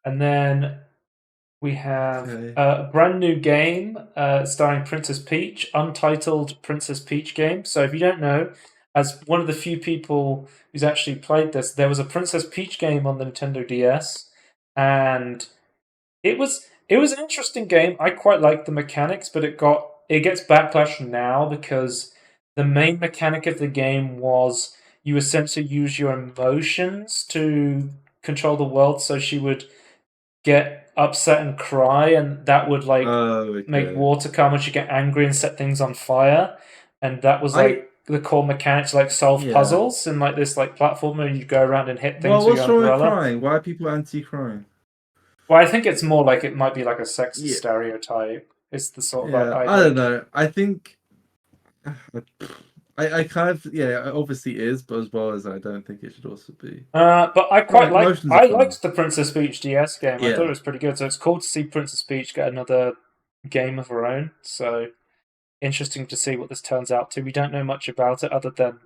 And then we have Okay. a brand new game starring Princess Peach, untitled Princess Peach game. So if you don't know, as one of the few people who's actually played this, there was a Princess Peach game on the Nintendo DS, and it was an interesting game. I quite liked the mechanics, but it gets backlash now because the main mechanic of the game was you essentially use your emotions to control the world. So she would get upset and cry, and that would like Oh, make okay. water come, and she'd get angry and set things on fire. And that was I like the core mechanics, like solve yeah. puzzles and like this like platformer, and you go around and hit Well, things with your what's wrong with umbrella. crying? Why are people anti-crying? Well, I think it's more like it might be like a sexist Yeah, stereotype. Is the sort of yeah. I idea. don't know. I think I kind of yeah. It obviously is, but as well as I don't think it should also be. But Right, emotions are I fun. liked the Princess Peach DS game. I thought it Yeah, was pretty good. So it's cool to see Princess Peach get another game of her own. So interesting to see what this turns out to. We don't know much about it other than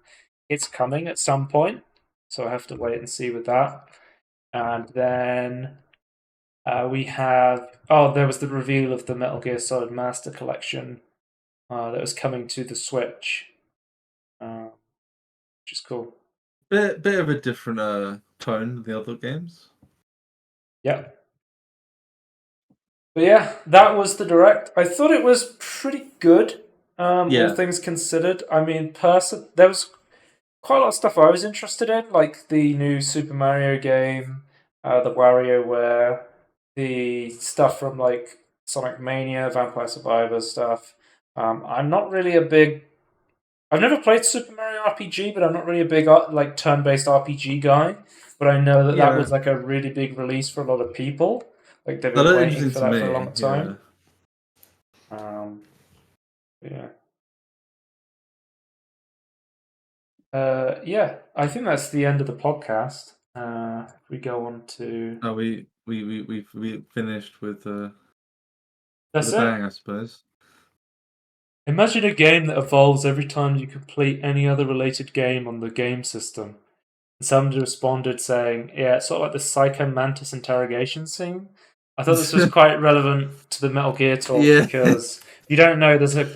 it's coming at some point. So I have to wait and see with that. And then we have there was the reveal of the Metal Gear Solid Master Collection that was coming to the Switch, which is cool. bit of a different tone than the other games. Yeah. But yeah, that was the direct. I thought it was pretty good, all Yeah, things considered. I mean, there was quite a lot of stuff I was interested in, like the new Super Mario game, the WarioWare, the stuff from like Sonic Mania, Vampire Survivor stuff. I'm not really a big. I've never played Super Mario RPG, but I'm not really a big like turn-based RPG guy. But I know that that yeah. was like a really big release for a lot of people. Like they've That been looked waiting interesting for to that for a me. long Yeah. time. Um, yeah. Yeah, I think that's the end of the podcast. We go on to. No, we finished with That's a it. bang, I suppose. Imagine a game that evolves every time you complete any other related game on the game system. And somebody responded saying, yeah, it's sort of like the Psycho Mantis interrogation scene. I thought this was quite relevant to the Metal Gear talk Yeah. because if you don't know, there's an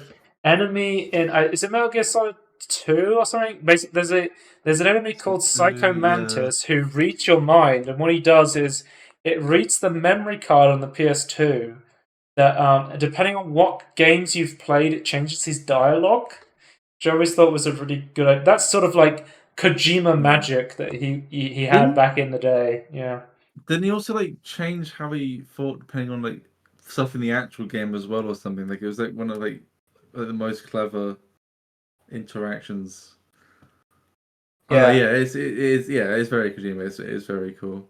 enemy in is it Metal Gear Solid 2 or something? Basically, there's an enemy called Psycho Mantis who reads your mind, and what he does is it reads the memory card on the PS2 that depending on what games you've played, it changes his dialogue. Which I always thought was a really good. That's sort of like Kojima magic that he had back in the day. Yeah. Didn't he also like change how he thought depending on like stuff in the actual game as well or something? Like it was like one of like the most clever interactions. Yeah. Yeah, it is. Yeah, it's very Kojima. It's very cool.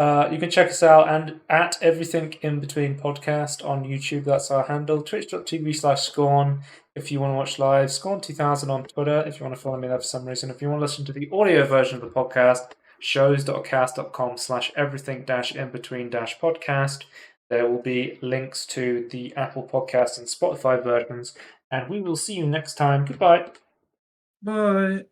You can check us out and at Everything In Between Podcast on YouTube. That's our handle. Twitch.tv/Scorn if you want to watch live. Scorn2000 on Twitter if you want to follow me there for some reason. If you want to listen to the audio version of the podcast, shows.cast.com/everything-in-between-podcast. There will be links to the Apple Podcast and Spotify versions. And we will see you next time. Goodbye. Bye.